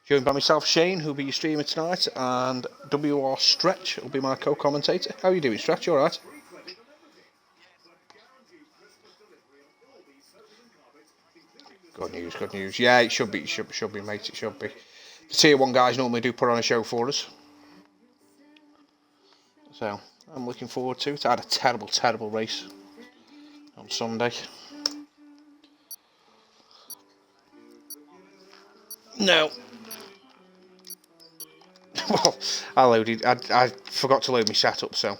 Joined by myself, Shane, who'll be your streamer tonight, and WR Stretch will be my co-commentator. How are you doing, Stretch? You alright? Good news, good news. Yeah, it should be, mate, it should be. The Tier 1 guys normally do put on a show for us. So, I'm looking forward to it. I had a terrible, terrible race on Sunday. No. Well, I forgot to load my setup, so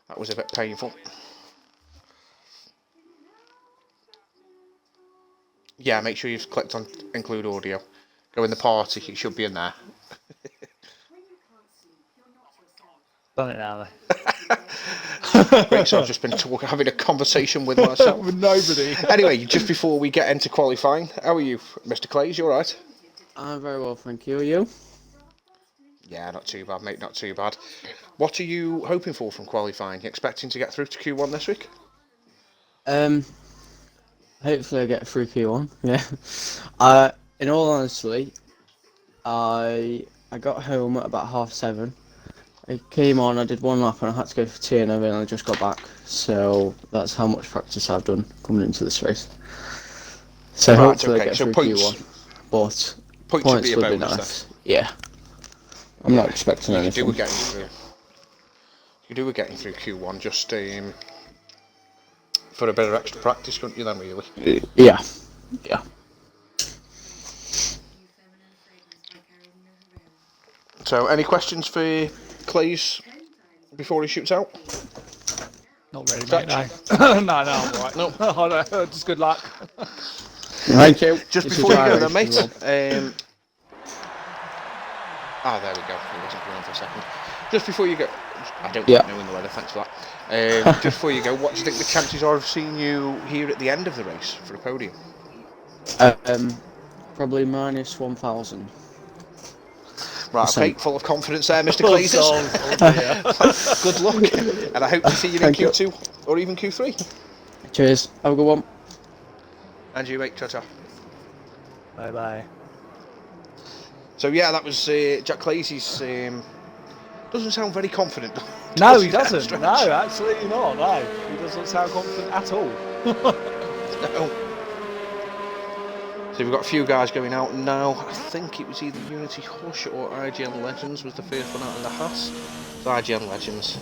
that was a bit painful. Yeah, make sure you've clicked on include audio. Go in the party, it should be in there. Done it now, Right, so I've just been having a conversation with myself. With nobody. Anyway, just before we get into qualifying, how are you, Mr. Clays? You alright? I'm very well, thank you. Are you? Yeah, not too bad, mate, not too bad. What are you hoping for from qualifying? You expecting to get through to Q1 this week? Hopefully I get through Q1, yeah. In all honesty, I got home at about 7:30. I came on, I did one lap and I had to go for tea and everything, and I just got back. So that's how much practice I've done coming into this race. So right, hopefully okay. I get through Q1. But points would be a bonus, nice. Then. Yeah. I'm not expecting anything. You do getting through Q1 just for a bit of extra practice, couldn't you then, really? Yeah. Yeah. So, any questions for Clays before he shoots out? Not really, mate, no. No, I'm alright. No. Oh, no. Just good luck. Thank you. Just before you go then, mate. There we go. It wasn't going on for a second. Just before you go, I don't know in the weather, thanks for that. Just before you go, what do you think the chances are of seeing you here at the end of the race for a podium? Probably minus 1,000. Right, okay, full of confidence there, Mr. Glazers. Good luck, and I hope to see you in Q2 or even Q3. Cheers, have a good one. And you, mate, ta-ta. Bye-bye. So yeah, that was Jack Clazy's. Doesn't sound very confident. No, he doesn't. No, absolutely not. No, he doesn't sound confident at all. No. So we've got a few guys going out now. I think it was either Unity Hush or IGN Legends was the first one out in the Haas. So IGN Legends.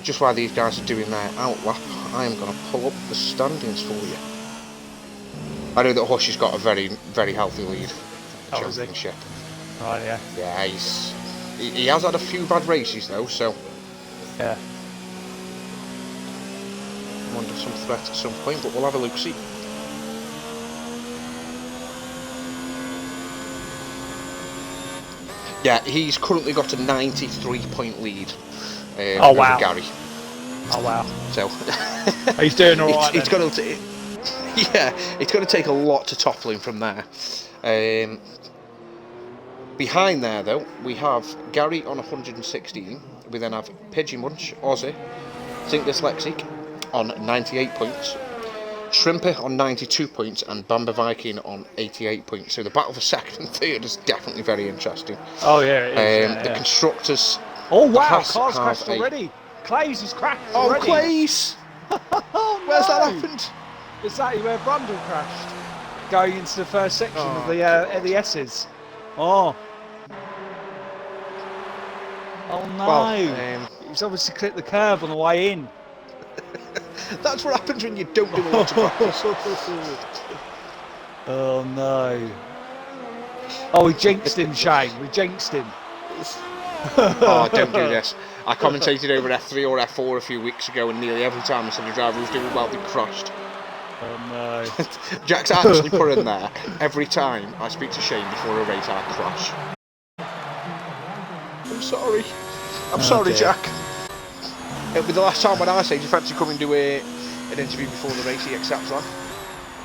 Just while these guys are doing their out lap, I am going to pull up the standings for you. I know that Hush has got a very, very healthy lead. Championship. Right, yeah. Yeah, he has had a few bad races though, so yeah. I'm under some threat at some point, but we'll have a look. See. Yeah, he's currently got a 93-point lead over Gary. Oh wow! So he's doing all right. It's going to, yeah, it's going to take a lot to topple him from there. Behind there, though, we have Gary on 116. We then have Pigeon Munch, Aussie, Think Dyslexic on 98 points, Shrimper on 92 points, and Bamba Viking on 88 points. So the battle for second and third is definitely very interesting. Oh yeah, it is. The constructors. Oh wow, cars crashed already. Clays has crashed already. Oh, Clays! Oh, where's that happened? Exactly where Brundle crashed, going into the first section of the S's. Oh. Oh no! Well, he's obviously clipped the curve on the way in. That's what happens when you don't do a lot of practice. Oh no! Oh, we jinxed him, Shane. We jinxed him. Oh, don't do this. I commentated over F3 or F4 a few weeks ago, and nearly every time I said a driver was doing well, they crashed. Oh no! Jack's actually put in there. Every time I speak to Shane before a race, I crash. I'm sorry. I'm sorry, Jack. It'll be the last time when I say, do you fancy coming to an interview before the race? He accepts that.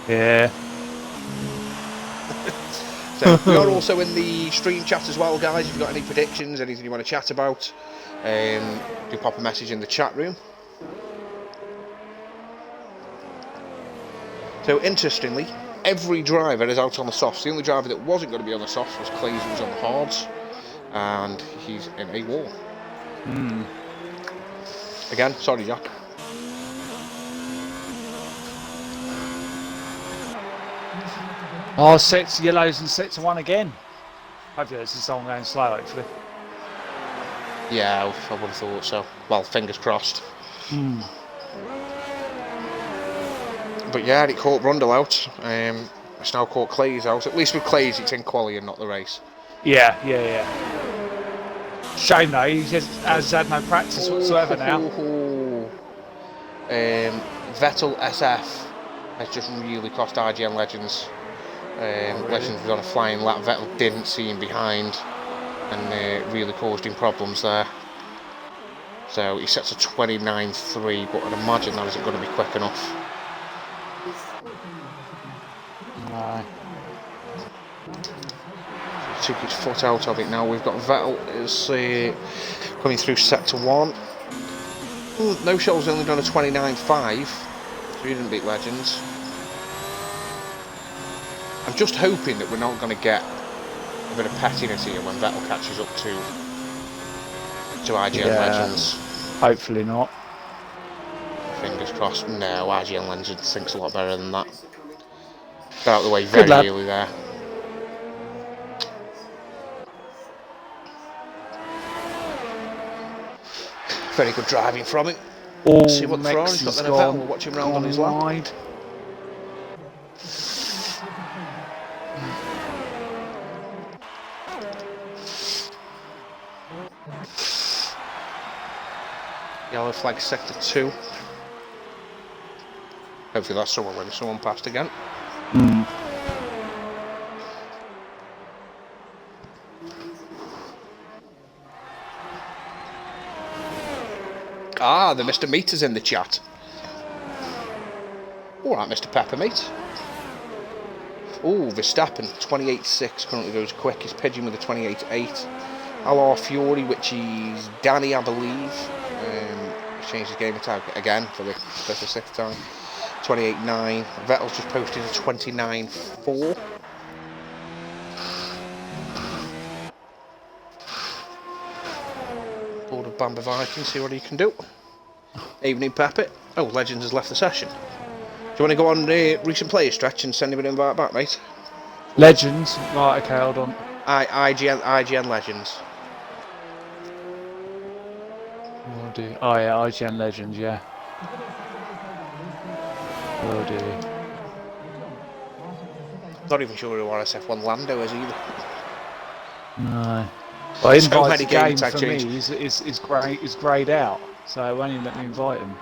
Yeah. So we are also in the stream chat as well, guys. If you've got any predictions, anything you want to chat about, do pop a message in the chat room. So interestingly, every driver is out on the softs. The only driver that wasn't going to be on the softs was Clays, who was on the hards, and he's in a wall. Again, sorry, Jack. Oh, sets yellows and sets one again. Hopefully this is someone going slow, hopefully. Yeah, I would have thought so. Well, fingers crossed. But yeah, it caught Brundle out. It's now caught Clays out. At least with Clays, it's in quali and not the race. Yeah. Shame though, he has had no practice whatsoever now. Vettel SF has just really cost RGN Legends. Legends was on a flying lap. Vettel didn't see him behind and really caused him problems there. So he sets a 29.3, but I'd imagine that isn't going to be quick enough. No. He took his foot out of it now. We've got Vettel is coming through sector 1. No Shell's only done a 29.5, so he didn't beat Legends. I'm just hoping that we're not going to get a bit of pettiness here when Vettel catches up to IGN Legends. Hopefully not. Fingers crossed. No, IGN Legends thinks a lot better than that. Got out of the way very early there. Very good driving from him. Oh, see what the Ferrari's got then. Vettel, we'll watch him round on his lap. Yellow flag sector 2. Hopefully that's someone when someone passed again. Ah, the Mr. Meter's in the chat. Alright, Mr. Peppermeat. Oh, Verstappen, 28.6, currently goes quickest. Pigeon with a 28.8. Alor Fiori, which is Danny, I believe. He's changed his game tag again for the 6th time. 28.9. Vettel's just posted a 29.4. Board of Bamba Viking, see what he can do. Evening, Pepe. Oh, Legends has left the session. Do you want to go on recent player stretch and send him an invite back, mate? Legends? Right, okay, hold on. IGN Legends. Oh dear. Oh yeah, IGN Legends, yeah. Oh dear. Not even sure who RSF1 Lando is either. No. Well, invite many game tag for change. me is greyed out, so it won't even let me invite him.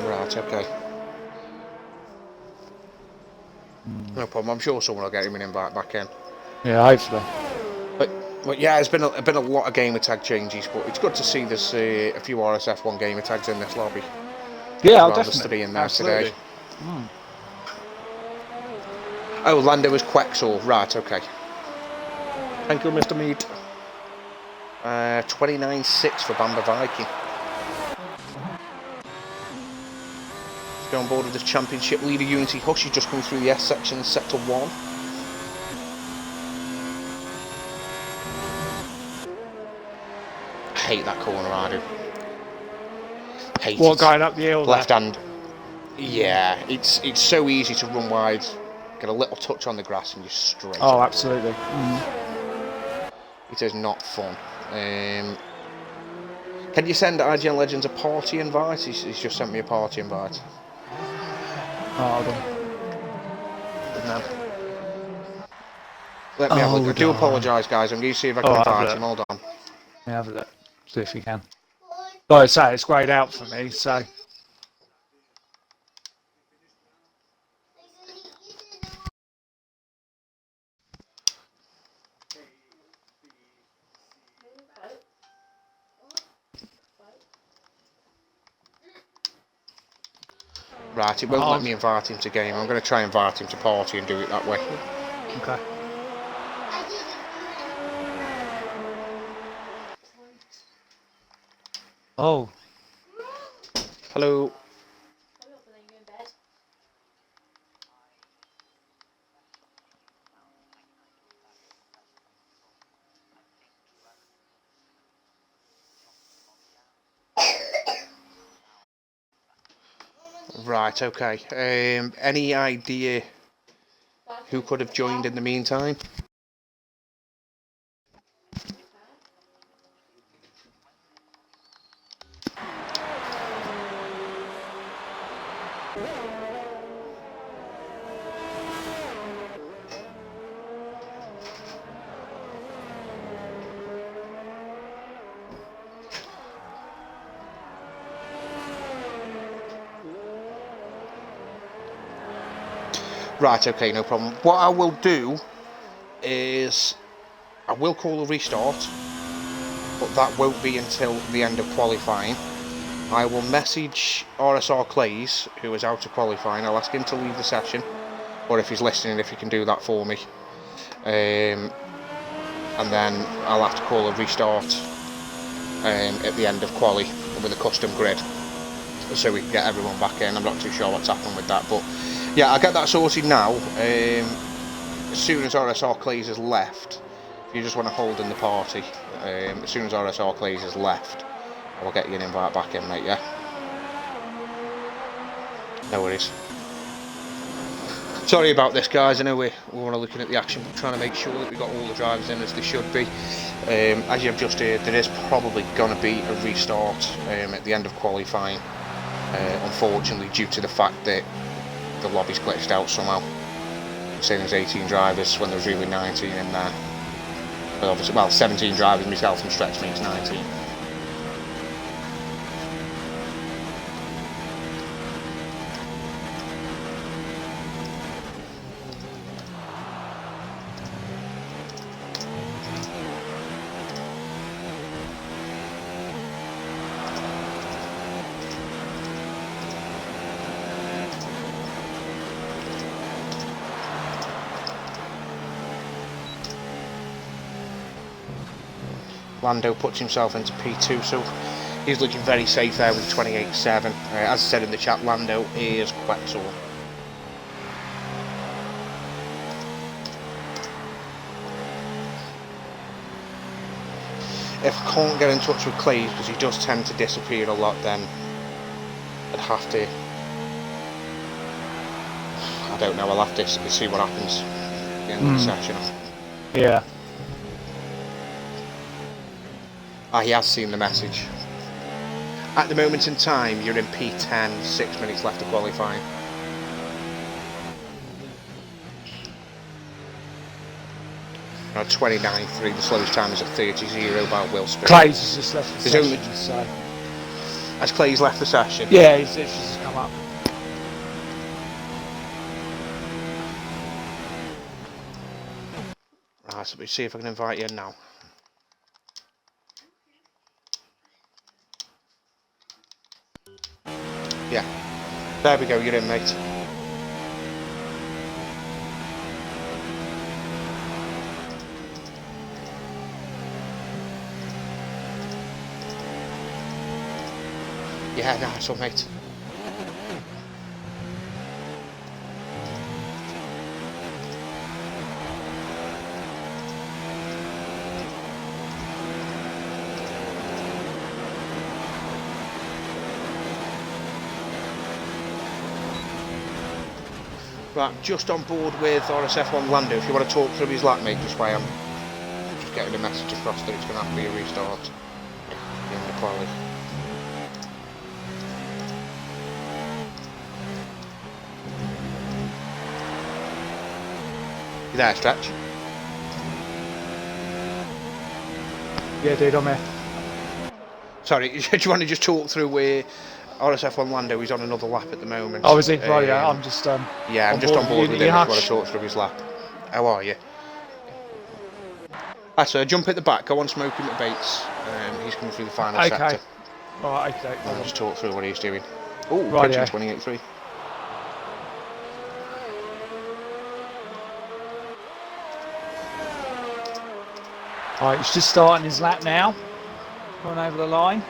Right, okay. No problem, I'm sure someone will get him an invite back in. Yeah, hopefully. But yeah, there's been a lot of gamer tag changes, but it's good to see there's a few RSF1 gamer tags in this lobby. Yeah, There's definitely. 3 in there Absolutely. today. Oh, Lando was Quexor, right, okay. Thank you, Mr. Mead. 29.6 for Bamba Viking. Let's go on board with the championship leader, Unity Hush. He's just coming through the S section in sector 1. I hate that corner, I do. Hate What, it. going up the hill Left there? hand. Yeah, it's so easy to run wide, get a little touch on the grass and just straight. Oh, over. absolutely. It is not fun. Can you send IGN Legends a party invite? He's just sent me a party invite. Oh, hold on. No. Let me have a look. I do apologise, guys. I'm going to see if I can invite him. Hold on. Let me have a look. See if you can. Like I say, it's greyed out for me, so. Right, it won't let me invite him to game. I'm going to try and invite him to party and do it that way. Okay. Oh. Hello. Right, okay. Any idea who could have joined in the meantime? Right, okay, no problem. What I will do is I will call a restart, but that won't be until the end of qualifying. I will message RSR Clays, who is out of qualifying. I'll ask him to leave the session, or if he's listening, if he can do that for me. And then I'll have to call a restart at the end of quali with a custom grid, so we can get everyone back in. I'm not too sure what's happened with that, but yeah, I'll get that sorted now. As soon as RSR Clays has left, if you just want to hold in the party, as soon as RSR Clays has left, I will get you an invite back in, mate, yeah? No worries. Sorry about this, guys. I know we want to looking at the action, but trying to make sure that we've got all the drivers in as they should be. As you've just heard, there is probably going to be a restart at the end of qualifying, unfortunately, due to the fact that the lobby's glitched out somehow. Saying there's 18 drivers when there's really 19 in there. But obviously, well, 17 drivers, myself and Stretch makes 19. Lando puts himself into P2, so he's looking very safe there with 28.7. As I said in the chat, Lando is Quetzal. If I can't get in touch with Clay, because he does tend to disappear a lot, then I'd have to... I don't know, I'll have to see what happens at the end of the session. Yeah. He has seen the message. At the moment in time, you're in P10, 6 minutes left of qualifying. Now 29.3, the slowest time is at 30.0 by Will Smith. Clay's has just left the There's session, so... Has Clay's left the session? Yeah, he's just come up. Right, so let me see if I can invite you in now. Yeah, there we go, you're in, mate. Yeah, nice one, mate. Right, just on board with RSF1 Lando. If you want to talk through his lap, mate, just why I'm just getting a message across that it's going to have to be a restart in the quali. You there, Stretch? Yeah, dude, I'm here. Sorry, do you want to just talk through where RSF1 Lando, he's on another lap at the moment. Oh, is he? Right, yeah, I'm just... yeah, I'm just on board with him if you want to talk through his lap. How are you? So jump at the back, go on smoking at Bates. He's coming through the final sector. Right, okay. I'll just talk through what he's doing. Oh, right, pitching 28.3. Right, he's just starting his lap now. Going over the line.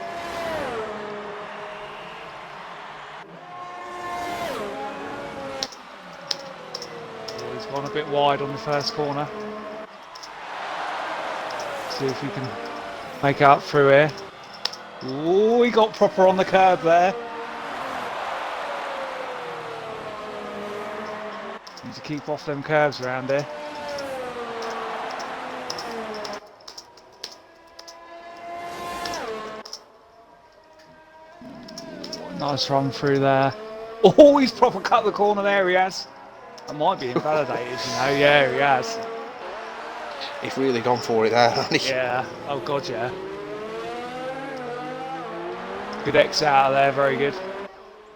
He's gone a bit wide on the first corner. See if he can make out through here. Ooh, he got proper on the curb there. Need to keep off them curves around here. Nice run through there. Oh, he's proper cut the corner there, he has. That might be invalidated, you know. Yeah, he has. He's really gone for it there, hasn't he? Yeah. Oh, God, yeah. Good exit out of there, very good.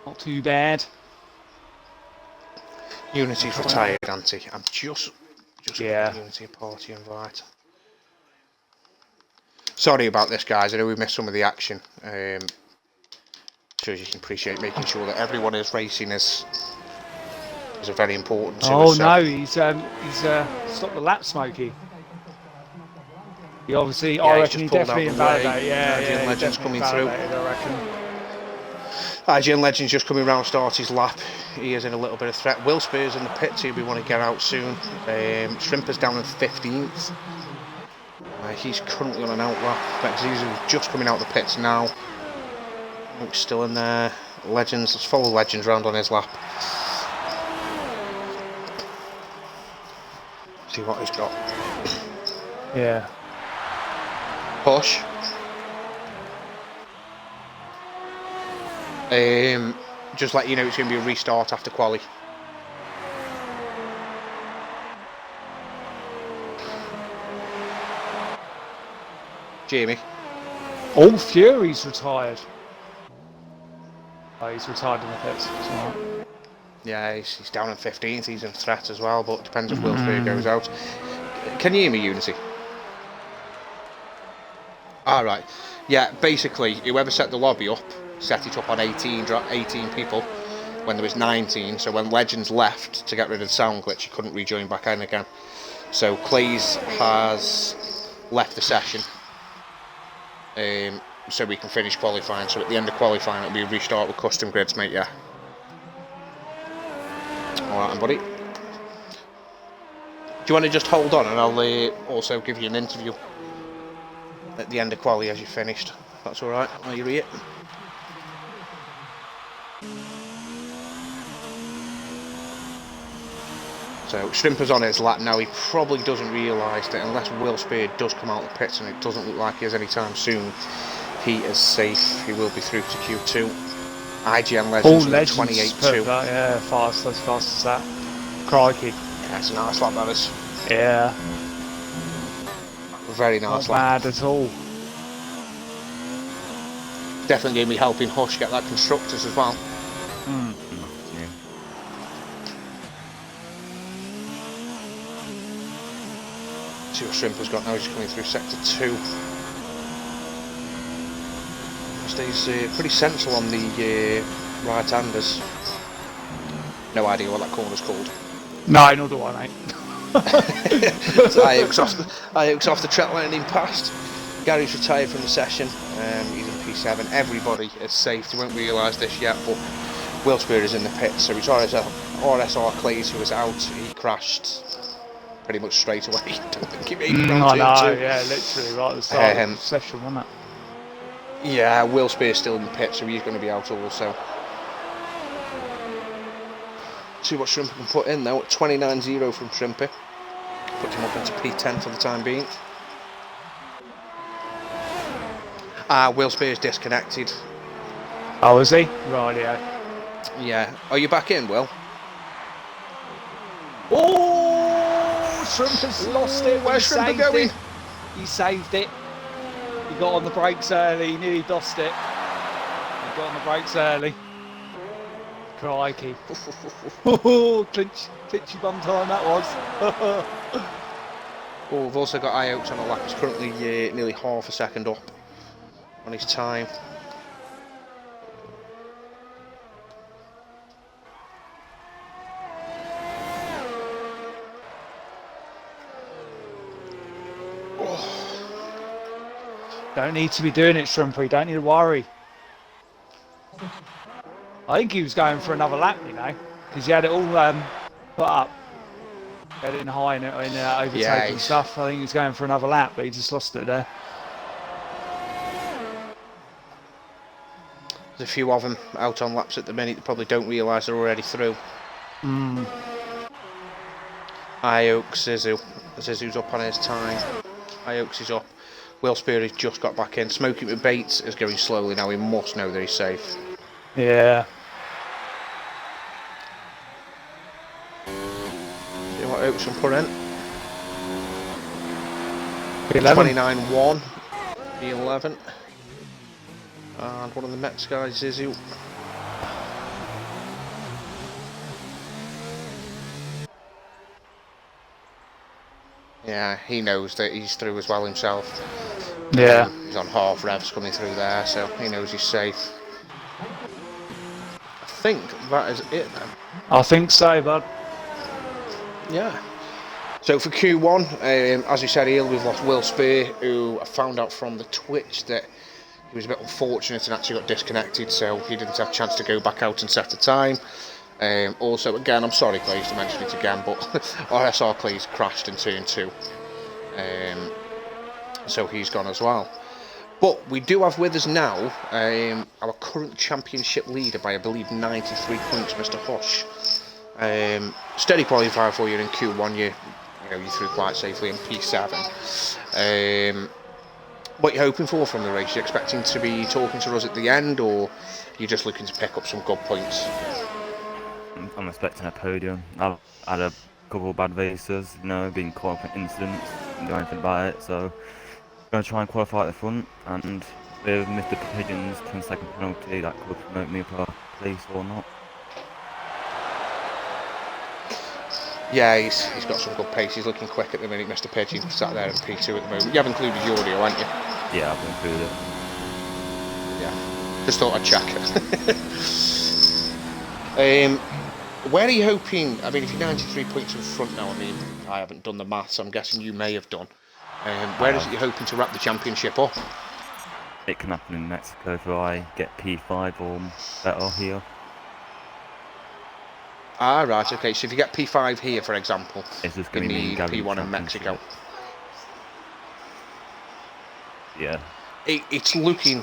Not too bad. Unity's retired, Auntie. I'm just Yeah. giving Unity a party invite. Sorry about this, guys. I know we missed some of the action. So as you can appreciate, making sure that everyone is racing is very important to us. Oh no, he's stopped the lap smoking. He obviously, I reckon he definitely invalidated. Yeah, IGN Legends coming through. I reckon. IGN Legends just coming round, start his lap. He is in a little bit of threat. Will Spears in the pits, we want to get out soon. Shrimper's down in 15th. He's currently on an out lap. He's just coming out the pits now. He's still in there. Legends, let's follow Legends round on his lap. See what he's got. Yeah. Push. Just let you know it's going to be a restart after quali. Jamie. Oh, Fury's retired. Oh, he's retired in the pits. Right. Yeah, he's down in 15th. He's in threat as well, but depends if Will Spear goes out. Can you hear me, Unity? Alright. Yeah, basically, whoever set the lobby up, set it up on 18 people when there was 19. So when Legends left to get rid of the sound glitch, he couldn't rejoin back in again. So Clays has left the session. So we can finish qualifying. So at the end of qualifying, it'll be a restart with custom grids, mate. Yeah. Alright, then, buddy. Do you want to just hold on, and I'll also give you an interview at the end of quali as you finished. That's alright. Are you ready? So Shrimper's on his lap now. He probably doesn't realise that unless Will Spear does come out of the pits, and it doesn't look like he has any time soon, he is safe. He will be through to Q2. IGN Legends 28.2. Yeah, fast as that. Crikey. Yeah, it's a nice lap, that is. Yeah. Very nice Not lap. bad at all. Definitely going to be helping Hush get that constructors as well. See what Shrimper's got now. He's coming through sector 2. Stays pretty central on the right-handers. No idea what that corner's called. No, nor do I, mate. Ayuk's off the track landing past. Gary's retired from the session. He's in P7. Everybody is safe. They won't realise this yet, but Will Spear is in the pit. So it's RSR Clays who was out. He crashed pretty much straight away. I don't think he made it round two. Yeah, literally right at the start of the session, wasn't it? Yeah, Will Spear's still in the pit, so he's going to be out also. See what Shrimper can put in though. 29.0 from Shrimper. Puts him up into P10 for the time being. Will Spear's disconnected. Oh, is he? Right, yeah. Yeah. Are you back in, Will? Oh, Shrimper's lost it. Where's Shrimper going? He saved it. He got on the brakes early. He nearly lost it. He got on the brakes early. Crikey. Clinchy bum time that was. Oh, we've also got Ayuk on a lap. He's currently nearly half a second up on his time. Don't need to be doing it, Shrimper. You don't need to worry. I think he was going for another lap, you know, because he had it all put up. He had it in high and overtaking and stuff. I think he was going for another lap, but he just lost it there. There's a few of them out on laps at the minute that probably don't realise they're already through. Ioke, Zizu. Zizu's up on his time. Ioke's is up. Will Spear has just got back in. Smoking with Bates is going slowly now. He must know that he's safe. Yeah. See what Oakes can put in. 11. 29-1. B11. And one of the next guys, Zizu. Yeah, he knows that he's through as well himself. Yeah. He's on half revs coming through there, so he knows he's safe. I think that is it then. I think so, bud. Yeah. So for Q1, as we said earlier, we've lost Will Spear, who I found out from the Twitch that he was a bit unfortunate and actually got disconnected, so he didn't have a chance to go back out and set a time. Also, again, I'm sorry, Clays, to mention it again, but RSR Clays crashed in turn 2. So he's gone as well. But we do have with us now our current championship leader by, I believe, 93 points, Mr. Hush. Steady qualifier for you in Q1, you threw quite safely in P7. What are you hoping for from the race? Are you expecting to be talking to us at the end, or are you just looking to pick up some good points? I'm expecting a podium. I've had a couple of bad races, being caught up in incidents, didn't do anything about it, so I'm going to try and qualify at the front, and with Mr. Pigeon's 10-second penalty, that could promote me for a place or not. Yeah, he's got some good pace. He's looking quick at the minute, Mr. Pigeon. Sat there in P2 at the moment. You have included your audio, haven't you? Yeah, I've included it. Yeah, just thought I'd check. Where are you hoping? I mean, if you're 93 points in front now, I mean, I haven't done the maths. I'm guessing you may have done. Where is it you're hoping to wrap the championship up? It can happen in Mexico if I get P5 or better here. Ah, right, okay. So if you get P5 here, for example, It's just you going to be need P1 in Mexico. Yeah. It's looking,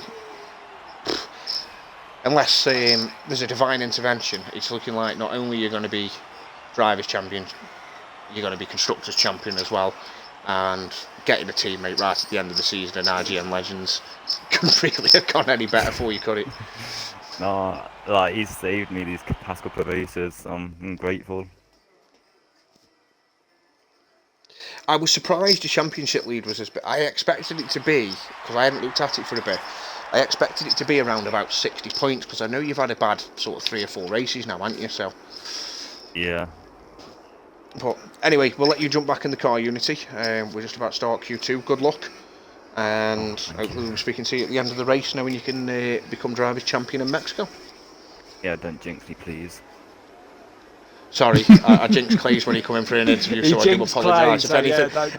unless there's a divine intervention, it's looking like not only you're going to be drivers champion, you're going to be constructors champion as well, and getting a teammate right at the end of the season in RGN Legends couldn't really have gone any better for you, could it? No, like, he's saved me these past couple of races. I'm grateful. I was surprised the championship lead was as big. I expected it to be, because I hadn't looked at it for a bit, I expected it to be around about 60 points, because I know you've had a bad sort of 3 or 4 races now, haven't you? So. Yeah. But anyway, we'll let you jump back in the car, Unity. We're just about to start Q2. Good luck. And hopefully we'll be speaking to you at the end of the race, knowing you can become drivers champion in Mexico. Yeah, don't jinx me, please. Sorry, I jinxed Clays when he come in for an interview, so I do apologise.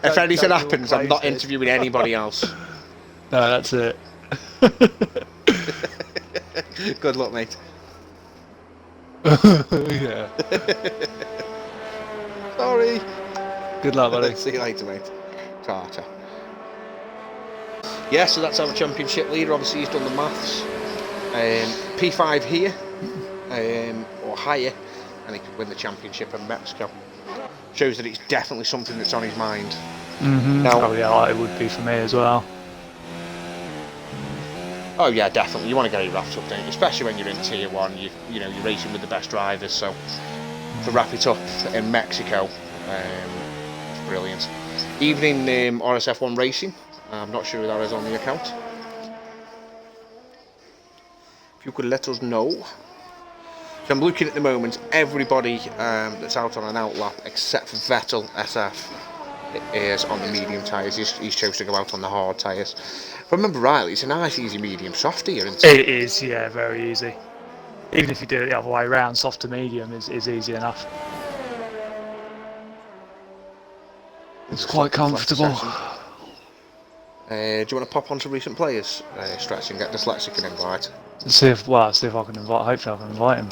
If anything happens, I'm not interviewing anybody else. No, that's it. Good luck, mate. Yeah. Sorry. Good luck, buddy. See you later, mate. Ta-ta. Yeah, so that's our championship leader. Obviously, he's done the maths. P5 here, or higher, and he could win the championship in Mexico. Shows that it's definitely something that's on his mind. Mm-hmm. Now, oh yeah, it would be for me as well. Oh yeah, definitely. You want to get it wrapped up, don't you? Especially when you're in Tier 1, you're racing with the best drivers, so to wrap it up in Mexico, it's brilliant. Even in RSF1 Racing, I'm not sure who that is on the account. If you could let us know. So I'm looking at the moment, everybody that's out on an outlap except for Vettel SF is on the medium tyres. He's chose to go out on the hard tyres. If I remember rightly, it's a nice easy medium soft here, isn't it? It is, yeah, very easy. Even if you do it the other way around, soft to medium is easy enough. It's quite comfortable. Do you want to pop onto recent players, Stretch, and get Dyslexic an invite? See if I can invite. Hopefully, I can invite him.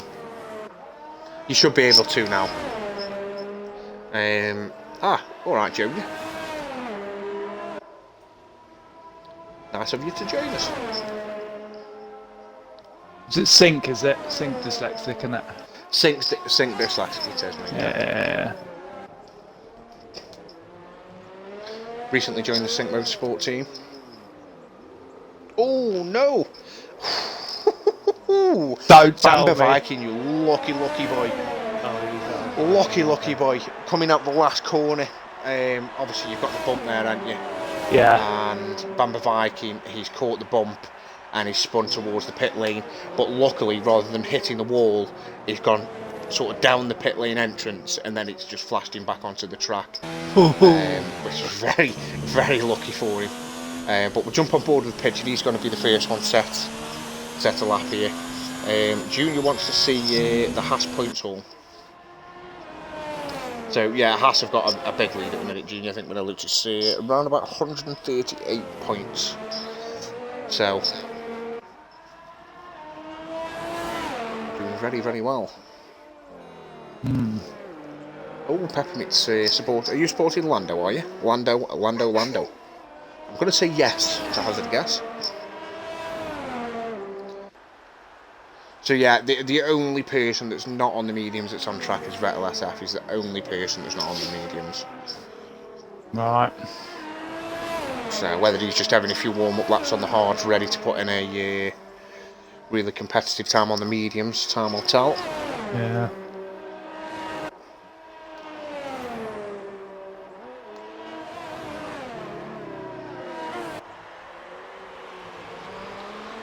You should be able to now. All right, Junior. Nice of you to join us. Is it Sync? Is it Sync Dyslexic? Isn't it? Sync Dyslexic, it says, mate. Yeah. recently joined the Sync Motorsport team. Oh no! Don't tell Bamba me. Viking, you lucky boy. Lucky boy. Coming up the last corner. Obviously you've got the bump there, haven't you? Yeah. And Bamba Viking, he's caught the bump and he's spun towards the pit lane. But luckily, rather than hitting the wall, he's gone sort of down the pit lane entrance, and then it's just flashed him back onto the track, which is very, very lucky for him. But we'll jump on board with Pigeon. He's going to be the first one set a lap here. Junior wants to see the Haas points haul. So yeah, Haas have got a big lead at the minute. Junior, I think we're going to see around about 138 points. So doing very, very well. Oh, Peppermint's support. Are you supporting Lando? Are you? Lando. I'm going to say yes to hazard a guess. So yeah, the only person that's not on the mediums that's on track is Vettel SF. He's the only person that's not on the mediums. Right. So whether he's just having a few warm-up laps on the hards, ready to put in a really competitive time on the mediums, time will tell. Yeah.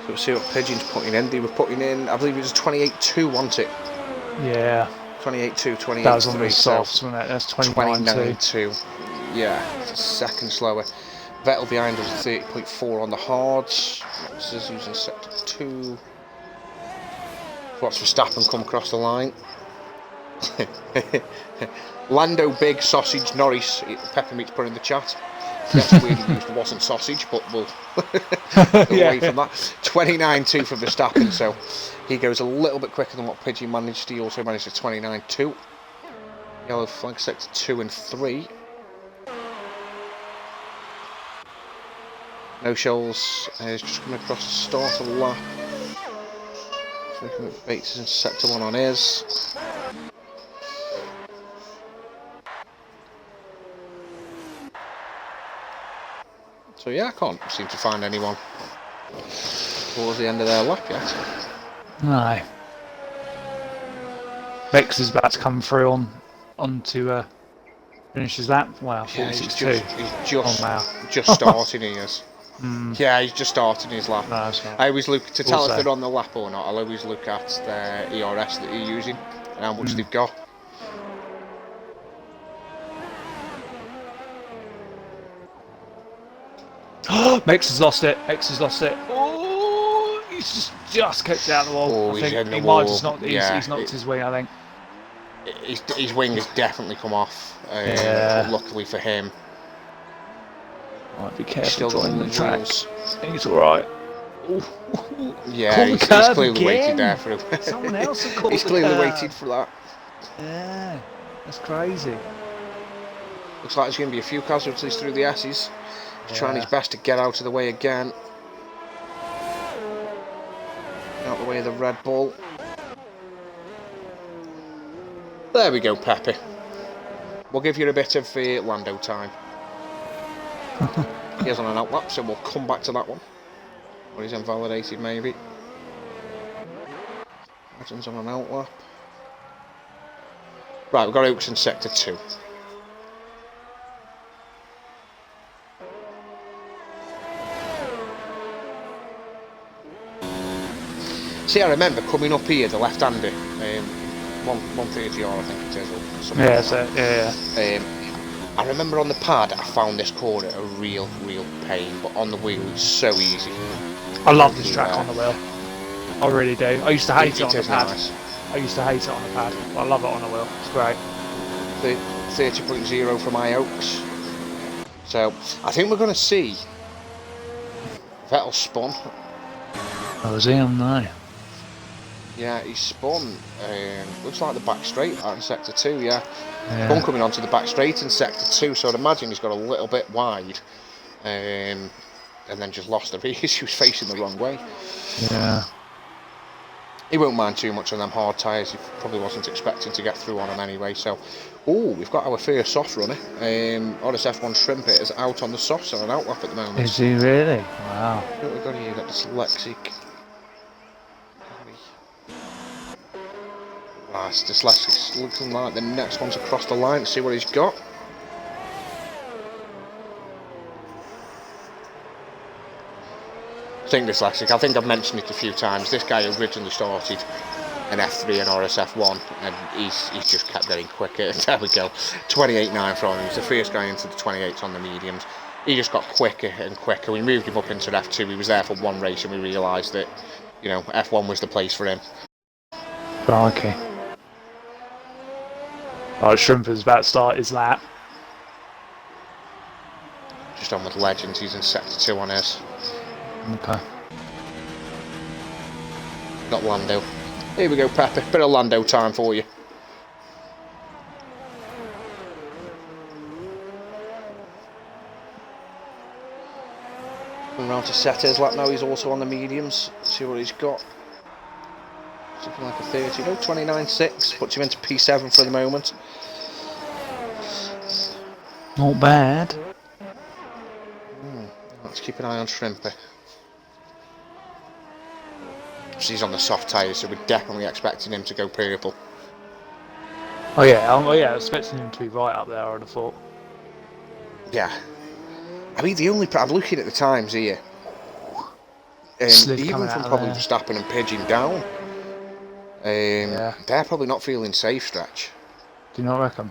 So we'll see what Pigeon's putting in. They were putting in, I believe it was 28.2, wasn't it? Yeah. 28.2, 28.3. That was on the softs, wasn't it? That's 29.2. Yeah, it's a second slower. Vettel behind us, 30.4 on the hards. Max is using sector 2. Watch Verstappen come across the line. Lando, big sausage, Norris. Peppermeat's put in the chat. Yes, we used wasn't sausage, but we'll away from that. 29.2 for Verstappen, so he goes a little bit quicker than what Pigeon managed. He also managed a 29.2. Yellow flag sector 2 and 3. No Shells is just coming across the start of the lap. So looking at Bates is in sector 1 on his. So yeah, I can't seem to find anyone towards the end of their lap yet. No. Vex is about to come through onto finish his lap. Wow, Yeah, he's 46.2. just starting his. Yeah, he's just starting his lap. No, that's not. I always look to tell Also, if they're on the lap or not. I'll always look at their ERS that you're using and how much they've got. Vex has lost it. Oh, he's just kicked out the wall. Oh, I he's think hitting he the might wall. have just knocked. He's knocked his wing, I think. His wing has definitely come off. Yeah. But luckily for him, Might be careful still got joining the the track. rules. He's all right. Yeah, he's clearly waited there for it. Someone else had caught He's the clearly curve. waited for that. Yeah, that's crazy. Looks like there's going to be a few casualties through the S's. He's trying his best to get out of the way again. Out the way of the Red Bull. There we go, Pepe. We'll give you a bit of Lando time. He is on an outlap, so we'll come back to that one. Or he's invalidated, maybe. Martin's on an outlap. Right, we've got Oaks in sector 2. See, I remember coming up here, the left-hander, 130R, I think it is, or something. Yeah, so, yeah. I remember on the pad, I found this corner a real pain, but on the wheel it's so easy. I love this track on the wheel. I really do. I used to hate it on the pad. Nice. I used to hate it on the pad. I love it on the wheel. It's great. 30.0 for my Oaks. So, I think we're going to see Vettel spun. Oh, is he on now? Yeah, he spun. Looks like the back straight out in sector 2, yeah. Spun coming onto the back straight in sector 2, so I'd imagine he's got a little bit wide. And then just lost the race. He was facing the wrong way. Yeah. He won't mind too much on them hard tyres. He probably wasn't expecting to get through on them anyway. So, we've got our first soft runner. RSF1 Shrimper is out on the softs on an outlap at the moment. Is he really? Wow. What we've got here? We've got Dyslexic. Nice, Dyslexic's looking like the next one's across the line to see what he's got. I think Dyslexic, I think I've mentioned it a few times, this guy originally started an F3 and RSF1 and he's just kept getting quicker. There we go, 28.9 from him. He's the first guy into the 28s on the mediums. He just got quicker and quicker. We moved him up into F2, he was there for one race and we realised that, you know, F1 was the place for him. Crikey. Right, Shrimper's about to start his lap. Just on with Legends, he's in sector 2 on his. Okay. Got Lando. Here we go, Pepper. Bit of Lando time for you. Coming round to set his lap now. He's also on the mediums. See what he's got. Something like a 30. No, 29.6. Puts him into P7 for the moment. Not bad. Let's keep an eye on Shrimper. He's on the soft tyres, so we're definitely expecting him to go purple. Oh yeah, I was expecting him to be right up there, I'd have thought. Yeah. I mean, I'm looking at the times here. Even from probably Verstappen and Pigeon down, they're probably not feeling safe, Stretch. Do you not reckon?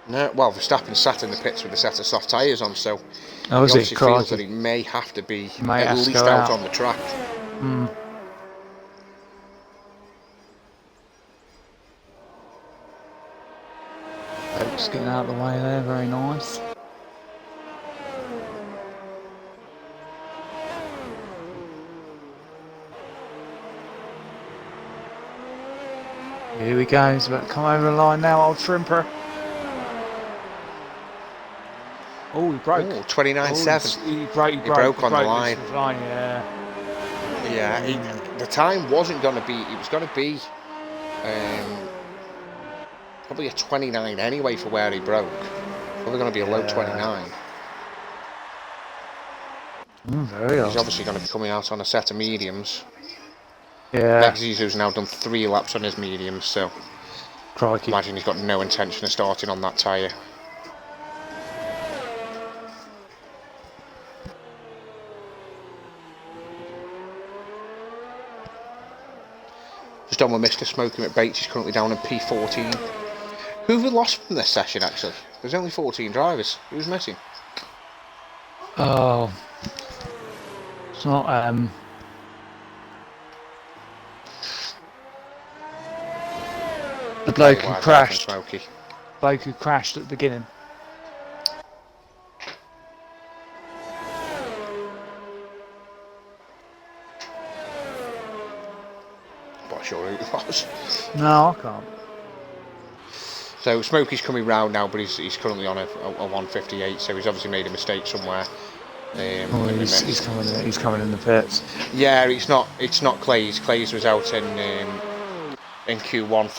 No, well, Verstappen sat in the pits with a set of soft tyres on, so he Oh, obviously feels that he may have to be at least out on the track. Just getting out of the way there, very nice. Here we go, he's about to come over the line now, old Shrimper. Oh, he broke. Oh, 29.7. He broke on the line. Yeah, the time wasn't going to be, it was going to be probably a 29 anyway for where he broke. Probably going to be a low 29. Very He's obviously going to be coming out on a set of mediums. Yeah. Zizou's now done 3 laps on his mediums, so Crikey. imagine he's got no intention of starting on that tyre. Just on with Mr. Smoking at Bates, he's currently down in P14. Who have we lost from this session actually? There's only 14 drivers. Who's missing? Oh. It's not, the bloke who crashed. Bloke who crashed at the beginning. Not sure who it was. No, I can't. So Smokey's coming round now, but he's currently on a 158, so he's obviously made a mistake somewhere. He's coming in the pits. Yeah, it's not Clays. Clays was out in Q1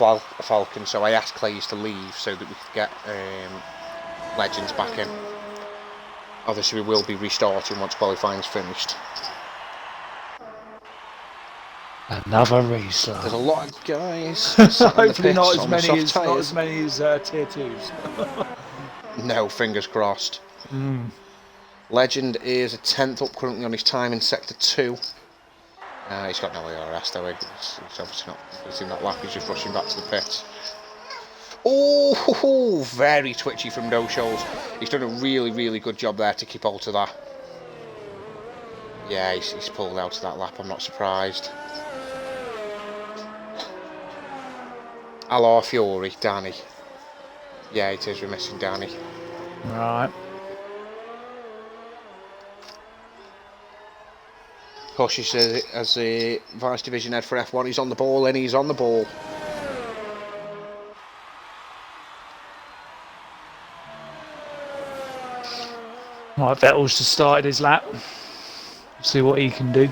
Falcon, so I asked Clays to leave so that we could get Legends back in. Obviously, we will be restarting once qualifying's finished. Another restart. There's a lot of guys. Hopefully not as many as tier 2s. No, fingers crossed. Legend is a 10th up currently on his time in sector 2. He's got no ARS though. He's obviously not in that lap. He's just rushing back to the pits. Oh, very twitchy from No Shoals. He's done a really, really good job there to keep hold of that. Yeah, he's pulled out of that lap. I'm not surprised. Alor Fury, Danny. Yeah, it is. We're missing Danny. Right. Hush says as a Vice Division head for F1, he's on the ball and he's on the ball. Right, Vettel's just started his lap. See what he can do.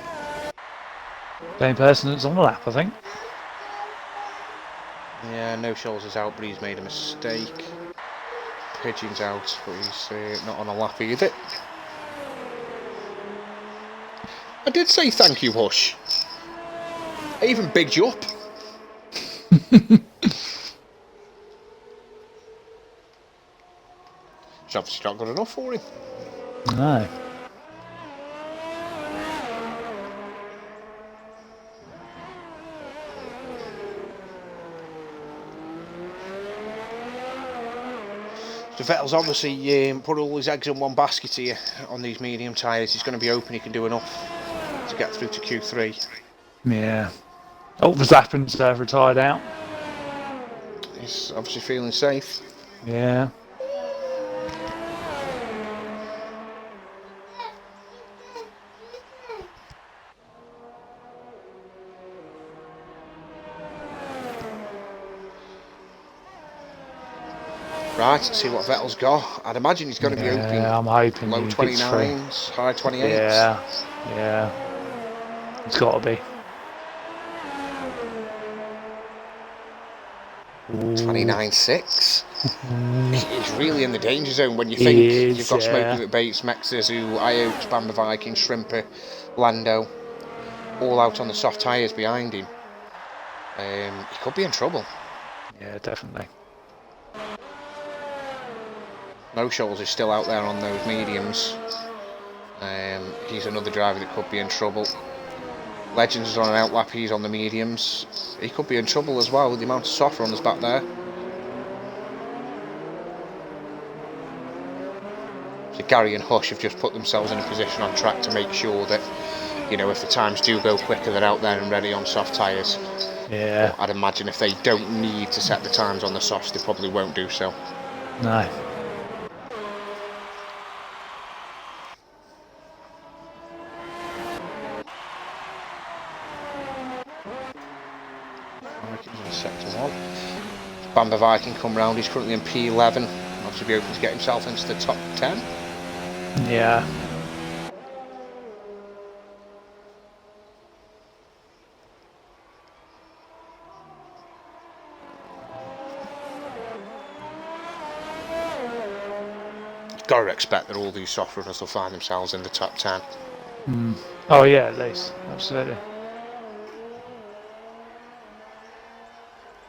Same person that's on the lap, I think. Yeah, No Shoals is out, but he's made a mistake. Pigeon's out, but he's not on a lap either. I did say thank you, Hush. I even bigged you up. It's obviously not good enough for him. No. So Vettel's obviously put all his eggs in one basket here on these medium tyres. He's going to be open, he can do enough to get through to Q3. Yeah. Oh, Verstappen's retired out. He's obviously feeling safe. Yeah. Right, let's see what Vettel's got. I'd imagine he's going to be opening I'm hoping low he gets 29s, high 28s. Yeah. It's got to be. 29.6. He's really in the danger zone when you think you've got Smokey McBates, Max Zizu, Iox, Bamba Viking, Shrimper, Lando, all out on the soft tyres behind him. He could be in trouble. Yeah, definitely. No Shoals is still out there on those mediums. He's another driver that could be in trouble. Legends is on an outlap, he's on the mediums. He could be in trouble as well with the amount of soft runners back there. So Gary and Hush have just put themselves in a position on track to make sure that, you know, if the times do go quicker, they're out there and ready on soft tyres. Yeah. But I'd imagine if they don't need to set the times on the softs, they probably won't do so. No. Vikings in sector 1. Bamba Viking come round, he's currently in P11. Obviously be open to get himself into the top 10. Yeah. You've got to expect that all these soft runners will find themselves in the top 10. Oh yeah, at least. Absolutely.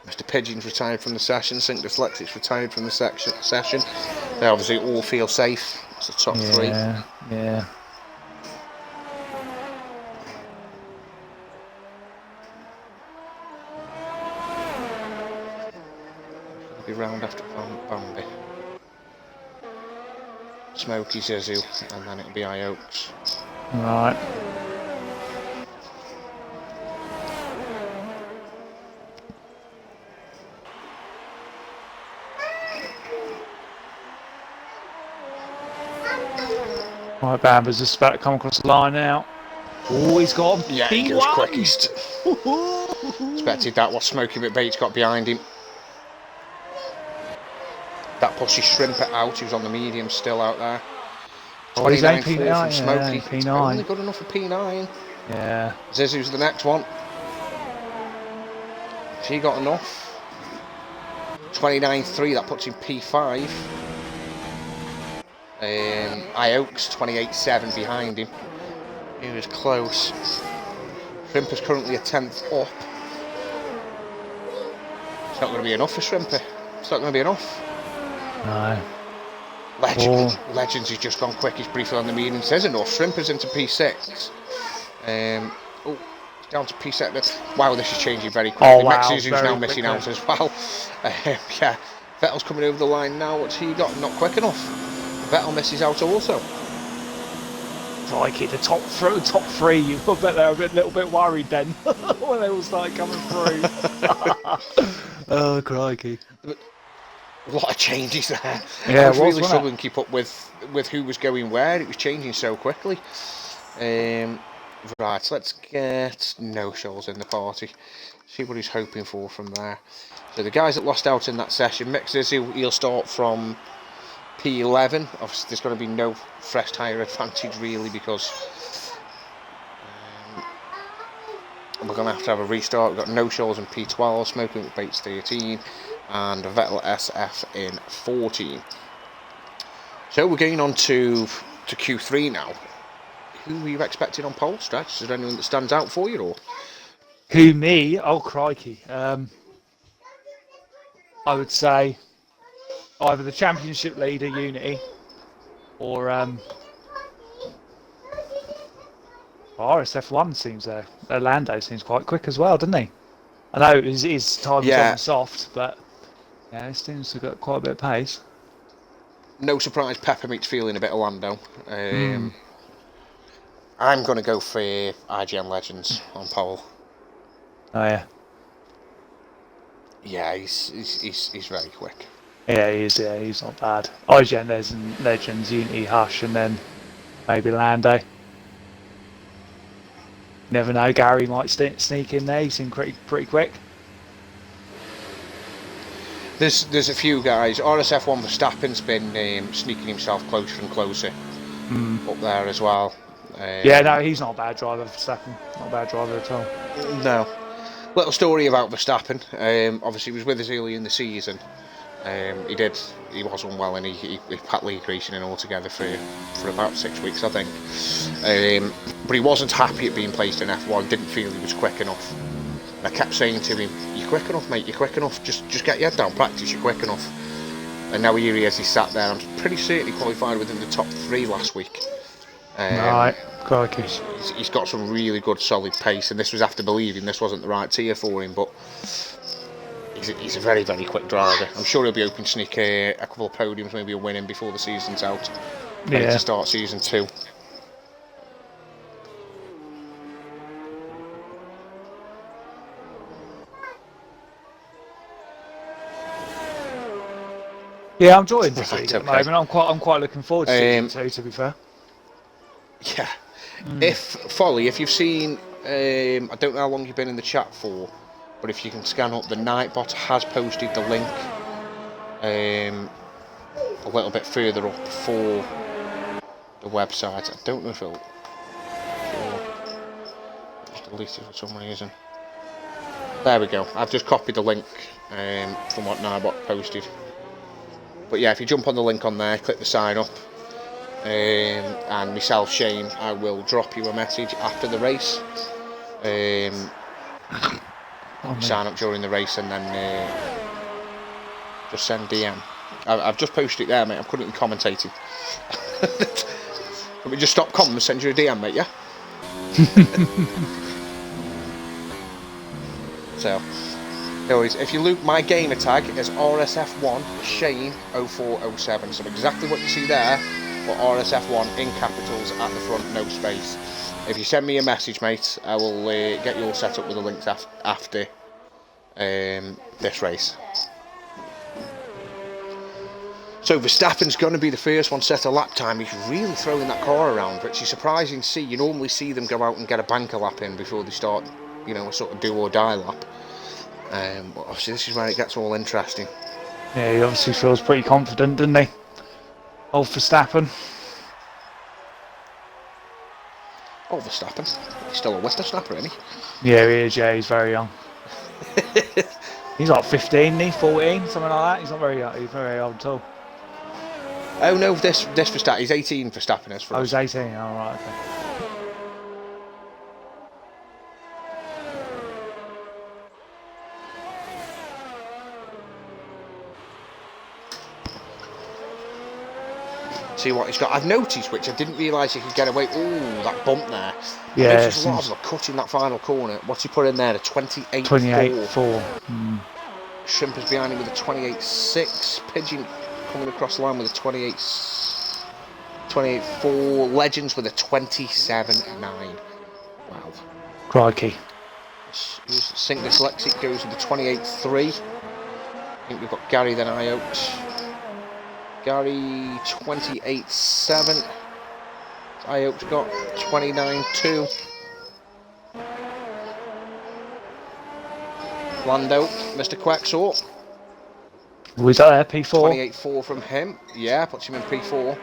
Mr. Pigeon's retired from the session, Sync Dyslexics retired from the session. They obviously all feel safe. It's the top 3. Yeah. It'll be round after Bambi. Smokey Zizu, and then it'll be Iox. Right. Right, Bamba's just about to come across the line now. Oh, he's got a Yeah, he goes quickest. Expected that. What Smokey McBait's got behind him. That pushes Shrimper out. He was on the medium, still out there. 29.4 from Smokey. Yeah, It's P9. only good enough for P9. Yeah. Zizu's the next one. She got enough. 29.3. That puts him P5. Iox 28.7 behind him. He was close. Shrimper's currently a 10th up. It's not going to be enough for Shrimper. It's not going to be enough. No. Legends has just gone quick. He's briefly on the median. Says enough. Shrimper's into P6. Down to P7. Wow, this is changing very quickly. Oh, wow, Mexi's now missing out as well. Yeah, Vettel's coming over the line now. What's he got? Not quick enough. Vettel misses out also. Like it, the top 3. You bet they were a little bit worried then when they all started coming through. Oh, crikey! A lot of changes there. Yeah, I was really struggling to keep up with who was going where. It was changing so quickly. Right, let's get No Shoals in the party. See what he's hoping for from there. So the guys that lost out in that session, Mixes, he'll start from P11. Obviously there's going to be no fresh tyre advantage really because we're going to have a restart. We've got No Shoals in P12, Smoking with Bates 13, and Vettel SF in 14. So we're going on to Q3 now. Who were you expecting on pole, Stretch? Is there anyone that stands out for you, or? Who, me? Oh, crikey. I would say either the championship leader, Unity, or RSF1 seems Lando seems quite quick as well, doesn't he? I know his time was on the soft, but yeah, he seems to have got quite a bit of pace. No surprise, Peppermeat's feeling a bit of Lando. I'm going to go for IGN Legends on pole. Oh yeah. Yeah, he's very quick. Yeah, he is. Yeah, he's not bad. IGN Legends, Unity, Hush, and then maybe Lando. Never know. Gary might sneak in there. He seemed pretty quick. There's a few guys. RSF1 Verstappen's been sneaking himself closer and closer up there as well. Yeah, no, he's not a bad driver, Verstappen. Not a bad driver at all. No. Little story about Verstappen. Obviously, he was with us early in the season. He was unwell, and he pat league racing in altogether for about 6 weeks, I think. But he wasn't happy at being placed in F1. Didn't feel he was quick enough. And I kept saying to him, "You're quick enough, mate. You're quick enough. Just get your head down, practice. You're quick enough." And now here he is. He sat there. I'm pretty certain he qualified within the top 3 last week. Right, crikey. He's got some really good, solid pace, and this was after believing this wasn't the right tier for him. But he's a very, very quick driver. I'm sure he'll be hoping to sneak a couple of podiums, maybe a winning before the season's out. Ready to start season 2. Yeah, I'm enjoying this Right, week at the okay. moment. I'm quite looking forward to season 2, to be fair. Yeah. If you've seen, I don't know how long you've been in the chat for, but if you can scan up, the Nightbot has posted the link a little bit further up for the website. I don't know if it'll delete it for some reason. There we go. I've just copied the link from what Nightbot posted. But yeah, if you jump on the link on there, click the sign up, and myself, Shane, I will drop you a message after the race. Sign up during the race and then just send DM. I've just posted it there, mate. I'm currently commentating. Can we just stop commenting and send you a DM, mate, yeah? So, anyways, if you look, my gamer tag is RSF1 Shane 0407. So exactly what you see there, but RSF1 in capitals at the front, no space. If you send me a message, mate, I will get you all set up with the links after this race. So Verstappen's going to be the first one set a lap time. He's really throwing that car around, which is surprising to see. You normally see them go out and get a banker lap in before they start, you know, a sort of do or die lap. But obviously this is where it gets all interesting. Yeah, he obviously feels pretty confident, doesn't he? Old Verstappen. Oh, Verstappen. He's still a whippersnapper, isn't he? Yeah, he is. Yeah, he's very young. He's like 15, isn't he? 14, something like that. He's not very young. He's very old at all. Oh no, this Verstappen. He's 18 Verstappen is for us. He's 18. Oh, right, okay. See what he's got. I've noticed, which I didn't realise he could get away. Ooh, that bump there. Yeah, I noticed a lot of a cut in that final corner. What's he put in there? A 28.4. Shrimp is behind him with a 28.6. Pigeon coming across the line with a 28.4. Legends with a 27.9. Wow. Crikey. Sync Dyslexic goes with a 28.3. I think we've got Gary then Iot. Gary 28.7. Iot's got 29.2. Lando, Mr. Quaxor. Was that there, P4? 28.4 from him. Yeah, puts him in P4.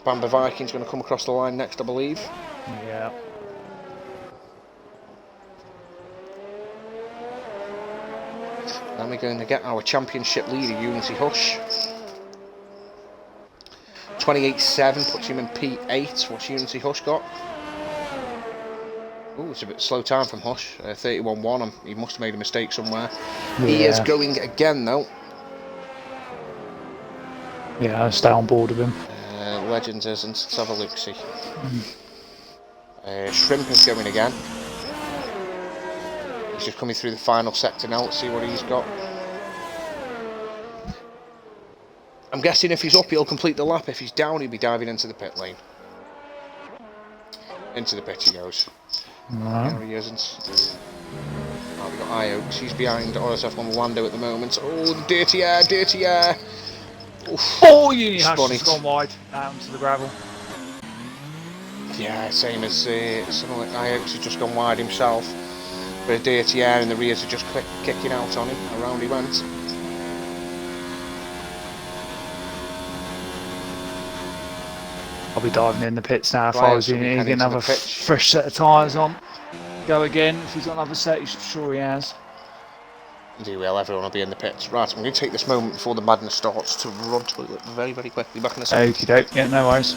Bamba Viking's going to come across the line next, I believe. Yeah. Then we're going to get our championship leader, Unity Hush. 28.7 puts him in P8. What's Unity Hush got? Oh, it's a bit slow time from Hush. 31.1. He must have made a mistake somewhere. Yeah. He is going again, though. Yeah, I'll stay on board with him. Legends isn't. Let's have a look-see. Shrimp is going again. He's just coming through the final sector now. Let's see what he's got. I'm guessing if he's up, he'll complete the lap. If he's down, he'll be diving into the pit lane. Into the pit he goes. Right. No, he isn't. Oh, we've got Ioaks. He's behind RSF1 Lando at the moment. Oh, the dirty air, dirty air. Oof. Oh, Uni Hush has gone wide out into the gravel. Yeah, same as someone like Ioaks has just gone wide himself. Bit of dirty air and the rears are just kicking out on him. Around he went. I'll be diving in the pits now if Right, I was so we Uni. head Get into another the pitch. fresh set of tyres on. Go again. If he's got another set, I'm sure he has. Indeed, well, everyone will be in the pits. Right, I'm going to take this moment before the madness starts to run to it very, very quickly. Back in a second. Okie doke. Yeah, no worries.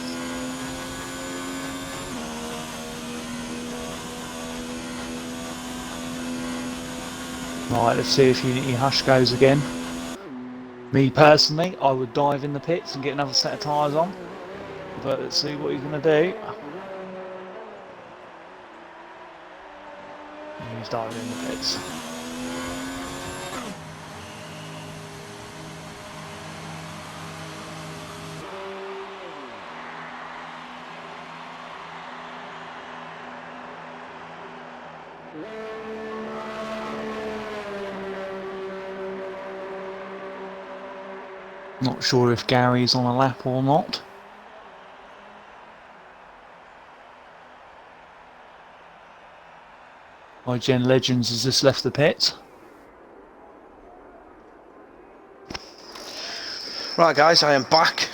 Right, let's see if Unity Hush goes again. Me personally, I would dive in the pits and get another set of tyres on. But let's see what he's going to do. He's diving in the pits. Not sure if Gary's on a lap or not. IGN Legends has just left the pit. Right, guys, I am back.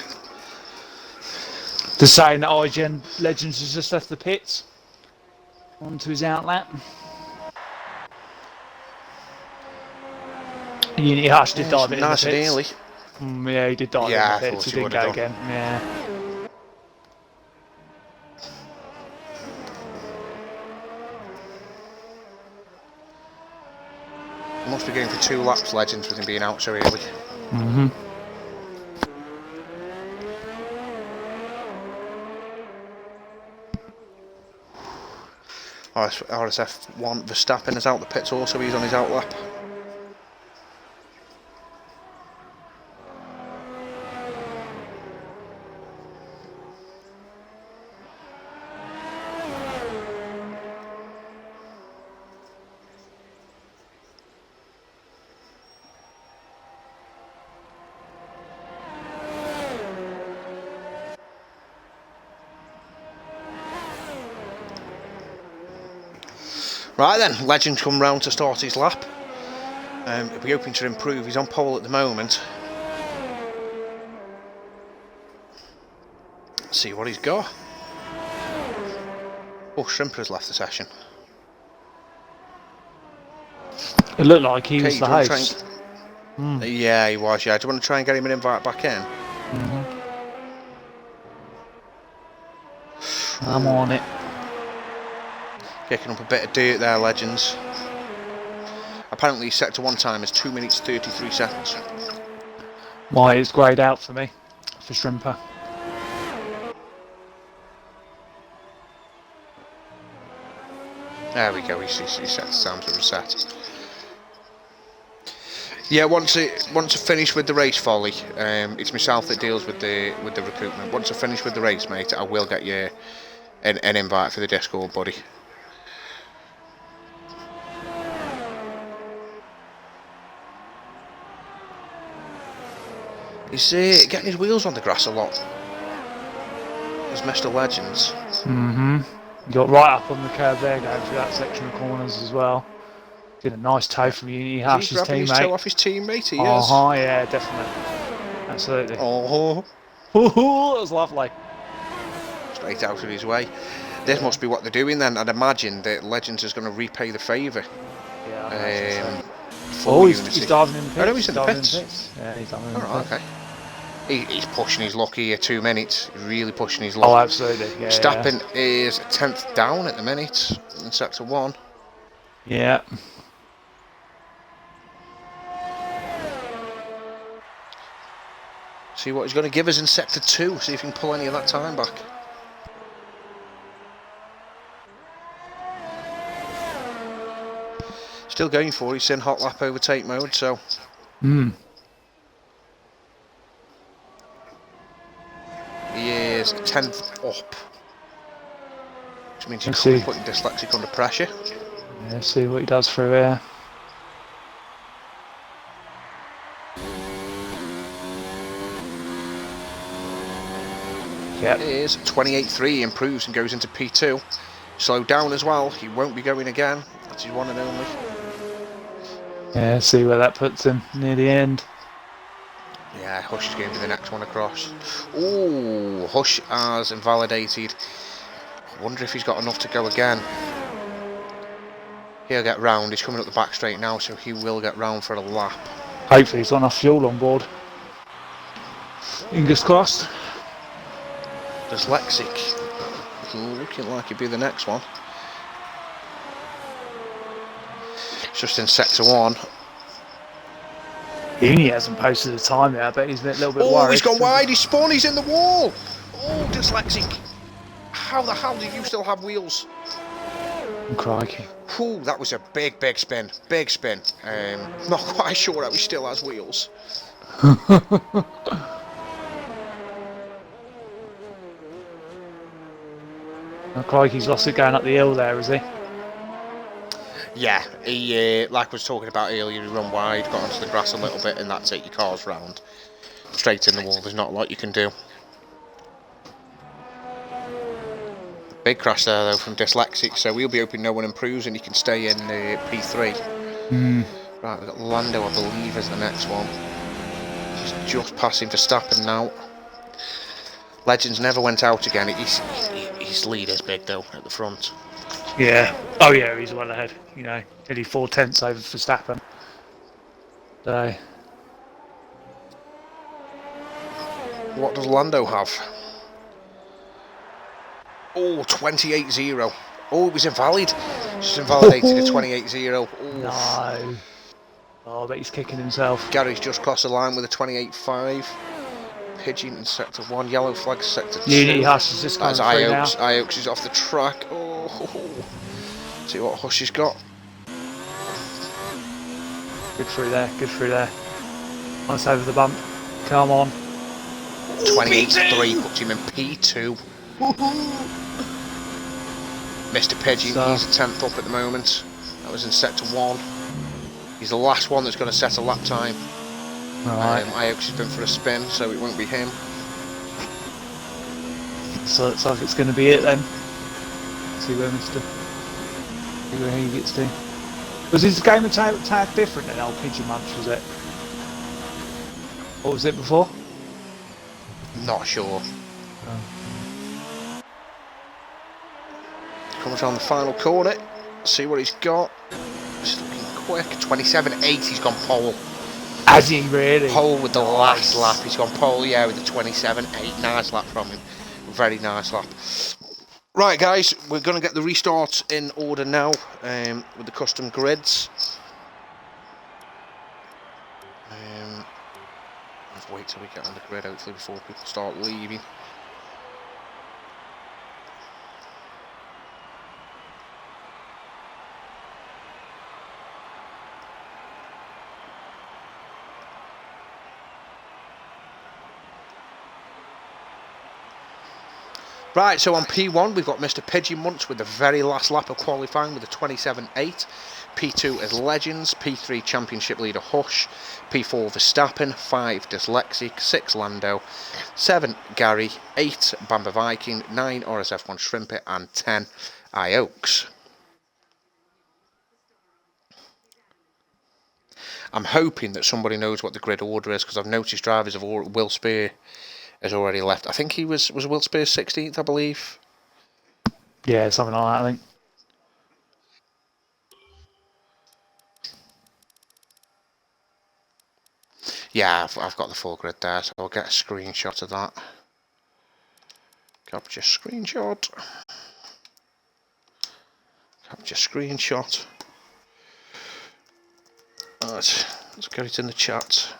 They're saying that IGN Legends has just left the pits. Onto his outlap. Unity Hush did dive it in the Nice and pits. early. Yeah, he did dive Yeah, in the I pits. thought He he didn't go would have again. Yeah. Must be going for 2 laps, Legends, with him being out so early. RSF1 Verstappen is out the pits also, he's on his outlap. Right then, Legend come round to start his lap. He'll be hoping to improve. He's on pole at the moment. Let's see what he's got. Oh, Shrimper has left the session. It looked like he was do the you want to host. Yeah, he was, yeah. Do you want to try and get him an invite back in? I'm on it. Kicking up a bit of dirt there, Legends. Apparently sector 1 time is 2 minutes 33 seconds. Why, it's greyed out for me. For Shrimper. There we go, he sets time to reset. Yeah, once I finish with the race, Folly, it's myself that deals with the recruitment. Once I finish with the race, mate, I will get you an invite for the Discord, buddy. He's getting his wheels on the grass a lot. As Mr. Legends. You got right up on the curb there, going through that section of corners as well. Did a nice toe from Unity Hush's He's grabbing teammate. his toe off his teammate, he is. Yeah, definitely. Absolutely. Oh. That was lovely. straight out of his way. This must be what they're doing then. I'd imagine that Legends is going to repay the favour. Yeah, I imagine so. For He's Unity. diving in the pits. Oh no, he's in the diving pits. Yeah, he's diving in the Alright, pits. okay. He's pushing his luck here, 2 minutes. He's really pushing his Oh, luck. absolutely. Yeah, Verstappen is 10th down at the minute in sector 1. Yeah. See what he's going to give us in sector 2. See if he can pull any of that time back. Still going for it. He's in hot lap overtake mode, so. Hmm. He is 10th up. Which means he Let's could be see. putting Dyslexic under pressure. Yeah, see what he does through here. Yep. It is 28.3, improves and goes into P2. Slow down as well, he won't be going again. That's his one and only. Yeah, see where that puts him near the end. Yeah, Hush is going to be the next one across. Ooh, Hush has invalidated. I wonder if he's got enough to go again. He'll get round, he's coming up the back straight now, so he will get round for a lap. Hopefully he's got enough fuel on board. Fingers crossed. Dyslexic, looking like he'd be the next one. It's just in sector 1. Uni hasn't posted a time yet, I bet he's a little bit worried. Oh, he's gone wide, he's spun, he's in the wall! Oh, Dyslexic! How the hell did you still have wheels? Crikey. Ooh, that was a big spin, big spin. Not quite sure how he still has wheels. Oh, crikey's lost it going up the hill there, is he? Yeah, he, like I was talking about earlier, he run wide, got onto the grass a little bit, and that's it, your car's round. Straight in the wall, there's not a lot you can do. Big crash there though from Dyslexic, so we'll be hoping no one improves and he can stay in P3. Right, we've got Lando, I believe, as the next one. He's just passing Verstappen now. Legends never went out again. His lead is big though at the front. Yeah. Oh yeah, he's well ahead. You know, nearly 4/10 over Verstappen. So. What does Lando have? Oh, 28.0. Oh, it was invalid. Just invalidated a 28.0. No. Oh, I bet he's kicking himself. Gary's just crossed the line with a 28.5. Pigeon in sector 1. Yellow flag sector 2. Unity Hush is just coming That's through now. Iox is off the track. Oh. See what Hush has got. Good through there, good through there. Nice over the bump. Come on. 28.3 puts him in P2. Mr. Pigeon, So, he's 10th up at the moment. That was in sector 1. He's the last one that's going to set a lap time. alright. Iox has been for a spin, so it won't be him. So it looks like it's going to be it then. See where he gets to. Was his game of tag different than old Pigeon Munch, was it? What was it before? Not sure. Comes around the final corner. See what he's got. He's looking quick. 27.8. He's gone pole. Has he really? Pole with the last lap. He's gone pole, yeah, with the 27.8. Nice lap from him. Very nice lap. Right, guys, we're going to get the restart in order now with the custom grids. Let's wait till we get on the grid, hopefully, before people start leaving. Right, so on P1 we've got Mr. Pigeon Munch with the very last lap of qualifying with a 27.8. P2 is Legends, P3 Championship leader Hush, P4 Verstappen, 5 Dyslexic, 6 Lando, 7 Gary, 8 Bamba Viking, 9 RSF1 Shrimpy and 10 Iox. I'm hoping that somebody knows what the grid order is because I've noticed drivers of Will Spear has already left. I think he was Will Spears 16th, I believe. Yeah, something like that, I think. Yeah, I've got the full grid there, so I'll get a screenshot of that. Capture screenshot. Capture screenshot. Right, let's get it in the chat.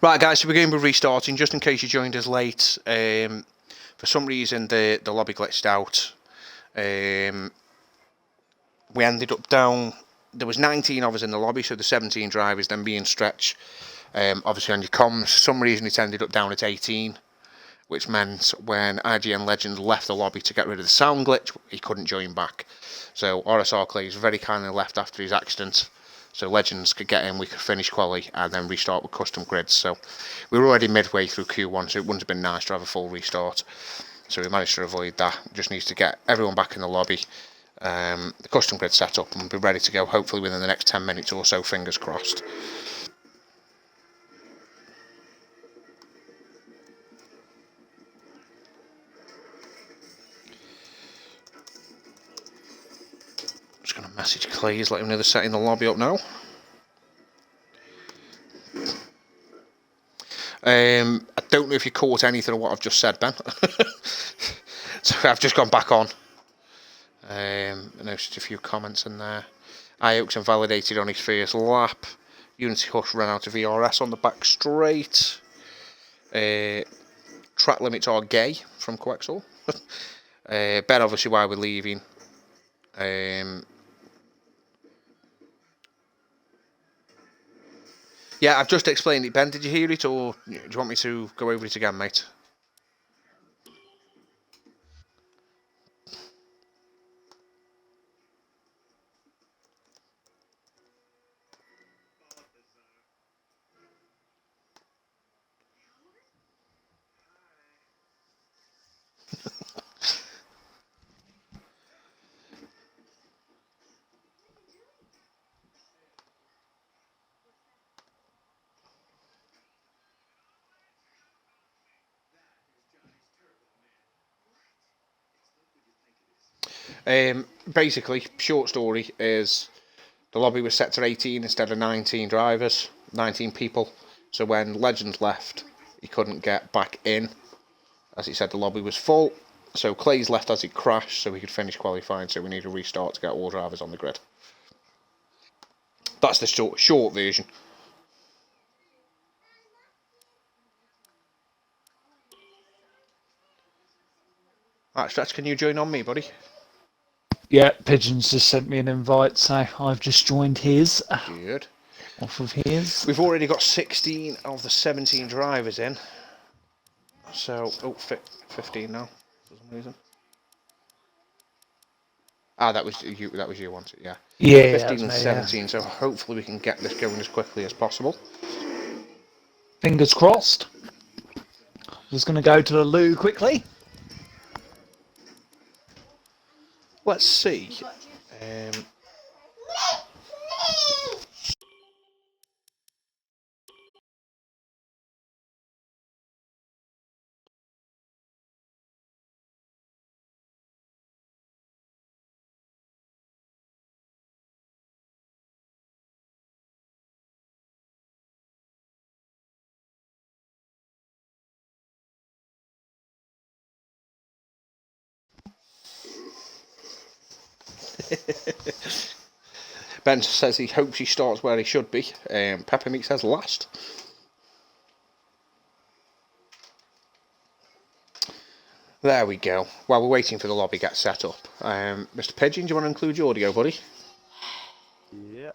Right, guys, so we're going to be restarting. Just in case you joined us late, for some reason the lobby glitched out. We ended up down. There was 19 of us in the lobby, so the 17 drivers then being stretched. Obviously on your comms, for some reason it ended up down at 18, which meant when IGN Legends left the lobby to get rid of the sound glitch, he couldn't join back. So RSR Clays very kindly left after his accident, so Legends could get in, we could finish quali, and then restart with custom grids. So we were already midway through Q1, so it wouldn't have been nice to have a full restart. So we managed to avoid that. Just needs to get everyone back in the lobby, the custom grid set up, and be ready to go hopefully within the next 10 minutes or so, fingers crossed. Just going to message Clays, let him know they're setting the lobby up now. I don't know if you caught anything of what I've just said, Ben. So I've just gone back on. I noticed a few comments in there. Iox invalidated on his first lap. Unity Hush ran out of ERS on the back straight. Track limits are gay from Quexel. Ben, obviously, why we're leaving. Yeah, I've just explained it. Ben, did you hear it, or do you want me to go over it again, mate? Basically, short story is the lobby was set to 18 instead of 19 drivers, 19 people. So when Legends left, he couldn't get back in. As he said, the lobby was full. So Clays left as he crashed, so he could finish qualifying. So we need a restart to get all drivers on the grid. That's the short version. Right, Stretch, can you join on me, buddy? Yeah, Pigeon's just sent me an invite, so I've just joined his. Good. Off of his. We've already got 16 of the 17 drivers in. So, 15 now, for some reason. Ah, that was you. That was you, wasn't it? Yeah. Yeah, 15 and me, 17. yeah. So hopefully we can get this going as quickly as possible. Fingers crossed. Just going to go to the loo quickly. Let's see. Ben says he hopes he starts where he should be. Peppermeat says last. There we go. While we're waiting for the lobby to get set up. Mr. Pigeon, do you want to include your audio, buddy? Yeah.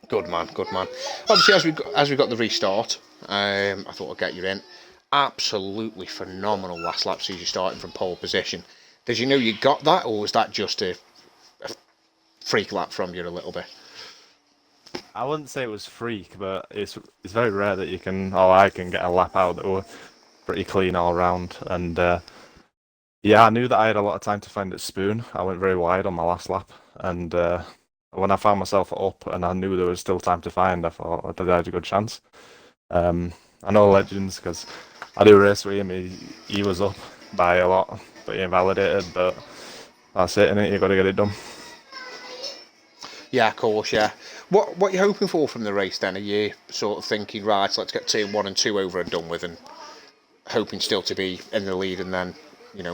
Good man, good man. Obviously, as we got the restart, I thought I'd get you in. Absolutely phenomenal last lap, sees you starting from pole position. Did you know you got that, or was that just a freak lap from you a little bit? I wouldn't say it was freak, but it's very rare that you can, or I can get a lap out that were pretty clean all round. And yeah, I knew that I had a lot of time to find its spoon. I went very wide on my last lap, and when I found myself up and I knew there was still time to find, I thought that I had a good chance. I know Legends because I do race with him. He was up by a lot, but he invalidated. But that's it, innit? You got to get it done. Yeah, of course, yeah. What are you hoping for from the race then? Are you sort of thinking, right, let's get turn 1 and 2 over and done with, and hoping still to be in the lead and then,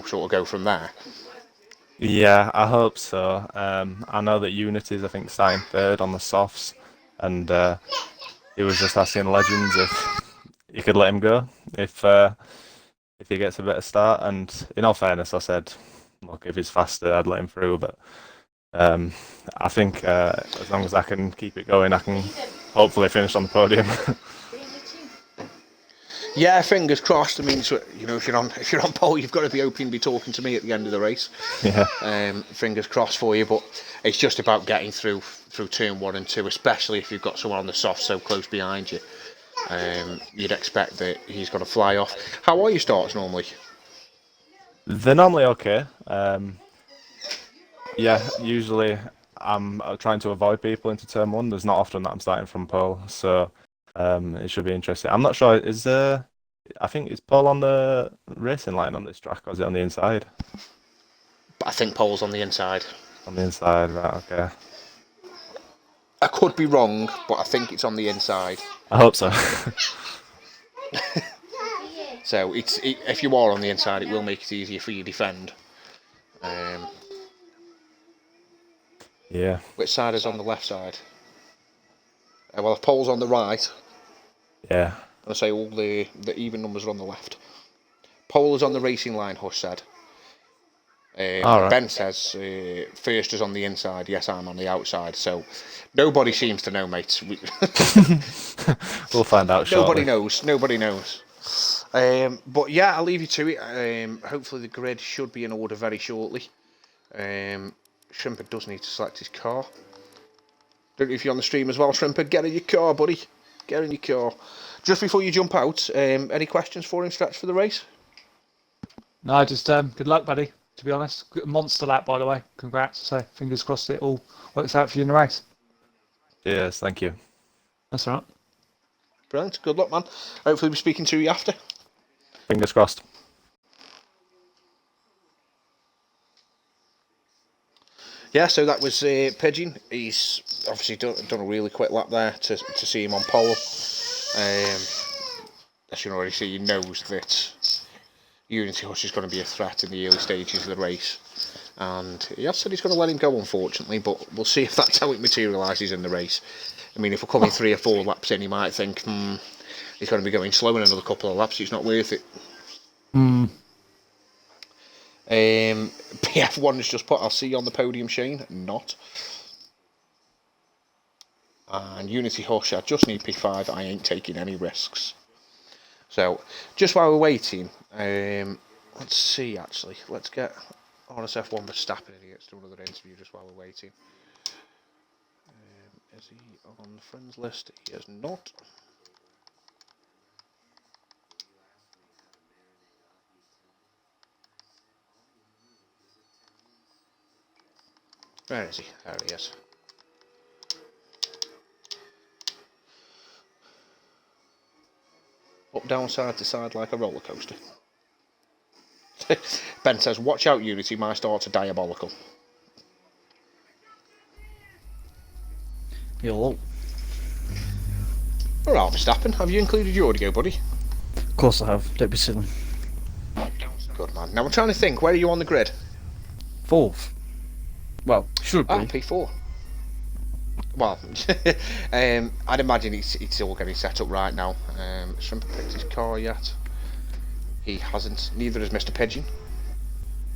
sort of go from there? Yeah, I hope so. I know that Unity's, I think, starting third on the softs, and he was just asking Legends if you could let him go if he gets a better start. And in all fairness, I said, look, if he's faster, I'd let him through. But I think as long as I can keep it going, I can hopefully finish on the podium. Yeah, fingers crossed. I mean, so, if you're on pole, you've got to be hoping to be talking to me at the end of the race. Yeah. Fingers crossed for you, but it's just about getting through turn 1 and 2, especially if you've got someone on the soft so close behind you. You'd expect that he's going to fly off. How are your starts normally? They're normally okay. Yeah, usually I'm trying to avoid people into turn 1. There's not often that I'm starting from pole, so it should be interesting. I'm not sure. Is there? I think is pole on the racing line on this track, or is it on the inside? But I think pole's on the inside. On the inside, right? Okay. I could be wrong, but I think it's on the inside. I hope so. So if you are on the inside, it will make it easier for you to defend. Yeah. Which side is on the left side? Well, if pole's on the right, Yeah. I say all the even numbers are on the left. Pole is on the racing line, Hush said. Right. Ben says first is on the inside. Yes, I'm on the outside. So nobody seems to know, mates. We'll find out shortly. Nobody knows. But yeah, I'll leave you to it. Hopefully the grid should be in order very shortly. Shrimper does need to select his car. Don't know if you're on the stream as well, Shrimper. Get in your car, buddy. Get in your car. Just before you jump out, any questions for him, Stretch, for the race? No, just good luck, buddy. To be honest, monster lap, by the way. Congrats. So fingers crossed it all works out for you in the race. Yes, thank you. That's all right. Brilliant. Good luck, man. Hopefully we'll be speaking to you after. Fingers crossed. Yeah, so that was Pigeon. He's obviously done a really quick lap there to see him on pole. As you can already see, he knows that Unity Hush is going to be a threat in the early stages of the race. And he has said he's going to let him go, unfortunately, but we'll see if that's how it materialises in the race. I mean, if we're coming 3 or 4 laps in, he might think, he's going to be going slow in another couple of laps, it's not worth it. PF1 has just put, I'll see you on the podium, Shane. Not. And Unity Hush, I just need P5, I ain't taking any risks. So, just while we're waiting, let's see actually, let's get RSF1 Verstappen in here to do another interview just while we're waiting. Is he on the friends list? He is not. Where is he? There he is. Up, down, side to side like a roller coaster. Ben says, watch out Unity, my starts are diabolical. Hello. Alright, Verstappen, have you included your audio, buddy? Of course I have. Don't be silly. Good man. Now I'm trying to think, where are you on the grid? 4th. Well, should be. P4. Well, I'd imagine it's all getting set up right now. Shrimper picked his car yet? He hasn't. Neither has Mr. Pigeon.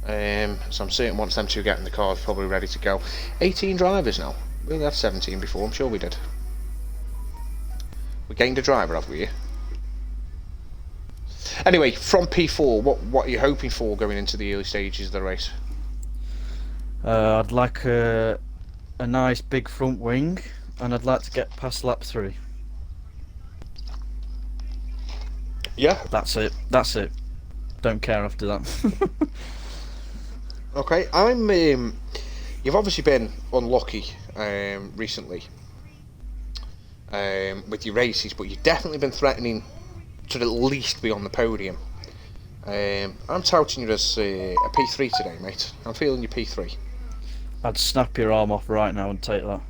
So I'm certain once them two get in the car, they're probably ready to go. 18 drivers now. We only had 17 before, I'm sure we did. We gained a driver, have we? Anyway, from P4, what are you hoping for going into the early stages of the race? I'd like a nice big front wing and I'd like to get past lap 3. Yeah. That's it. That's it. Don't care after that. Okay. You've obviously been unlucky recently with your races, but you've definitely been threatening to at least be on the podium. I'm touting you as a P3 today, mate. I'm feeling your P3. I'd snap your arm off right now and take that.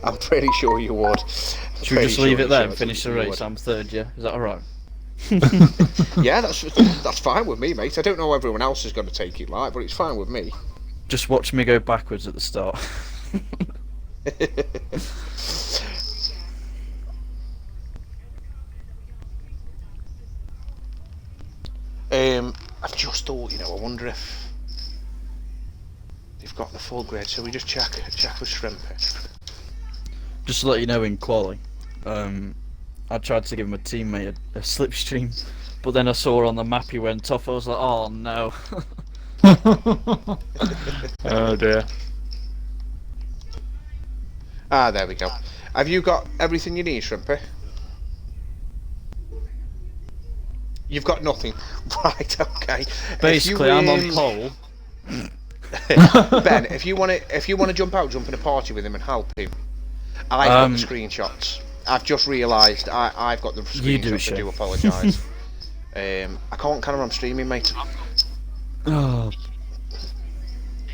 I'm pretty sure you would. Should we just leave it there and finish the race? I'm third, yeah? Is that alright? Yeah, that's fine with me, mate. I don't know how everyone else is going to take it like, but it's fine with me. Just watch me go backwards at the start. I've just thought, I wonder if they've got the full grid. So we just check with Shrimpy. Just to let you know, in quali, I tried to give him a teammate a slipstream, but then I saw on the map he went off. I was like, oh no. Oh dear. Ah, there we go. Have you got everything you need, Shrimpy? You've got nothing. Right, okay. Basically, I'm on pole. Ben, if you want to jump in a party with him and help him, I've got the screenshots. I've just realised I've got the screenshots. You do, I do apologise. I can't carry on streaming, mate. Oh.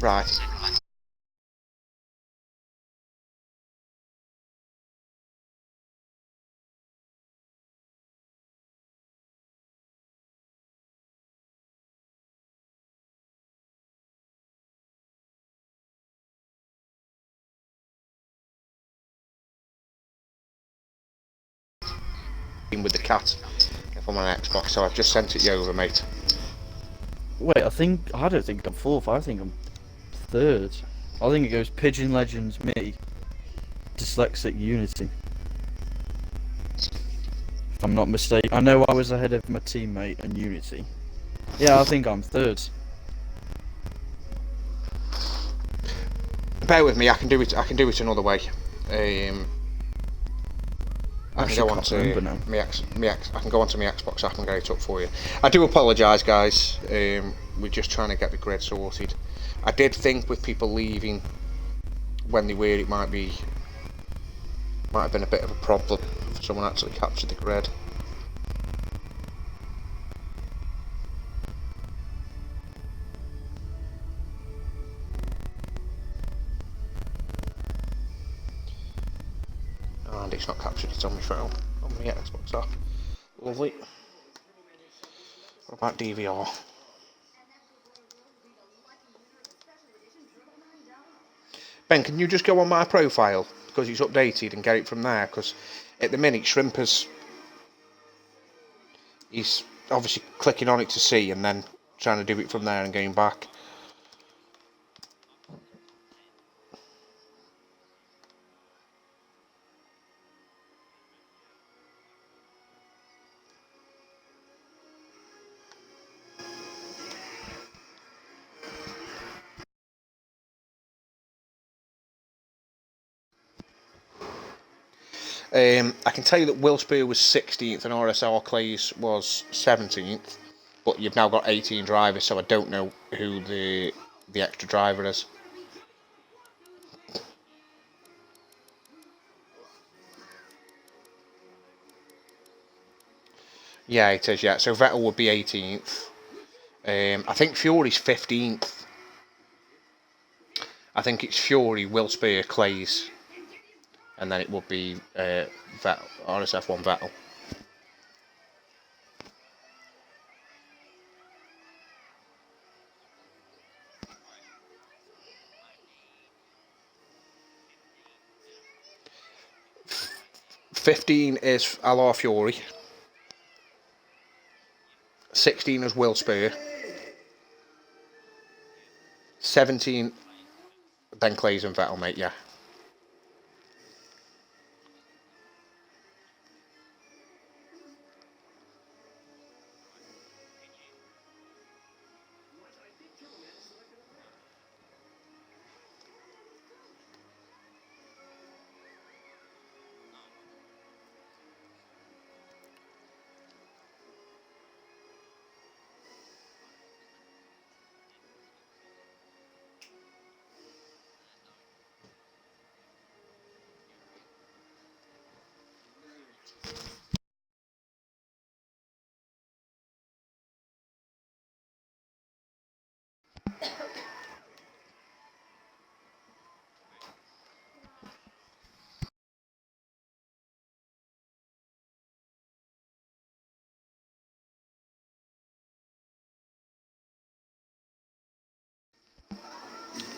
Right. With the cat on my Xbox, so I've just sent it you over, mate. Wait, I don't think I'm fourth. I think I'm third. I think it goes Pigeon Legends, me, Dyslexic, Unity. If I'm not mistaken. I know I was ahead of my teammate and Unity. Yeah, I think I'm third. Bear with me. I can do it. Another way. I can go on to I can go onto my Xbox app and get it up for you. I do apologise, guys. We're just trying to get the grid sorted. I did think with people leaving when they were, it might have been a bit of a problem for someone actually captured the grid. And it's not captured, it's on my phone, on my Xbox app. Lovely. What about DVR? Ben, can you just go on my profile, because it's updated, and get it from there? Because at the minute, he's obviously clicking on it to see, and then trying to do it from there and going back. I can tell you that Wilspear was 16th and RSR Clays was 17th, but you've now got 18 drivers, so I don't know who the extra driver is. Yeah, it is, yeah. So Vettel would be 18th. I think Fury's 15th. I think it's Fury, Wilspear, Clays, and then it would be Vettel, RSF1 Vettel. $15 is Alor Fury. 16 is Wilspear. 17, then Clays and Vettel, mate, yeah.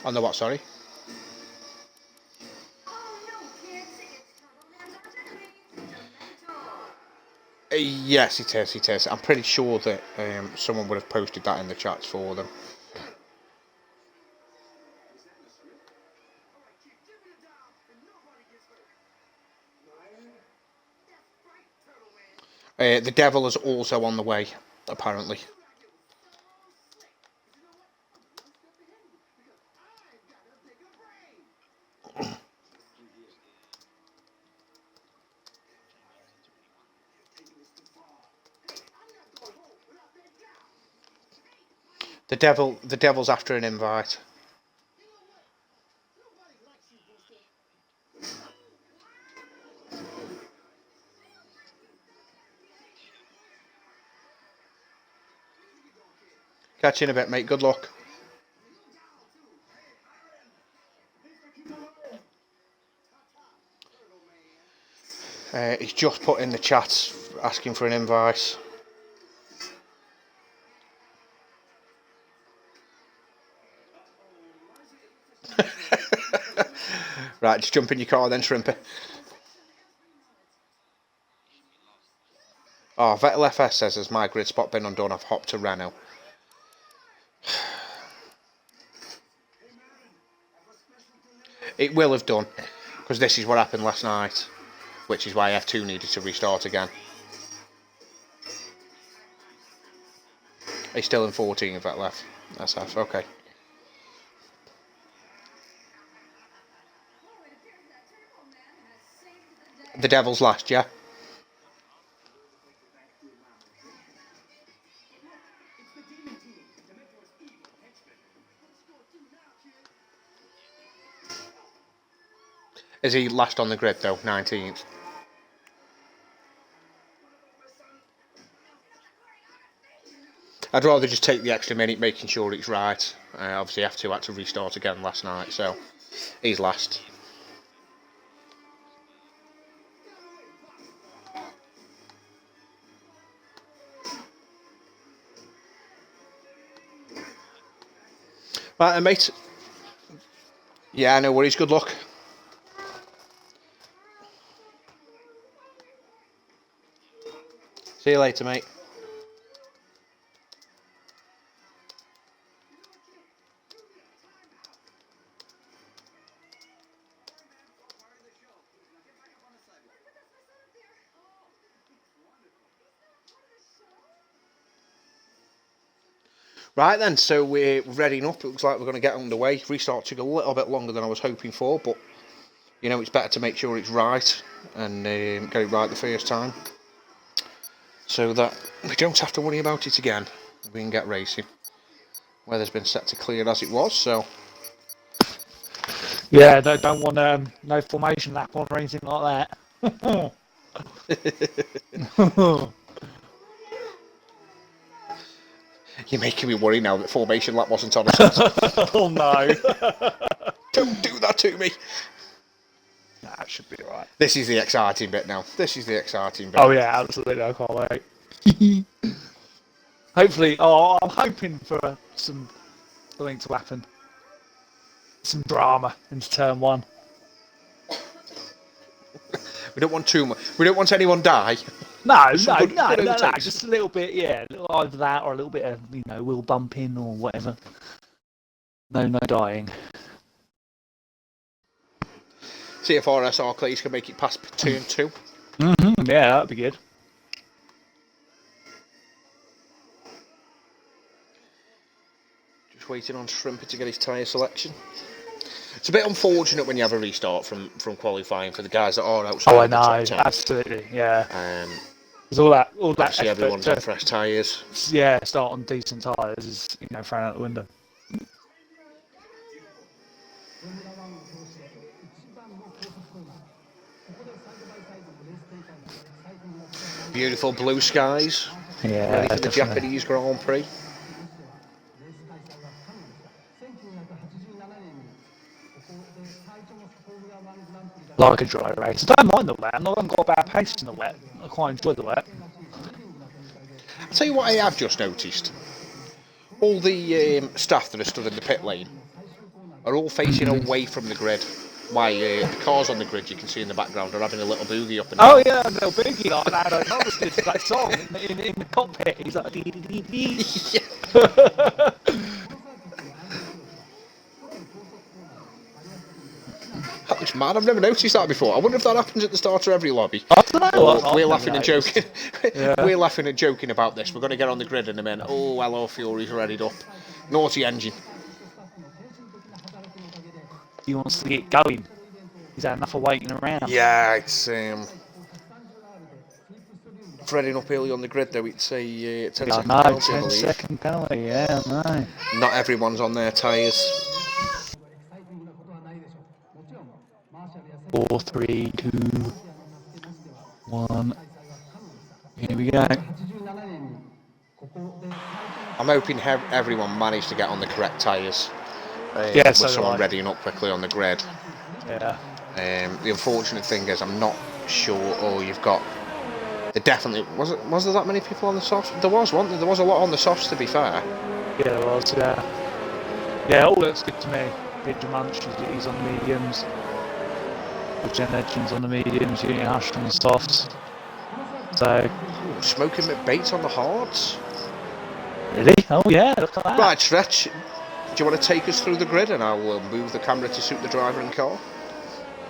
On the what, sorry? Yes, it is, it is. I'm pretty sure that someone would have posted that in the chats for them. The devil is also on the way, apparently. The devil's after an invite. Catch you in a bit, mate. Good luck. He's just put in the chat asking for an invite. Right, just jump in your car then, Shrimpy. Oh, Vettel FS says, has my grid spot been undone? I've hopped to Renault. It will have done, because this is what happened last night, which is why F2 needed to restart again. He's still in 14 Vettel SF, okay. The devil's last, yeah? Is he last on the grid though, 19th? I'd rather just take the extra minute making sure it's right. Obviously F2 had to restart again last night, so he's last. Right then, mate. Yeah, no worries, good luck. See you later, mate. Right then, so we're readying up. It looks like we're going to get underway. Restart took a little bit longer than I was hoping for, but you know, it's better to make sure it's right and get it right the first time, so that we don't have to worry about it again. We can get racing. Weather's been set to clear as it was, so Yeah, don't want no formation lap on or anything like that. You're making me worry now that formation lap wasn't on us. Oh no! Don't do that to me. That should be alright. This is the exciting bit now. This is the exciting bit. Oh yeah, absolutely. I can't wait. Hopefully, I'm hoping for something to happen. Some drama into turn one. We don't want too much. We don't want anyone die. No, Good no. overtakes. Just a little bit, yeah. Either that or a little bit of, wheel bumping or whatever. No dying. See if RSR Clays can make it past turn 2. Yeah, that'd be good. Just waiting on Shrimpy to get his tyre selection. It's a bit unfortunate when you have a restart from qualifying for the guys that are outside. Oh, I of the top know, 10. absolutely, yeah. There's all that obviously effort everyone's on fresh tyres. Yeah, start on decent tyres is thrown out the window. Beautiful blue skies. Yeah, Ready for the definitely. Japanese Grand Prix. Like a dry race. I don't mind the wet. I'm not got a bad pace in the wet. I quite enjoy the wet. I'll tell you what I have just noticed. All the staff that are stood in the pit lane are all facing away from the grid. Why the cars on the grid you can see in the background are having a little boogie up and down. Oh yeah, a little boogie like Lando Norris did to that song in the cockpit. He's like dee dee dee dee. That looks mad. I've never noticed that before. I wonder if that happens at the start of every lobby. I don't know. Or we're laughing and joking. Yeah. We're laughing and joking about this. We're going to get on the grid in a minute. Oh, hello, Fury's readied up. Naughty engine. He wants to get going. He's had enough of waiting around. Yeah, it's threading up early on the grid though. It's a 10 second no, penalty, I 10 believe. second penalty. Yeah, no. Not everyone's on their tyres. 4, 3, 2, 1. Here we go. I'm hoping everyone managed to get on the correct tyres. Yeah, with so someone do I. readying up quickly on the grid. Yeah. The unfortunate thing is, I'm not sure. Oh, you've got. There definitely was there that many people on the softs? There was, wasn't there? There was a lot on the softs, to be fair. Yeah, there was, yeah. Yeah, all looks good to me. Pigeon Munch, he's on the mediums. Gen Legends on the mediums, Unit Hush on the softs. So. Ooh, Smoking McBates on the hards. Really? Oh yeah, look at that. Right, Stretch. Do you want to take us through the grid and I'll move the camera to suit the driver and car?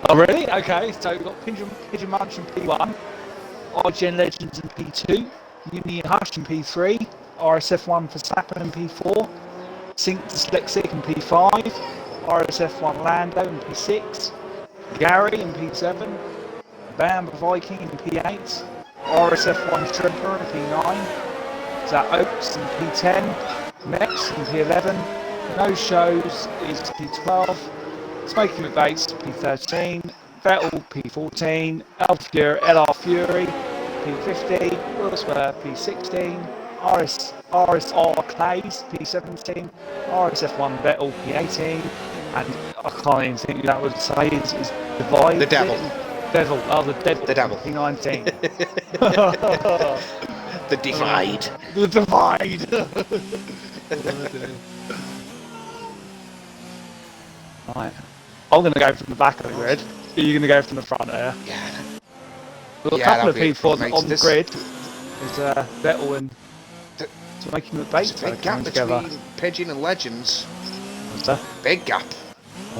Oh really? Okay, so we've got Pigeon Munch in P1, Gen Legends in P2, Union Hush in P3, RSF1 for Sapper in P4, Sync Dyslexic in P5, RSF1 Lando in P6, Gary in P7, Bamba Viking in P8, RSF1 Shrimper in P9, Zach Oaks in P10, Mex in P11, No Shows is P12, Smoky McBates P13, Vettel P14, LR Fury P15, Wilsware P16, RSR Clays P17, RSF1 Vettel P18, and I can't even think who that would say is Divide. The Devil. The Devil. The Devil. P19. The Divide. The Divide. Right. I'm going to go from the back of the grid. Are you going to go from the front there? Yeah. Well, a Yeah, couple of that'd be people it, mate. on the This- grid is Vettel and making the There's bait a big gap together. between Pigeon and Legends. What's that? Big gap.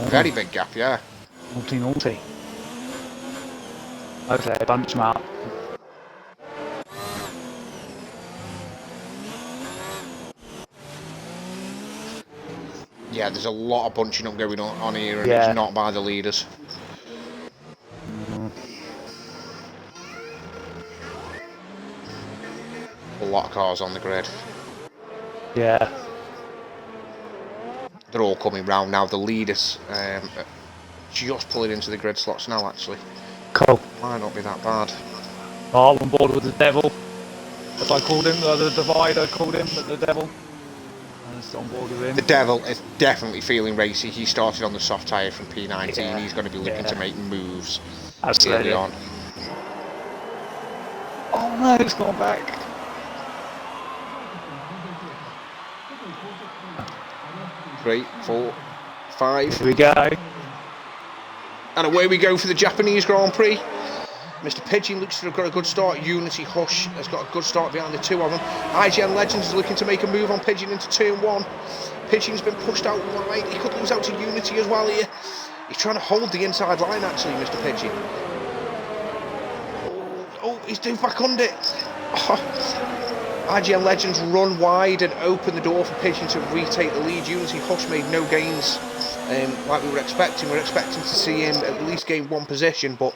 Very big gap, yeah. Naughty. Okay, bunch them up. Yeah, there's a lot of bunching up going on here, and Yeah. it's not by the leaders. A lot of cars on the grid. Yeah. They're all coming round now. The leaders are just pulling into the grid slots now, actually. Cool. Might not be that bad. Oh, I'm on board with the Devil. As I called him, the Divider called him, but the Devil. I'm just on board with him. The Devil is definitely feeling racy. He started on the soft tyre from P19. Yeah. He's going to be looking Yeah. to make moves Absolutely. early on. Oh no, it's gone back. Three, four, five. Here we go. And away we go for the Japanese Grand Prix. Mr. Pigeon looks to have got a good start. Unity Hush has got a good start behind the two of them. IGN Legends is looking to make a move on Pigeon into turn one. Pigeon's been pushed out wide. He could lose out to Unity as well here. He's trying to hold the inside line actually, Mr. Pigeon. Oh, he's due back under it. Oh. IGN Legends run wide and open the door for Pigeon to retake the lead. Unity Hush made no gains like we were expecting. We were expecting to see him at least gain one position, but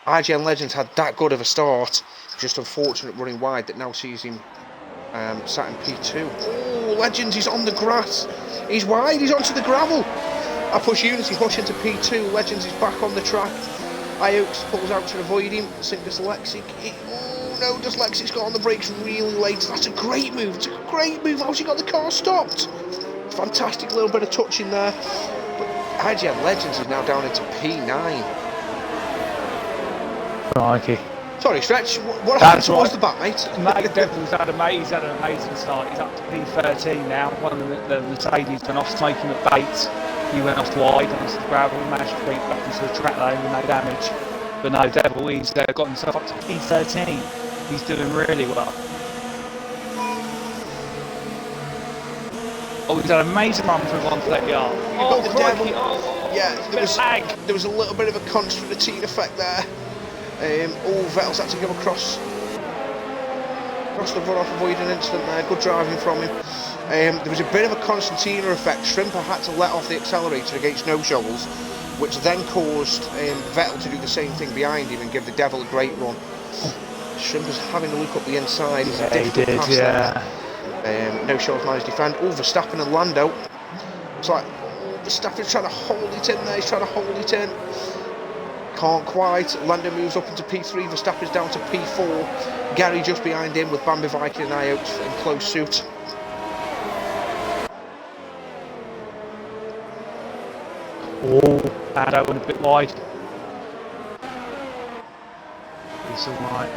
IGN Legends had that good of a start. Just unfortunate running wide that now sees him sat in P2. Oh, Legends, he's on the grass. He's wide, he's onto the gravel. I push Unity Hush into P2. Legends is back on the track. Iox pulls out to avoid him. Sync Dyslexic. Oh no, Dyslexic's got on the brakes really late. That's a great move. It's a great move. How's he got the car stopped? Fantastic little bit of touching there. But IGN Legends is now down into P9. Crikey. Sorry, Stretch, what That's happened towards right. the back, mate? Mate, Devil's had an amazing start. He's up to P13 now. One of the Mercedes went off, Smoky McBates. He went off wide onto the gravel, managed to beat back into the track lane with no damage. But no, Devil, he's got himself up to P13. He's doing really well. Oh, he's had an amazing run through 130 yard. got the Devil. Oh, Yeah, lag. there was a little bit of a concertina effect there. Vettel's had to go across the runoff, avoid an incident there. Good driving from him. There was a bit of a concertina effect. Shrimper had to let off the accelerator against no shovels, which then caused Vettel to do the same thing behind him and give the Devil a great run. Shrimper's having to look up the inside. It's a difficult pass there. No shovels managed to defend. Verstappen and Lando. It's like Verstappen's trying to hold it in there. He's trying to hold it in. Can't quite. Lando moves up into P3. Verstappen's down to P4. Gary just behind him with Bambi Viking and Iota in close suit. Oh, Lando went a bit wide. It's alright.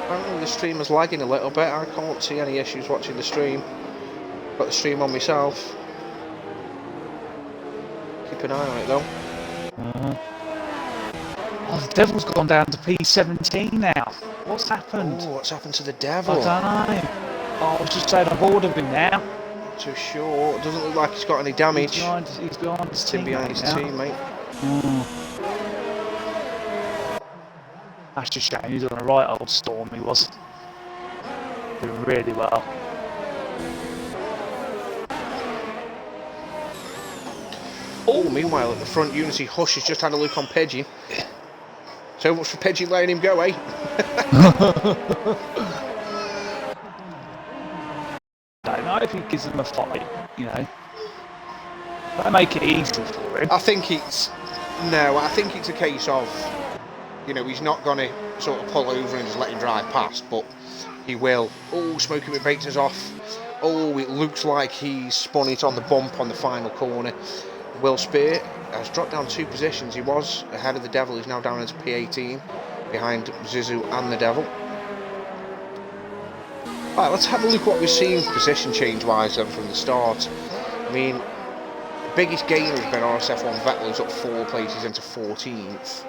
Apparently the stream is lagging a little bit. I can't see any issues watching the stream. Got the stream on myself. Keep an eye on it though. Oh, the Devil's gone down to P17 now. What's happened? Oh, what's happened to the Devil? I don't know. Oh, I was just saying I'm bored of him now. Not too sure. It doesn't look like he's got any damage. He's behind his teammate. Behind his teammate. That's just a shame. He's on a right old storm. He was doing really well. Oh, meanwhile at the front, Unity Hush has just had a look on Pidgey. So much for Pidgey letting him go, eh? I don't know if he gives him a fight, you know. That'll make it easy for him. I think it's a case of, you know, he's not going to sort of pull over and just let him drive past, but he will. Oh, Smoking with Bates is off. Oh, it looks like he's spun it on the bump on the final corner. Will Spear has dropped down 2 positions. He was ahead of the Devil. He's now down into P18 behind Zizu and the Devil. Right, let's have a look at what we've seen position change wise then from the start. I mean, the biggest gainer has been RSF1 Vettel, who's up 4 places into 14th.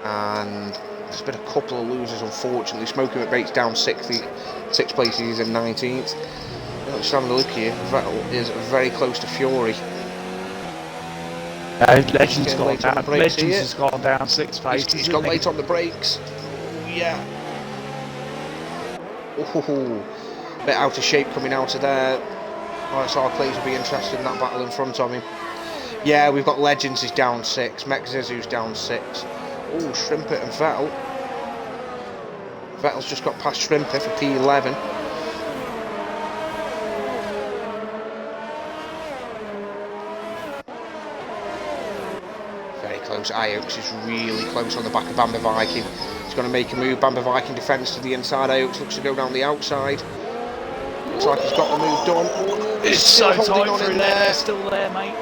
And there's been a couple of losers, unfortunately. Smoking McBait's down 6 places, he's in 19th. Let's have a look here. Vettel is very close to Fury. Legends gone down. Legends has gone down 6 places. He's got late on the brakes. Yeah. Ooh, bit out of shape coming out of there. RSR Clays will be interested in that battle in front of him. Yeah, we've got Legends is down 6. Mech Zizu's down 6. Oh, Shrimper and Vettel. Vettel's just got past Shrimper for P11. Close. Iox is really close on the back of Bambi Viking. He's going to make a move. Bambi Viking defends to the inside. Iox looks to go down the outside. Looks like he's got the move done. It's so tight on in there. Still there, mate.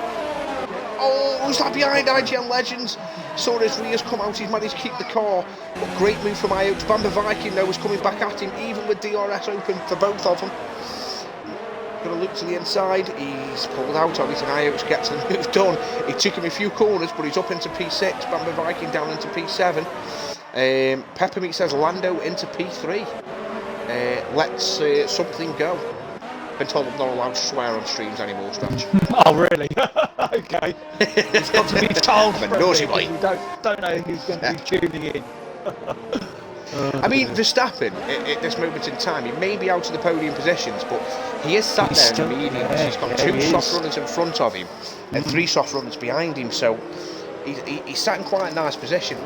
Oh, who's that behind IGN Legends? Saw his rears come out. He's managed to keep the car. But great move from Iox. Bambi Viking though was coming back at him, even with DRS open for both of them. Going to look to the inside. He's pulled out of it and Iox gets the move done. He took him a few corners, but he's up into P6. Bambi Viking down into P7. Peppermeat says Lando into P3. Let's something go. Been told I'm not allowed to swear on streams anymore, Stretch. Oh really? Okay. It's got to be told. I'm a naughty boy. We don't know who's going to be tuning in. I mean, Verstappen, at this moment in time, he may be out of the podium positions, but he is sat there in the mediums. He's got 2 soft runners in front of him and 3 soft runners behind him, so he's sat in quite a nice position.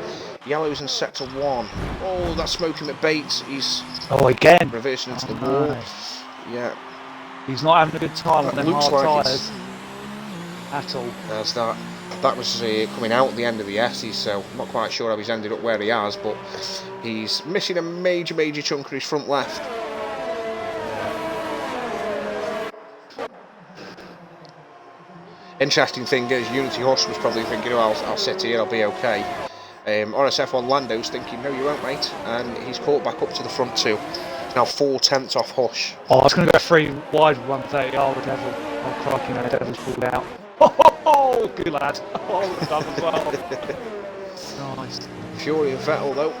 Yellow's in sector 1. Oh, that's Smoking McBates. He's again reversing into the wall. Nice. Yeah. He's not having a good time on them hard tyres at all. There's that. That was coming out at the end of the S's, so I'm not quite sure how he's ended up where he has, but he's missing a major chunk of his front left. Interesting thing is, Unity Hush was probably thinking, oh, I'll sit here, I'll be okay. RSF1 Lando's thinking, no you won't mate, and he's caught back up to the front 2. Now 4 tenths off Hush. Oh, I was going to go 3 wide with 130 with Devil. Oh crikey, no, Devil's pulled out. Oh, Oh, good lad. Oh, well done as well. Nice. Fury and Vettel though.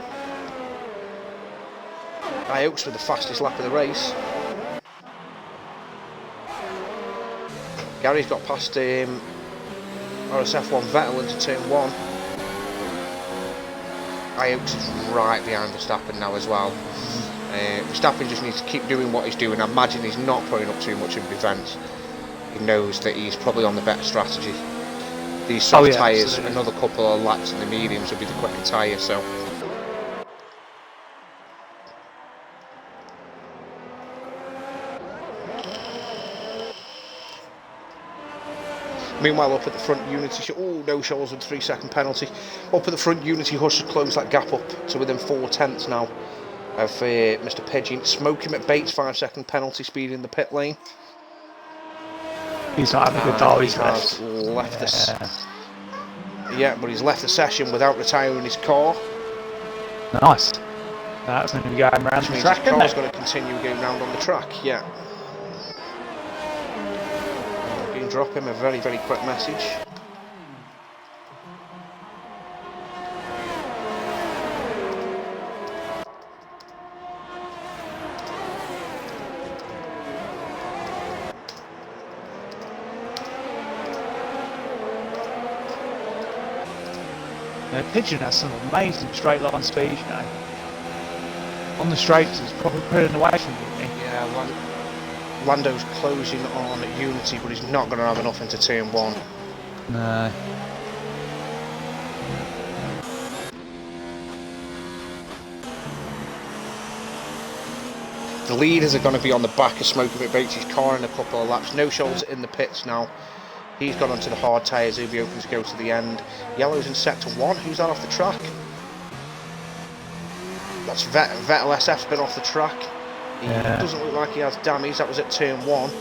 Iokes with the fastest lap of the race. Gary's got past RSF1 Vettel into turn 1. Iokes is right behind Verstappen now as well. Verstappen just needs to keep doing what he's doing. I imagine he's not putting up too much in defence. He knows that he's probably on the better strategy. These soft tyres, absolutely. another couple of laps in the mediums will be the quicker tyre, so. Meanwhile, up at the front, Unity, oh, no Shoals with 3-second penalty. Up at the front, Unity Hush has closed that gap up to within 4/10 now of Mr. Pidgeon. Smoking at Bates, 5-second penalty speed in the pit lane. He's not having a good day. He's left the. Yeah, but he's left the session without retiring his car. Nice. That's going to be going around the track, his car's going to continue going round on the track, yeah. You can drop him a very, very quick message. Pigeon has some amazing straight line speed, you know. On the straights, it's probably pulling away from you. Yeah, Lando's closing on Unity, but he's not going to have enough into turn 1. No. The leaders are going to be on the back of Smoking at Bates' car in a couple of laps. No Shoals in the pits now. He's gone onto the hard tyres, he'll be open to go to the end. Yellow's in sector 1, who's that off the track? That's Vettel SF's been off the track. He doesn't look like he has damage, that was at turn 1.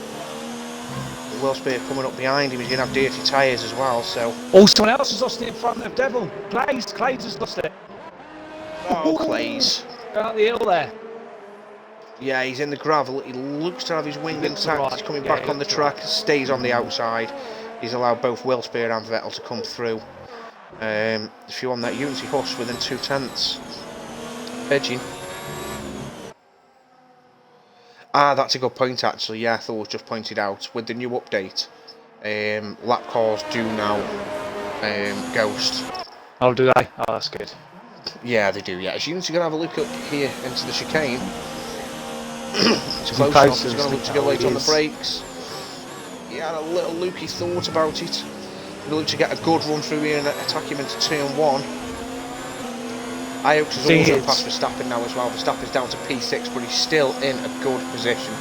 Will Spear coming up behind him, he's going to have dirty tyres as well, so... Oh, someone else has lost it in front of Devil. Clays has lost it. Oh, Clays. Going up the hill there. Yeah, he's in the gravel, he looks to have his wing intact, right. he's coming back on the track, stays on the outside. He's allowed both Will Spear and Vettel to come through. If you want that Unity Hush within 2/10. Pigeon. Ah, that's a good point actually, yeah, Thor was just pointed out. With the new update, lap cars do now ghost. Oh, do they? Oh, that's good. Yeah, they do, yeah. Is Unity going to have a look up here into the chicane? It's close close, enough, he's going to look to go late on the brakes. He had a little Lukey thought about it. He looked to get a good run through here and attack him into turn 1. Iokes is also past Verstappen now as well. Verstappen's down to P6, but he's still in a good position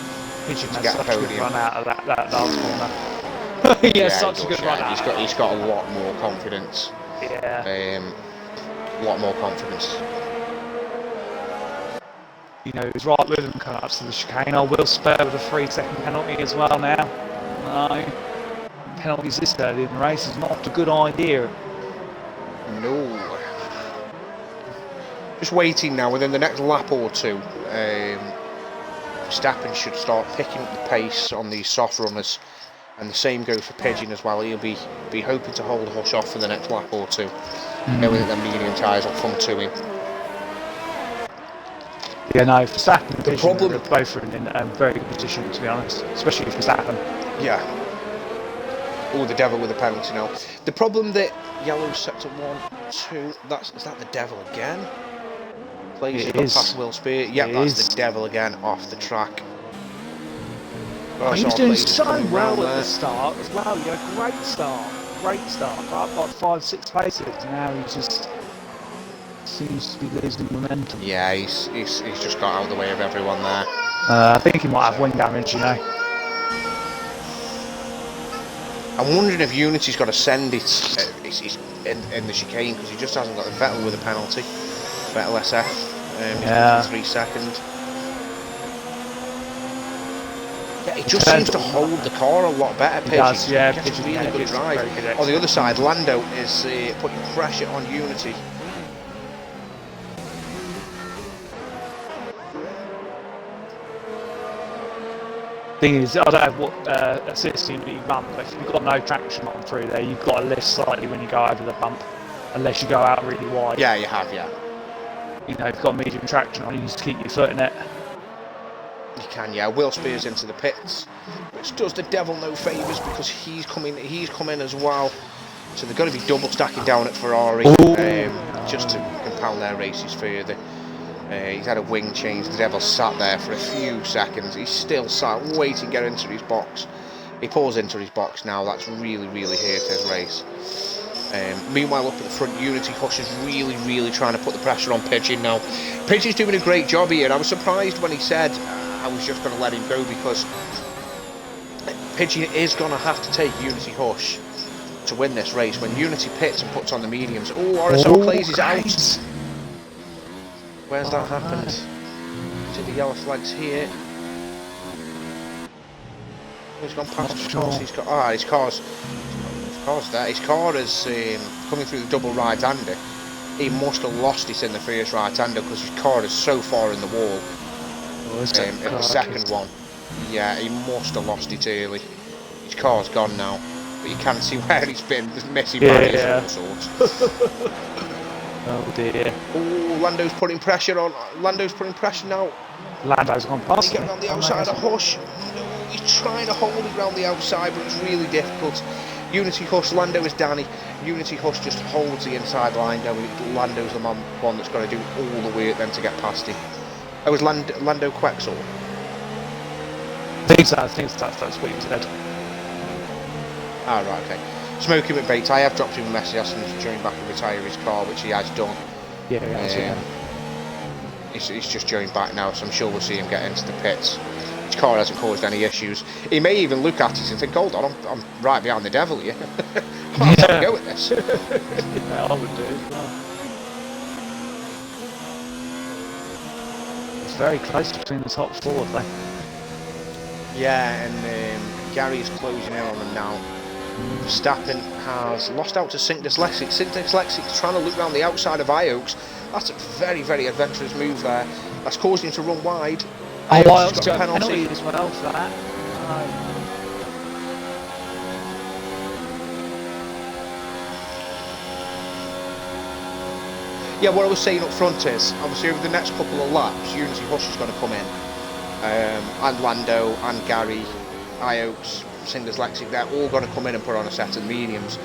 to get a podium. Run out of that last corner. Yeah, such a good run out. He's got a lot more confidence. Yeah. A lot more confidence. You know, he's right with him coming up to the chicane. I will spare with a 3-second penalty as well now. No. Penalties this early in the race is not a good idea. No. Just waiting now, within the next lap or two, Verstappen should start picking up the pace on these soft runners, and the same goes for Pigeon as well. He'll be hoping to hold Hush off for the next lap or two, knowing that the medium tyres will come to him. Yeah, no, Verstappen and Pigeon are both in a very good position, to be honest, especially for Verstappen. Yeah. Oh, the Devil with a penalty now. The problem that Yellow's sector 1, 2, is that the Devil again? Plays got past Will Spear. Yep, that's the Devil again off the track. He was doing so well at the start as well. He had a great start. Up like 5-6 places. Now he just seems to be losing momentum. Yeah, he's just got out of the way of everyone there. I think he might have wing damage, you know. I'm wondering if Unity's got to send it in the chicane, because he just hasn't got the Vettel with a penalty. Vettel SF, yeah. 3 seconds. Yeah, he just seems to hold the car a lot better, Pigeon. Does, yeah, he gets really good drive. On the other side, Lando is putting pressure on Unity. Thing is, I don't know what assist you run, but if you've got no traction on through there, you've got to lift slightly when you go over the bump, unless you go out really wide. Yeah, you have, yeah. You know, if you've got medium traction on, you just keep your foot in it. You can, yeah. Will Spears into the pits, which does the devil no favours because he's coming as well. So they're going to be double stacking down at Ferrari just to compound their races further. He's had a wing change. The devil sat there for a few seconds. He's still sat waiting to get into his box. He pulls into his box now. That's really, really hurt his race. Meanwhile, up at the front, Unity Hush is really trying to put the pressure on Pigeon now. Pigeon's doing a great job here. I was surprised when he said I was just going to let him go because Pigeon is going to have to take Unity Hush to win this race. When Unity pits and puts on the mediums. Oh, RSL Clays is out. Where's that happened? To the yellow flags here. He's gone past his car. He's got his car's there. His car is coming through the double right-hander. He must have lost it in the first right-hander because his car is so far in the wall. In the second one, yeah, he must have lost it early. His car's gone now, but you can't see where he's been. There's messy barriers of all sorts. Oh dear. Oh, Lando's putting pressure on. Lando's putting pressure now. Lando's gone past. He's getting around the outside of Hush. No, he's trying to hold it around the outside, but it's really difficult. Unity Hush, Lando is Danny. Unity Hush just holds the inside line now. Lando's the one that's got to do all the work then to get past him. Oh, was Lando Quexel? I think that's what he said. Ah, right, okay. Smoking with Bates, I have dropped him a message asking him to join back and retire his car, which he has done. Yeah. He's just joined back now, so I'm sure we'll see him get into the pits. His car hasn't caused any issues. He may even look at it and think, hold on, I'm right behind the devil here. I'll have a go at this. Yeah, I would do. It's very close between the top four, though. Yeah, and Gary is closing in on them now. Verstappen has lost out to Sync Dyslexic. Sync Dyslexic is trying to look around the outside of Ioaks. That's a very adventurous move there. That's caused him to run wide. Ioaks has got a penalty as well for that. Yeah, what I was saying up front is, obviously over the next couple of laps, Unity Hush is going to come in. And Lando, and Gary, Ioaks, Sync Dyslexic, they're all going to come in and put on a set of mediums,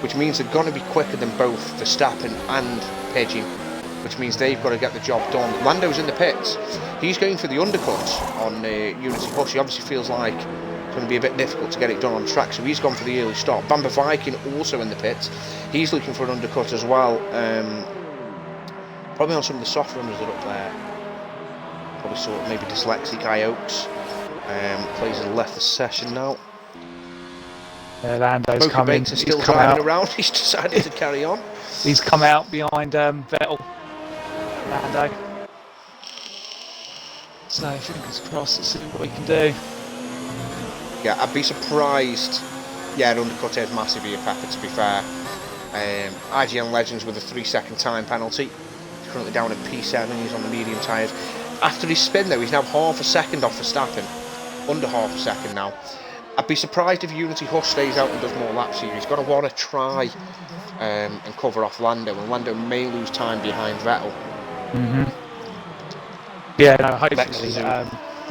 which means they're going to be quicker than both Verstappen and Pigeon, which means they've got to get the job done. Lando's in the pits. He's going for the undercut on Unity Hush. He obviously feels like it's going to be a bit difficult to get it done on track, so he's gone for the early stop. Bamba Viking also in the pits. He's looking for an undercut as well. Probably on some of the soft runners that are up there. Probably sort of maybe Dyslexic Ioaks. Plays has left the session now. Lando's coming. Bates is still driving around. He's decided to carry on. He's come out behind Vettel. Lando. So fingers crossed, let's see what we can do. Yeah, I'd be surprised. Yeah, an undercut is massive here, Pepper, to be fair. IGN Legends with a 3-second time penalty. He's currently down at P7, he's on the medium tyres. After his spin though, he's now half a second off Verstappen. Under half a second now. I'd be surprised if Unity Hush stays out and does more laps here. He's going to want to try and cover off Lando, and Lando may lose time behind Vettel. Yeah, no, hopefully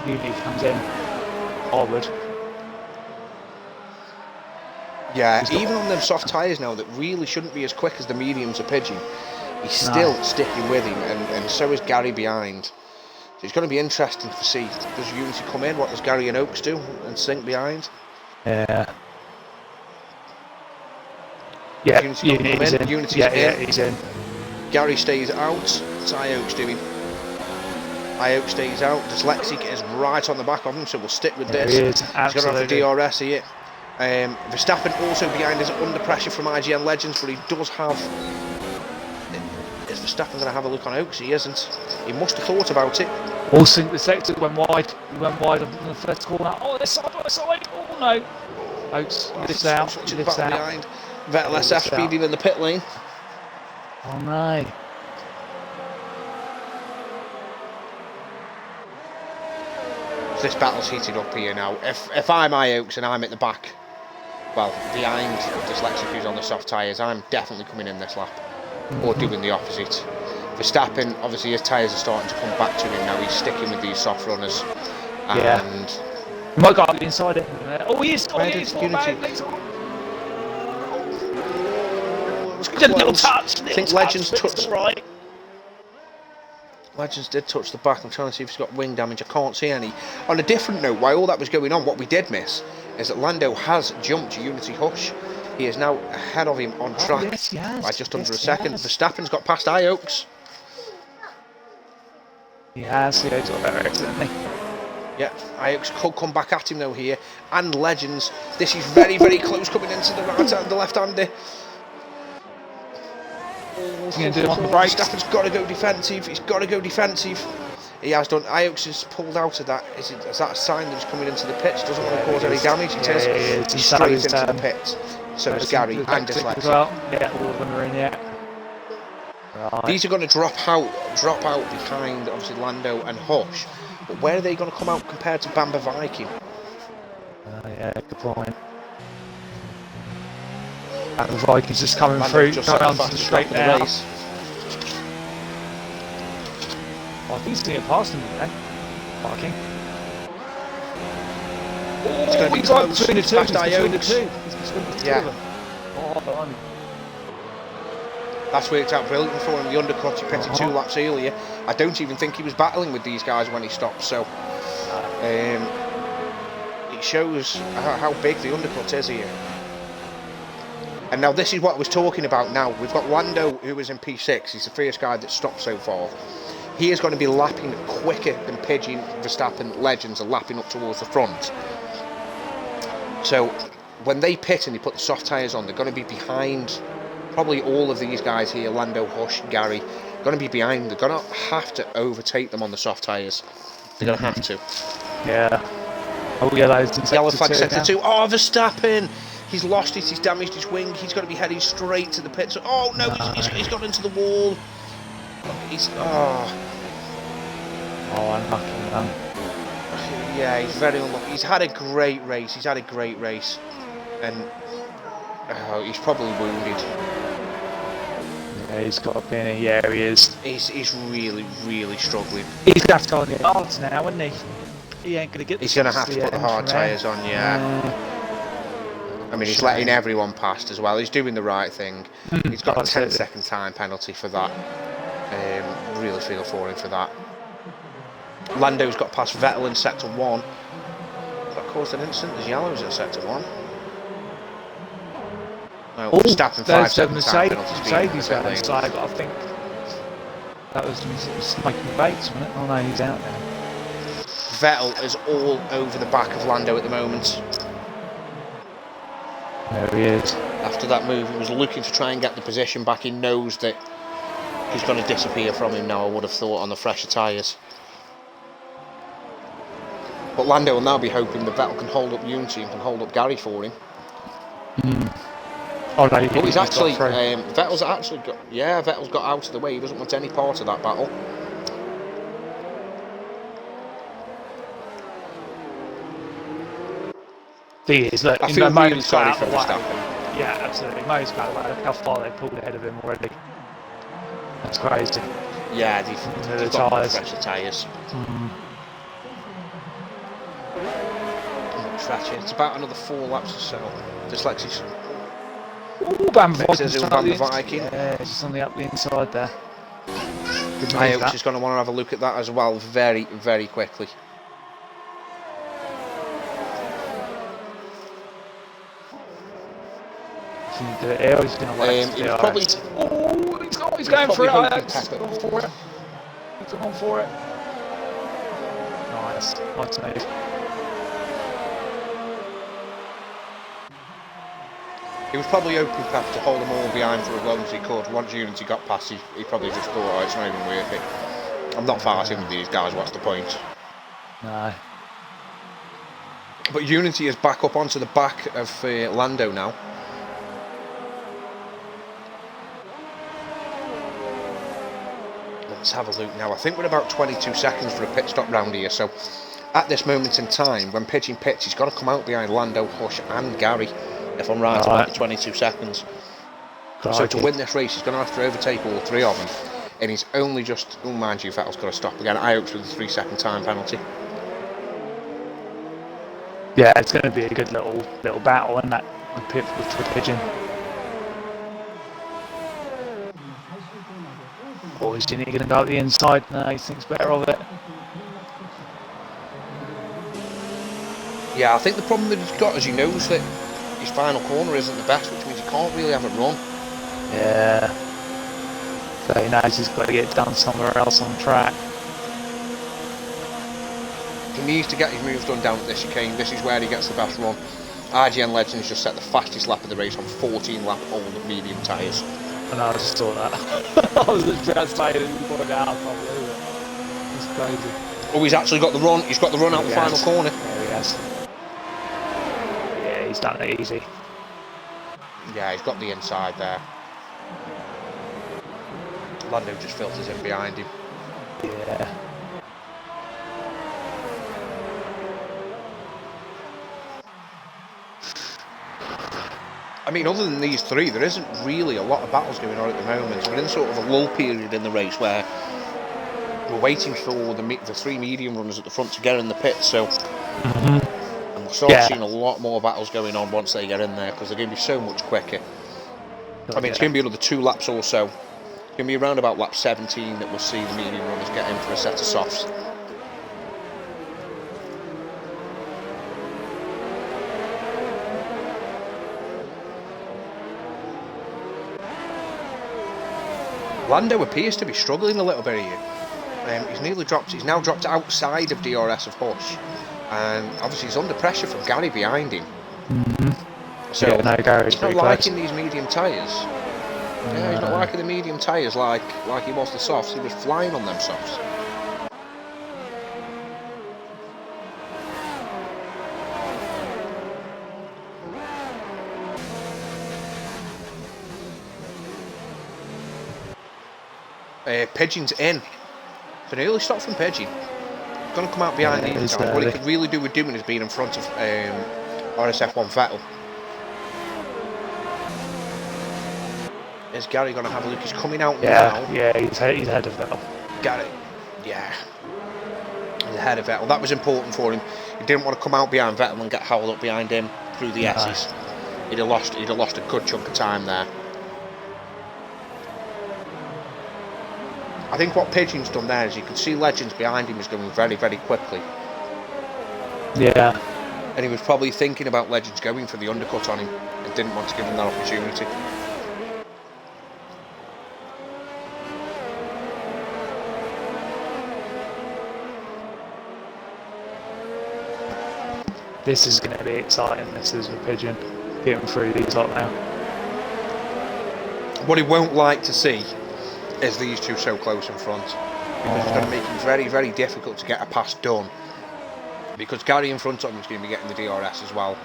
Unity comes in forward. Yeah, even on them soft tyres now that really shouldn't be as quick as the mediums are Pigeon, he's still sticking with him, and so is Gary behind. So it's going to be interesting to see, does Unity come in, what does Gary and Oaks do, and Sync behind? Yeah, Unity Unity's in. Unity's in. He's in. Gary stays out, what's Ioaks doing? Ioaks stays out, Dyslexic is right on the back of him, so we'll stick with this. He is, he's going to have the DRS here. Verstappen also behind is under pressure from IGN Legends, but he does have... Is Verstappen going to have a look on Oaks? He isn't. He must have thought about it. Also, the sector went wide. He went wide on the first corner. Oh, this side. Oh no. Oaks lifts out. Behind. Vettel SF speeding in the pit lane. Oh no. This battle's heated up here now. If I'm Ioaks and I'm at the back, well, behind Dyslexic who's on the soft tyres, I'm definitely coming in this lap. Or doing the opposite. Verstappen, obviously his tyres are starting to come back to him now. He's sticking with these soft runners. And he might got inside it. Oh, he is. Oh, where he did is. Unity? It's a little touch. I think Legends touched. Right. Legends did touch the back. I'm trying to see if he's got wing damage. I can't see any. On a different note, while all that was going on, what we did miss is that Lando has jumped Unity Hush. He is now ahead of him on track by just under a second. Verstappen's got past Ioaks. He has got better exit, hasn't he? Yeah, Ioaks could come back at him though here. And Legends. This is very, very close coming into the right hand, the left hander. He's going to do it on the brakes. Verstappen's got to go defensive. He's got to go defensive. He has done. Ioaks has pulled out of that. Is that a sign that he's coming into the pits? Doesn't want to cause any damage. It is. He's straight into the pits. So is Gary and Dyslexic. Well. Yeah, all of them are in yet. Right. These are going to drop out behind obviously Lando and Hush. But where are they going to come out compared to Bamba Viking? Yeah, good point. And the Vikings just coming through, just going set on the to the fastest straight lap of the now. race. I think he's getting past him there. Viking. It's going to be right close. between the two. Past He's between the Ioaks. two. He's between the two Yeah. of them. Oh, blimey. That's worked out brilliant for him. The undercut, he pitted 2 laps earlier. I don't even think he was battling with these guys when he stopped. So it shows how big the undercut is here. And now this is what I was talking about now. We've got Lando, who was in P6. He's the first guy that stopped so far. He is going to be lapping quicker than Pidgey, Verstappen, Legends are lapping up towards the front. So when they pit and they put the soft tyres on, they're going to be behind probably all of these guys here, Lando, Hush, Gary. Going to be behind. They're going to have to overtake them on the soft tyres. They're going to have to. Yeah. Oh, yeah, those in Yellow flag sector now. 2. Oh, Verstappen! He's lost it, he's damaged his wing, he's got to be heading straight to the pits. Oh no, he's got into the wall. Unlucky, man. Yeah, he's very unlucky. He's had a great race, and he's probably wounded. Yeah, he's got to be in it. Yeah, he is. He's really, really struggling. He's going to have to go on the yards now, isn't he? He ain't going to get. He's going to have to put the hard tyres on, yeah. I mean, he's letting everyone past as well. He's doing the right thing. He's got a 10-second time penalty for that. Really feel for him for that. Lando's got past Vettel in sector 1. That caused an incident. There's yellows at sector 1. No, Verstappen 5-second time penalty. He's got inside, but I think that was Michael Bates, wasn't it? Oh no, he's out now. Vettel is all over the back of Lando at the moment. There he is. After that move, he was looking to try and get the position back. He knows that he's going to disappear from him now, I would have thought, on the fresher tyres. But Lando will now be hoping that Vettel can hold up Unity and can hold up Gary for him. Oh no, He's actually, Vettel's actually got, Vettel's got out of the way. He doesn't want any part of that battle. He is. Look, I feel really sorry for Verstappen. Yeah, absolutely. Mo's got away. Look how far they pulled ahead of him already. That's crazy. Yeah, they've got fresher tyres. It's about another 4 laps or so. Dyslexic. Ooh, Bamba Viking. Yeah, just on the up the inside there. Ioaks is going to want to have a look at that as well very, very quickly. He's going to probably. Oh, he's going for it. He's gone for it. Nice move. He was probably hoping perhaps to hold them all behind for as long as he could. Once Unity got past, he probably just thought, oh, it's not even worth it. I'm not fighting with these guys, what's the point? No. But Unity is back up onto the back of Lando now. Let's have a look now. I think we're about 22 seconds for a pit stop round here, so at this moment in time, when Pigeon pits, he's got to come out behind Lando, Hush and Gary, if I'm right about the 22 seconds. So to win this race, he's going to have to overtake all three of them. And he's only just, oh, mind you, Vettel's got to stop again. I hope with a 3-second time penalty. Yeah, it's going to be a good little battle, isn't that? With Pigeon. Or is Ginny going to go out the inside? No, he thinks better of it. Yeah, I think the problem that he's got is he knows that his final corner isn't the best, which means he can't really have a run. Yeah. So he knows he's got to get it done somewhere else on track. He needs to get his moves done down at this chicane. This is where he gets the best run. IGN Legends just set the fastest lap of the race on 14 lap old medium tyres. And I just saw that. I was just translating it before it out. I can't believe it. It's crazy. Oh, he's actually got the run. He's got the run out the final corner. There he has. Yeah, he's done it easy. Yeah, he's got the inside there. Lando just filters in behind him. Yeah. I mean, other than these three, there isn't really a lot of battles going on at the moment. We're in sort of a lull period in the race where we're waiting for the three medium runners at the front to get in the pit. So, and we'll start seeing a lot more battles going on once they get in there because they're going to be so much quicker. I mean, it's going to be another 2 laps or so. It's going to be around about lap 17 that we'll see the medium runners get in for a set of softs. Lando appears to be struggling a little bit here. He's now dropped outside of DRS of Hush, and obviously he's under pressure from Gary behind him. So he's not liking these medium tyres. Yeah, he's not liking the medium tyres like he was the softs. He was flying on them softs. Pigeon's in. It's an early stop from Pigeon. He's going to come out behind these guys. What he could really do with doing is being in front of RSF1 Vettel. Is Gary going to have a look? He's coming out now. Yeah, he's ahead of Vettel. Gary, yeah. He's ahead of Vettel. That was important for him. He didn't want to come out behind Vettel and get howled up behind him through the S's. He'd have lost a good chunk of time there. I think what Pigeon's done there is you can see Legends behind him is going very, very quickly. Yeah. And he was probably thinking about Legends going for the undercut on him and didn't want to give him that opportunity. This is going to be exciting, this is with Pigeon. Getting through these lot now. What he won't like to see is these two so close in front, because it's going to make it very, very difficult to get a pass done, because Gary in front of him is going to be getting the DRS as well.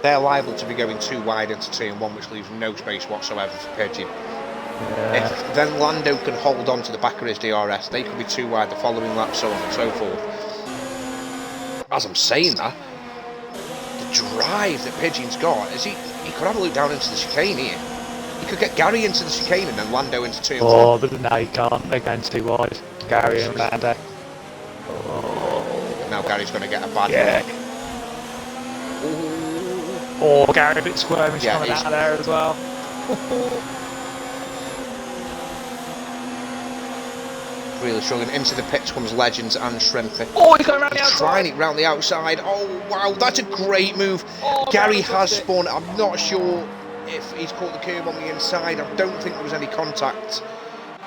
They're liable to be going too wide into turn 1, which leaves no space whatsoever for Pigeon. If then Lando can hold on to the back of his DRS, they could be too wide the following lap, so on and so forth. As I'm saying that, the drive that Pigeon's got is he could have a look down into the chicane here. He could get Gary into the chicane and then Lando into turn 1. Oh, but no, he can't. They're going too wide. Gary and Lando. Now Gary's going to get a bad look. Oh, Gary a bit squirmish coming out of there as well. Really struggling. Into the pits comes Legends and Shrimpy. Oh, he's going around the outside. Trying it round the outside. Oh, wow, that's a great move. Gary has spun. I'm not sure if he's caught the curb on the inside. I don't think there was any contact.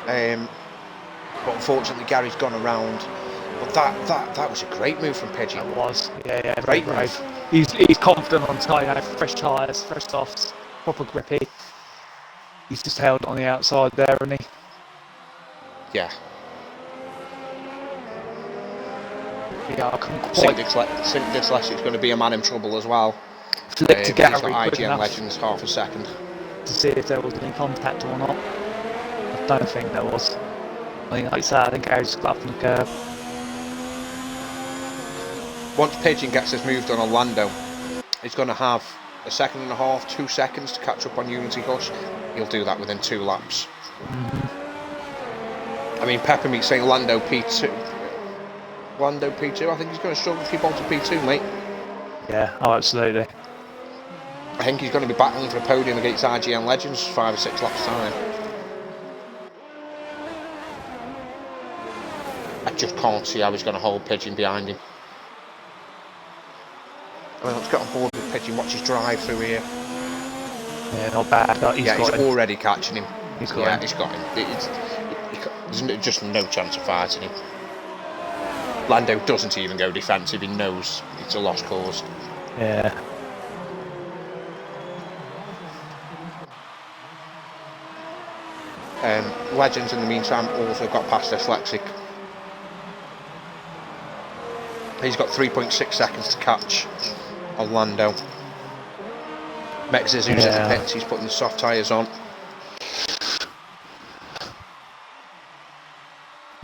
But unfortunately, Gary's gone around. But that was a great move from Pigeon. That was. Yeah, great move. move. He's confident on tyre, fresh tyres, fresh softs, proper grippy. He's just held on the outside there, isn't he? Yeah. Yeah, I couldn't Sync quite Dyslexic's going to be a man in trouble as well. flick to Gary he's got quick IGN enough Legends half a second. to see if there was any contact or not. I don't think there was. I think, like I said, I think Gary's got up on the curb. Once Pigeon gets his move done on Lando, he's going to have a second and a half, 2 seconds to catch up on Unity Hush. He'll do that within 2 laps. I mean, Peppermeat saying Lando P2. Lando P2, I think he's going to struggle to keep on to P2, mate. Yeah, oh, absolutely. I think he's going to be battling for a podium against IGN Legends 5 or 6 laps time. I just can't see how he's going to hold Pigeon behind him. I mean, let's get on board with Pigeon, watch his drive through here. Yeah, not bad. He's already catching him. He's got him. He's got him. There's just no chance of fighting him. Lando doesn't even go defensive, he knows it's a lost cause. Yeah. Legends in the meantime also got past Dyslexic. He's got 3.6 seconds to catch on Lando. Mexis, who's in the pits, he's putting the soft tyres on.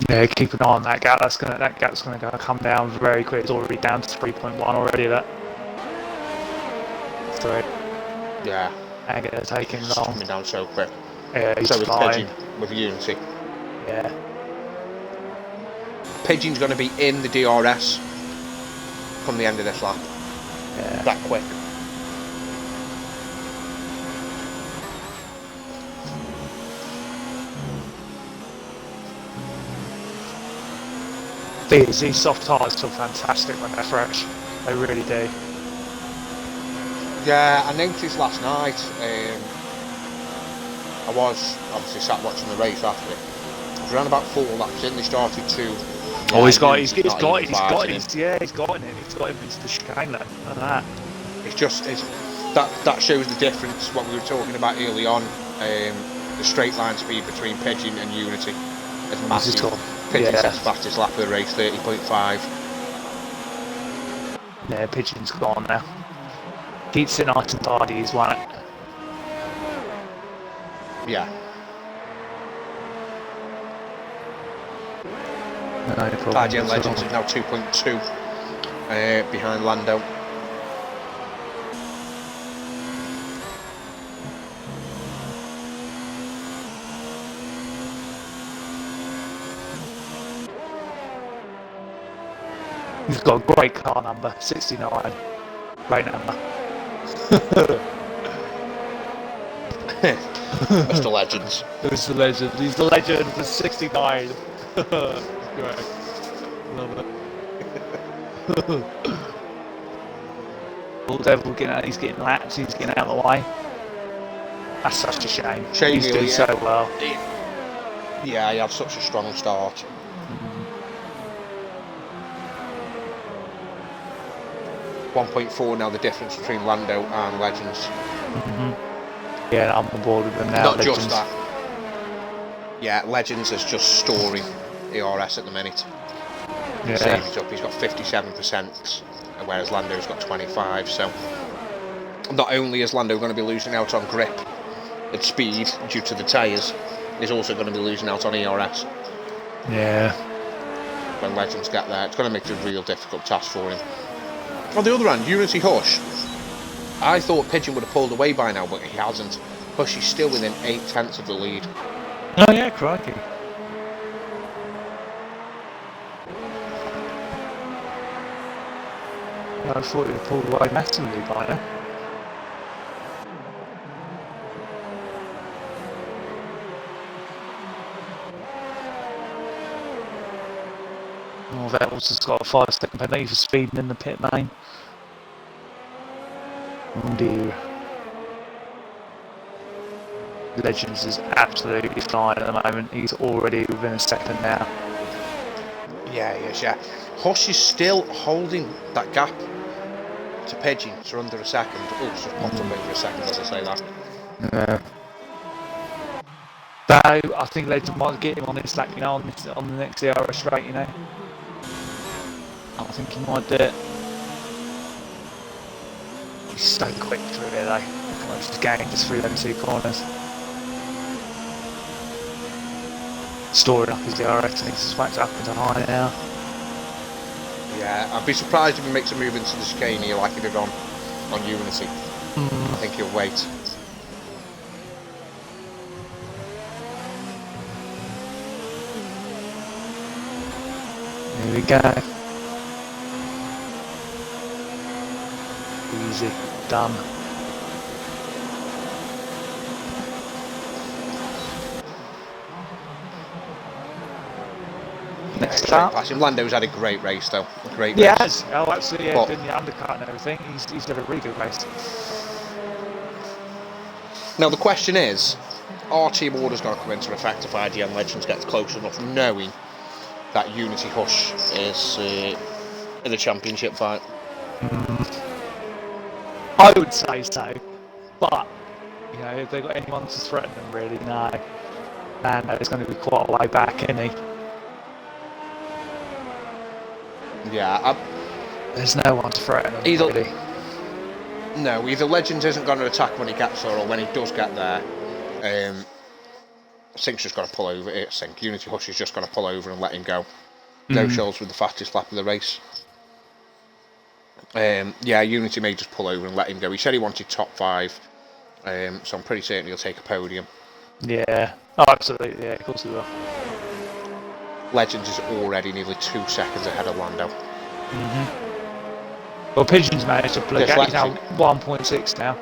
Yeah, keep an eye on that gap. That gap's gonna come down very quick. It's already down to 3.1 already. That 3. Yeah. Ain't gonna take him It's long. coming down so quick. Yeah, he's so with flying. Pigeon, with Unity. Yeah. Pigeon's going to be in the DRS come the end of this lap. Yeah. That quick. These soft tyres feel fantastic when they're fresh. They really do. Yeah, I noticed last night. I was obviously sat watching the race after it. It was around about 4 laps in. They started to. Oh, he's got him. He's got him into the chicane there. Look at that. It's just that shows the difference. What we were talking about early on. The straight line speed between Pigeon and Unity is massive. Pigeon's his fastest lap of the race, 30.5. Yeah, Pigeon's gone now. Keeps it nice and tidy, he's won it. Yeah. No problem. IGN Legends is now 2.2 behind Lando. He's got a great car number, 69. Great number. Mr. Legends. Mr. Legend. He's the legend for 69. Great. Love it. Bull Devil he's getting laps, he's getting out of the way. That's such a shame. He's doing so well. Yeah, he had such a strong start. 1.4 now the difference between Lando and Legends. Yeah, I'm on board with them now. Not Legends. just that. Yeah, Legends is just storing ERS at the minute. Yeah. Save it up. He's got 57%, whereas Lando's got 25. So not only is Lando going to be losing out on grip and speed due to the tyres, he's also going to be losing out on ERS. Yeah. When Legends get there, it's going to make it a real difficult task for him. On the other hand, Unity Hush. I thought Pigeon would have pulled away by now, but he hasn't. Hush is still within 8/10 of the lead. Oh yeah, crikey. I thought he'd pulled away massively by now. Oh, Vettel's just got a 5-second penalty for speeding in the pit lane. Oh dear. Legends is absolutely flying at the moment. He's already within a second now. Yeah, he is, yeah. Hush is still holding that gap to Pigeon to under a second. Oh, it's just popped up over a second as I say that. Yeah. Though, I think Legend might get him on this lap, on the next DRS straight, I think he might do it. He's so quick through here though. Just going just through them 2 corners. Storing up his DRS and he's just whacked up into high now. Yeah, I'd be surprised if he makes a move into the chicane here like he did on Unity. I think he'll wait. Here we go. Easy. Done. Next Straight up. past him. Lando's had a great race though. A great Yeah, race. oh absolutely, yeah, But- doing the undercut and everything. He's done a really good race. Now the question is, are team orders going to come into effect if IGN Legends gets close enough, knowing that Unity Hush is in the championship fight? I would say so, but you know, if they've got anyone to threaten them, really, no. And it's going to be quite a way back, isn't he? Yeah, There's no one to threaten them, Either- really. no, either Legends isn't going to attack when he gets there, or when he does get there, Sync's just got to pull over. Sync Unity Hush is just going to pull over and let him go. No shows with the fastest lap of the race. Yeah, Unity may just pull over and let him go. He said he wanted top 5, so I'm pretty certain he'll take a podium. Yeah. Oh, absolutely, yeah, of course he will. Legends is already nearly 2 seconds ahead of Lando. Well, Pigeon's managed to plug out. He's now Dyslexic. 1.6 now.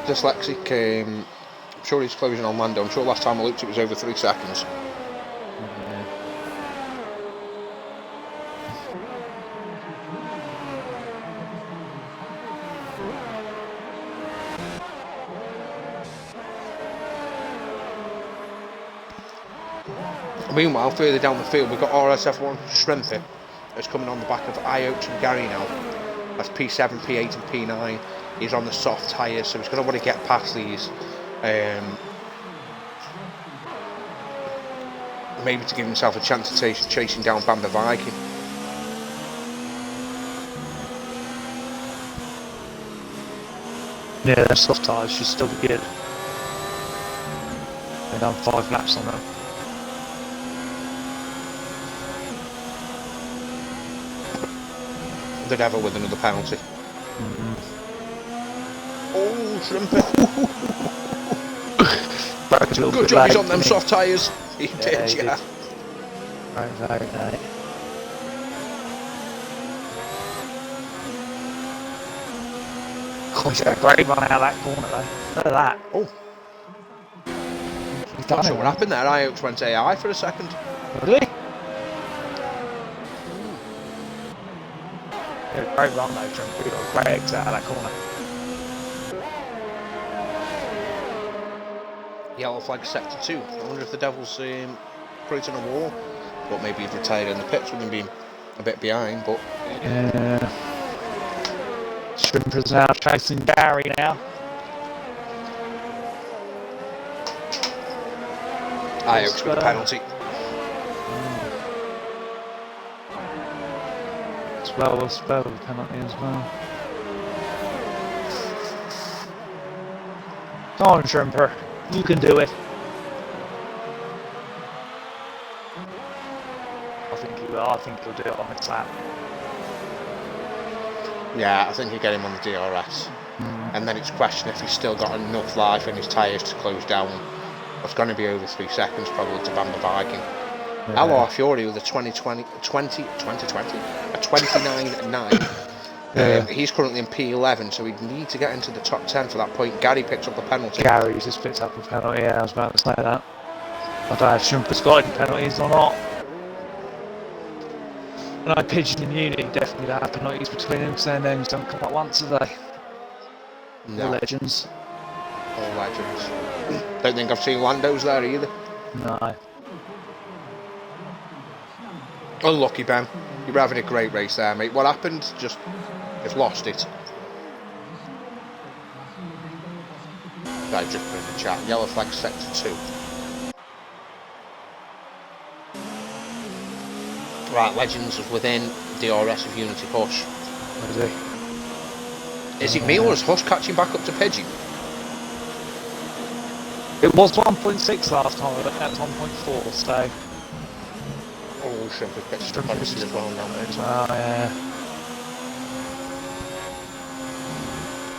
Dyslexic, I'm sure he's closing on Lando. I'm sure last time I looked it was over 3 seconds. Meanwhile, further down the field, we've got RSF1 Shrimpy that's coming on the back of Ioch and Gary now. That's P7, P8 and P9. He's on the soft tyres, so he's going to want to get past these. Maybe to give himself a chance of chasing down Bamba Viking. Yeah, they're soft tyres should still be good. They've done 5 laps on them. The devil with another penalty. Oh, Shrimpy. Broke a little Good bit job he's late, on them didn't he? soft tyres. He Yeah, did, he yeah. did. Very late. Oh, he's got a great run out of that corner though. Look at that. Oh, He's not done sure it. what happened there. Ioch went AI for a second. Really? Yeah, great run though, Trent. We got a great exit out of that corner. Yellow flag sector 2. I wonder if the Devils put it on a wall. But maybe he'd retired in the pits with him being a bit behind. But Yeah. Shrimper's now chasing Gary now. Ioch with a penalty. Spell with penalty as well. Come on, Shrimper. You can do it. I think he will. I think he'll do it on this lap. Yeah, I think you get him on the DRS. And then it's a question if he's still got enough life in his tyres to close down. It's going to be over 3 seconds probably to Bamba Viking. Alor Fiore with a 29.9. He's currently in P11, so he'd need to get into the top 10 for that point. Gary picks up the penalty. Gary's just picked up a penalty. Yeah, I was about to say that. I don't know if Shrimper's got any penalties or not. And I Pigeon and Uni definitely don't have penalties between them because their names don't come up once a day. The No, legends. all legends. Don't think I've seen Lando's there either. No. Unlucky, Ben. You were having a great race there, mate. What happened? Just lost it. I just put in the chat. Yellow flag sector 2. Right, Legends is within DRS of Unity Hush. Is he? Is it me or is Hush catching back up to Pigeon? It was 1.6 last time, but now it's 1.4, so... Oh, know Shrimp has picked some policies as well now. Yeah.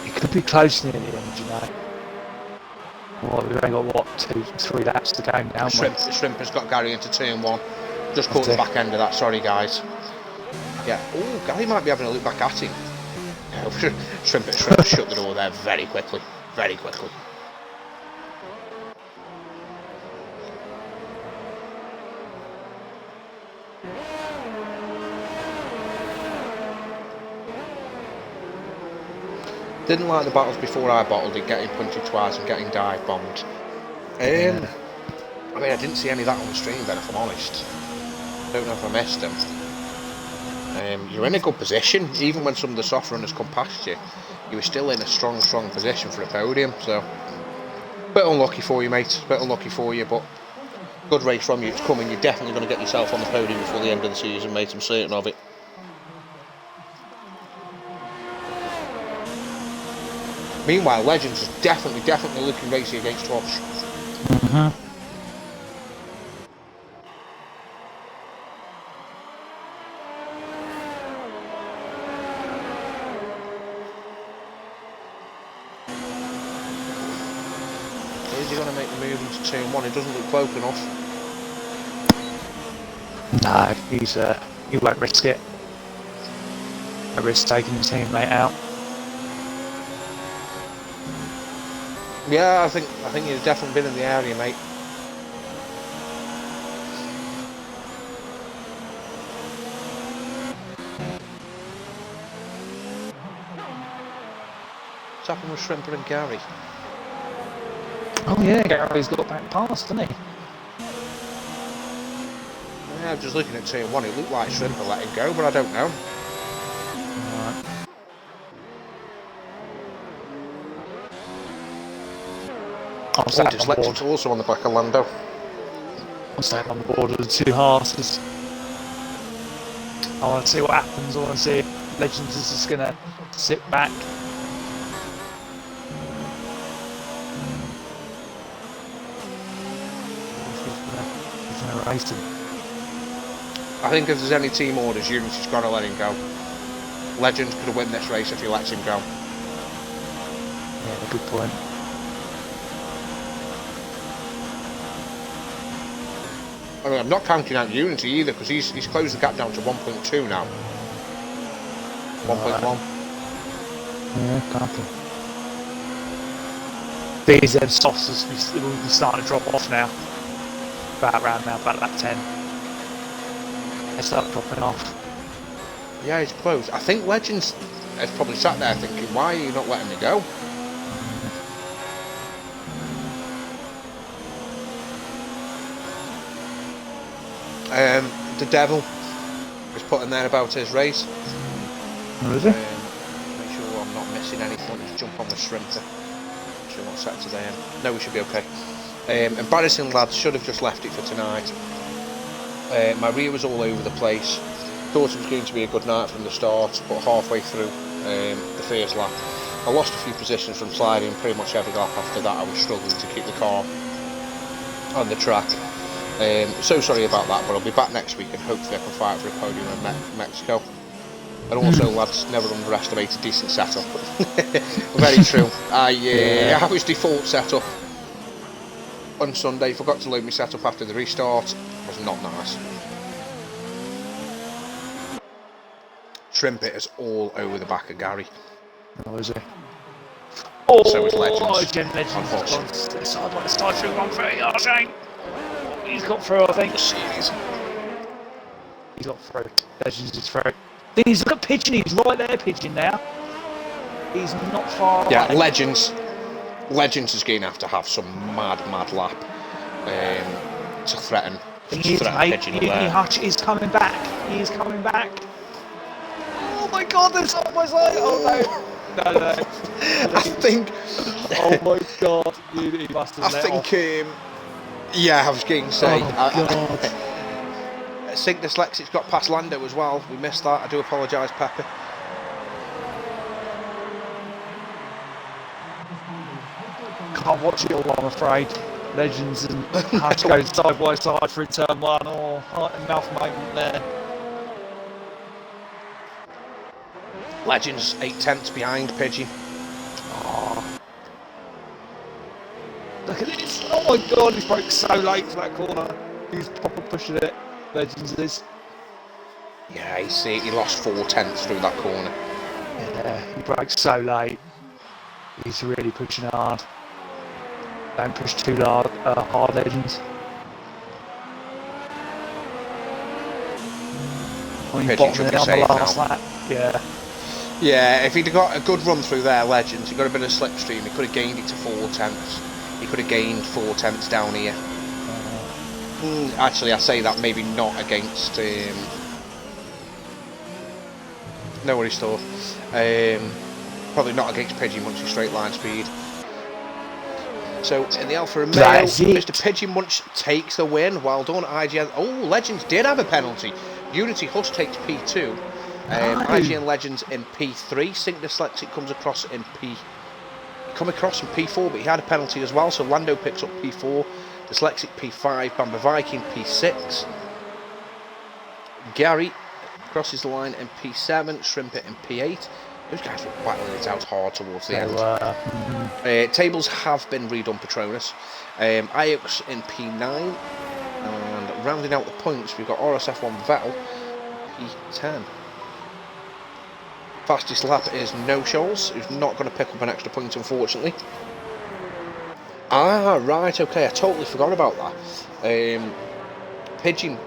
It could be close near the end, you know. Well, we've only got, what, 2-3 laps to go now, haven't we? Shrimp has got Gary into turn 1. Just caught the back end of that, sorry guys. Yeah, oh, Gary might be having a look back at him. Shrimp shut the door there very quickly. Very quickly. Didn't like the battles before I bottled it, getting punted twice and getting dive bombed. I mean, I didn't see any of that on the stream then, if I'm honest. Don't know if I missed them. You're in a good position, even when some of the soft runners come past you. You were still in a strong position for a podium, so... Bit unlucky for you, mate. Bit unlucky for you, but... Good race from you, it's coming. You're definitely going to get yourself on the podium before the end of the season, mate. I'm certain of it. Meanwhile, Legends is definitely looking racy against Tosh. Is he going to make the move into turn 1? It doesn't look close enough. No, he won't risk it. No risk taking his teammate out. Yeah, I think he's definitely been in the area, mate. What's happened with Shrimper and Gary? Oh yeah, Gary's got back past, hasn't he? Yeah, I'm just looking at turn 1. It looked like Shrimper let him go, but I don't know. Right. I'm sat on board. Dyslexics also on the back of Lando. I'm sat on the board of the two horses. I want to see what happens. I want to see if Legends is just going to sit back. He's going to race him. I think if there's any team orders, Unity's got to let him go. Legends could win this race if he lets him go. Yeah, good point. I mean, I'm not counting out Unity either, because he's closed the gap down to 1.2 now. 1.1. Yeah, can't be. These softs will be starting to drop off now. About lap 10. They start dropping off. Yeah, he's closed. I think Legends has probably sat there thinking, why are you not letting me go? The Devil is putting there about his race. Where is he? Make sure I'm not missing anything. Just jump on the Shrimper. Sure not set to there. No, we should be okay. Embarrassing lads, should have just left it for tonight. My rear was all over the place. Thought it was going to be a good night from the start, but halfway through the first lap, I lost a few positions from sliding. Pretty much every lap after that, I was struggling to keep the car on the track. So sorry about that, but I'll be back next week and hopefully I can fight for a podium in Mexico. And also, lads, never underestimate a decent setup. Very true. I have his default setup on Sunday. Forgot to load my setup after the restart. It was not nice. Shrimp it is all over the back of Gary. Oh, is he? Oh, so is Legends. Legends has gone by the side through 130, I think. He's got through, I think. Jeez. He's got through. Legends is through. He's got Pigeon, he's right there, Pigeon now. He's not far away. Yeah, Legends is going to have some mad lap to threaten Pigeon there. Hutch is coming back. He is coming back. Oh my god, there's on my side. Oh no. No. I think. Oh my god. He must have let off. Yeah, I was going to say. Oh god. I think Dyslexics got past Lando as well. We missed that. I do apologise, Pepe. Can't watch it all, I'm afraid. Legends and Hush going side by side through turn 1. Oh, heart and mouth moment there. Legends 8/10 behind Pidgey. Oh. Look at this. Oh my god, he's broke so late for that corner. He's proper pushing it. Legends is. Yeah, you see, he lost 4/10 through that corner. Yeah, he broke so late. He's really pushing hard. Don't push too hard, Legends. Pidgey should be safe now. Lap. Yeah. Yeah, if he'd got a good run through there, Legends, he got a bit of slipstream, he could have gained it to 4/10. He could have gained 4/10 down here. Actually, I say that maybe not against. No worries, though. Probably not against Pidgey Munch's straight line speed. So in the Alpha and Male, Mr. Pidgey Munch takes the win. Well done, IGN. Oh, Legends did have a penalty. Unity Hush takes P2. IGN Legends in P3. Sync Dyslexic comes across in P4, but he had a penalty as well. So Lando picks up P4. Dyslexic P5. Bamba Viking P6. Gary crosses the line in P7. Shrimpet in P8. Those guys were battling it out hard towards the end. Tables have been redone, Patronus. Iox in P9. And rounding out the points, we've got RSF1 Vettel, P10. Fastest lap is No Shoals, who's not going to pick up an extra point, unfortunately. Ah, right, okay, I totally forgot about that. Pigeon,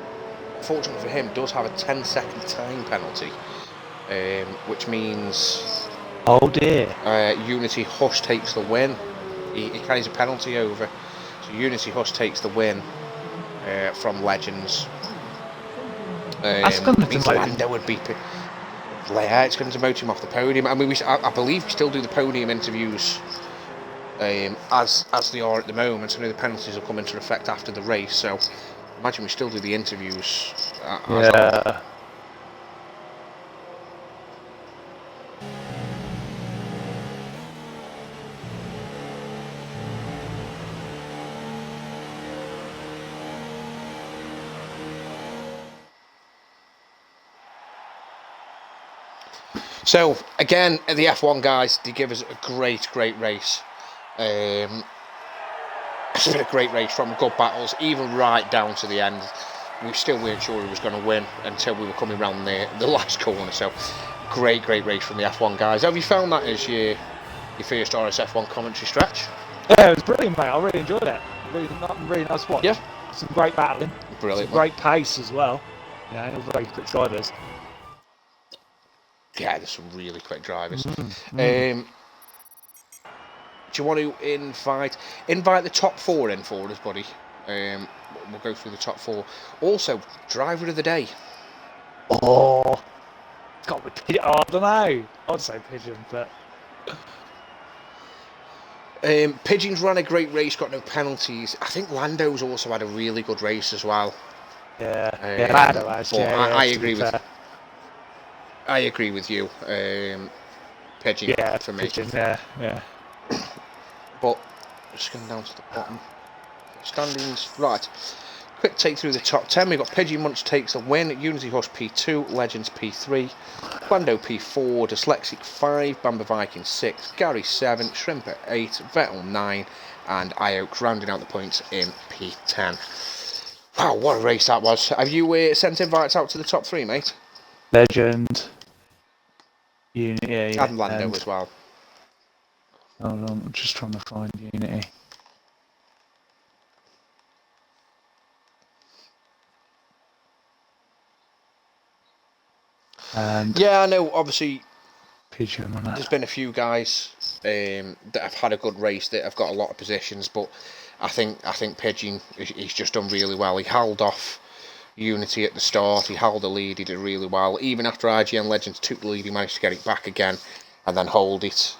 fortunately for him, does have a 10-second time penalty. Which means... Oh dear. Unity Hush takes the win. He carries a penalty over. So Unity Hush takes the win from Legends. That's going to means Lando would be... Yeah, it's going to demote him off the podium. I mean, I believe we still do the podium interviews as they are at the moment. I know the penalties will come into effect after the race, so imagine we still do the interviews. Yeah. So again, the F1 guys, they give us a great race. It's been a great race from good battles, even right down to the end. We still weren't sure who was going to win until we were coming around the last corner. So great race from the F1 guys. Have you found that as your first RSF1 commentary stretch? Yeah, it was brilliant, mate. I really enjoyed it. Really nice watch. Yeah. Some great battling. Brilliant. Some great pace as well. Yeah, very quick drivers. Yeah, there's some really quick drivers. Do you want to invite the top 4 in for us, buddy? We'll go through the top 4. Also, driver of the day. Oh, got me. I don't know. I'd say Pigeon, but Pigeon's ran a great race, got no penalties. I think Lando's also had a really good race as well. Yeah, Lando has. I agree with. I agree with you, Pigeon, for me. Pigeon, yeah. But just going down to the bottom. Standings, right. Quick take through the top 10. We've got Pigeon Munch takes the win. Unity Hush P2, Legends P3, Lando P4, Dyslexic 5, Bamba Viking 6, Gary 7, Shrimper 8, Vettel 9, and Iox rounding out the points in P10. Wow, what a race that was. Have you sent invites out to the top 3, mate? Legend. Unity, and Lando as well. Hold on, I'm just trying to find Unity. Yeah, I know, obviously, Pigeon on that. there's been a few guys that have had a good race that have got a lot of positions, but I think Pigeon, he's just done really well. He held off Unity at the start, he held the lead, he did really well. Even after IGN Legends took the lead, he managed to get it back again and then hold it.